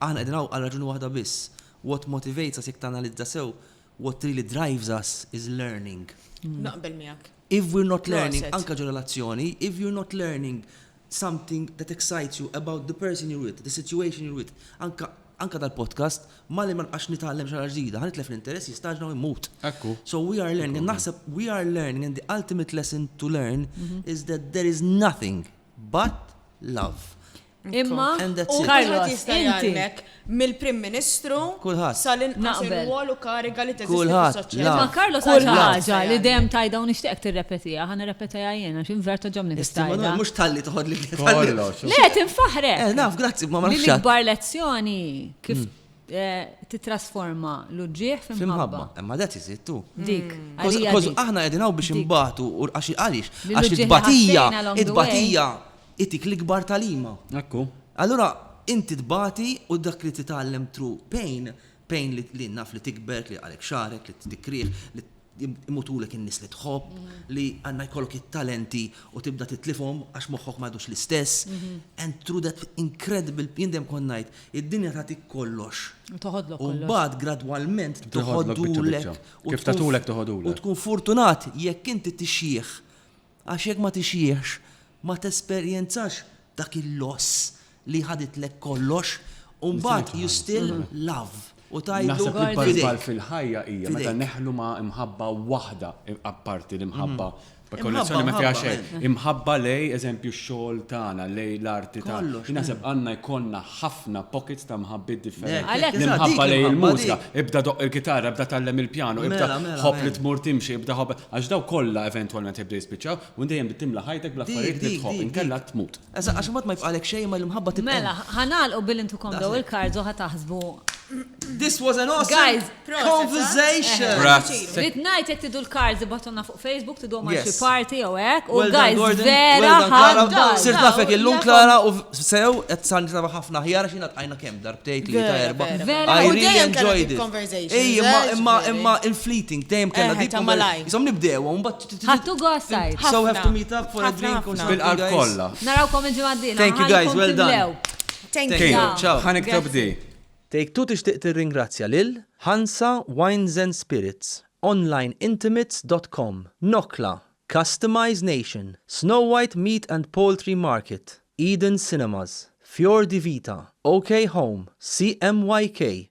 Speaker 1: Aħna edinaw għal raġuni waħda biss. What motivates us jek tanalizza sew, what really drives us is learning.
Speaker 4: Naqbel miegħek.
Speaker 1: If we're not learning, anka ġo relazzjoni, if you're not learning something that excites you about the person you're with, the situation you're with, anka dal-podcast, ma li man għax nitgħallem xara ġdida, ħanitlef l-interess jistaġna u jmut. So we are learning, naħseb we are learning, and the ultimate lesson to learn is that there is nothing but love.
Speaker 3: Imma,
Speaker 4: Carlos, inti mill-Prim Ministru sal-wol u kariga li teżisti fis-soċjetà.
Speaker 3: Imma Carlos ħaġa li dejjem tajda u nixtieq tirrepetija, ħa nirrepetija jiena x'in verta ġomni nistajda.
Speaker 1: Mhux talli toħodli.
Speaker 3: Le, tinfaħrek.
Speaker 1: Naf, grazzi, ma
Speaker 3: nafx. L-ikbar lezzjoni kif titrasforma l-ġieħ f'imħabba.
Speaker 1: Imma that is it too.
Speaker 3: Dik.
Speaker 1: Koż aħna qegħdin biex imbagħtu għax it-batija itik l-ikbar tal-ima.
Speaker 2: Ekku.
Speaker 1: Allora, inti tbati u dak li titgħallem through pain li naf li tikber, li għalek xarek, li tikriħ, li imutulek in-nies li tħobb, li għandna jkollok it-talenti u tibda titlifhom għax moħħok m'għadux l-istess. And through that incredible, jindem kon ngħid, id-dinja tagħtik kollox.
Speaker 3: Toħodlok
Speaker 1: kollox. U mbagħad gradwalment toħodulek.
Speaker 2: Kif tagħtulek toħodulek.
Speaker 1: U tkun fortunat jekk inti tixjieħ. Għax jekk ma tixjieħx, ma tesperjenzax dak il-loss li ħaditlek kollox, u mbagħad you still love. U tajdu
Speaker 2: naħseb fil-ħajja hija meta neħlu ma' imħabba waħda apparti l-imħabba kollezzjoni ma fiha xejn. Imħabba lej eżempju x-xogħol tagħna, lej l-arti tagħna. Naħseb għandna jkollna ħafna pockets ta' mħabbit differenti. Imħabba lej il-mużika, ibda doq il-kitarra, ibda tallem il-pjano, ibda ħobb li tmur timxi, ibda ħobb għax daw kollha eventwalment jibda jispiċċaw u dejjem timla ħajtek bl-affarijiet li tħobb inkella tmut.
Speaker 1: Għax ma jibqalek xejn ma l-imħabba tibqa'.
Speaker 3: Mela, ħanalqu bil-intukom daw il-kards u ħataħsbu.
Speaker 1: This was an awesome conversation.
Speaker 3: Ritnajt jek tidu l-cards ibatonna fuq Facebook, tidu ma xi party u hekk. U guys, vera ħadda.
Speaker 1: Sirt nafek illum Klara u sew qed sani taba ħafna ħjar xi nagħtajna kemm darbtejt li ta' erba'. I really enjoyed it. Imma in-fleeting dejjem kellna dik isom nibdew u mbagħad
Speaker 3: ħadtu gosajt.
Speaker 1: So have to meet up for a drink or something.
Speaker 2: Bil-qalb kollha.
Speaker 3: Narawkom il-ġimgħa d-dieħla.
Speaker 1: Thank you guys, well done.
Speaker 4: Thank you.
Speaker 1: Ciao.
Speaker 2: Ħaniktob di.
Speaker 1: Take Two tixtieq tirringrazzja lil Hansa Wines and Spirits, onlineintimates.com, Nokla, Customize Nation, Snow White Meat and Poultry Market, Eden Cinemas, Fior di Vita, OK Home, CMYK,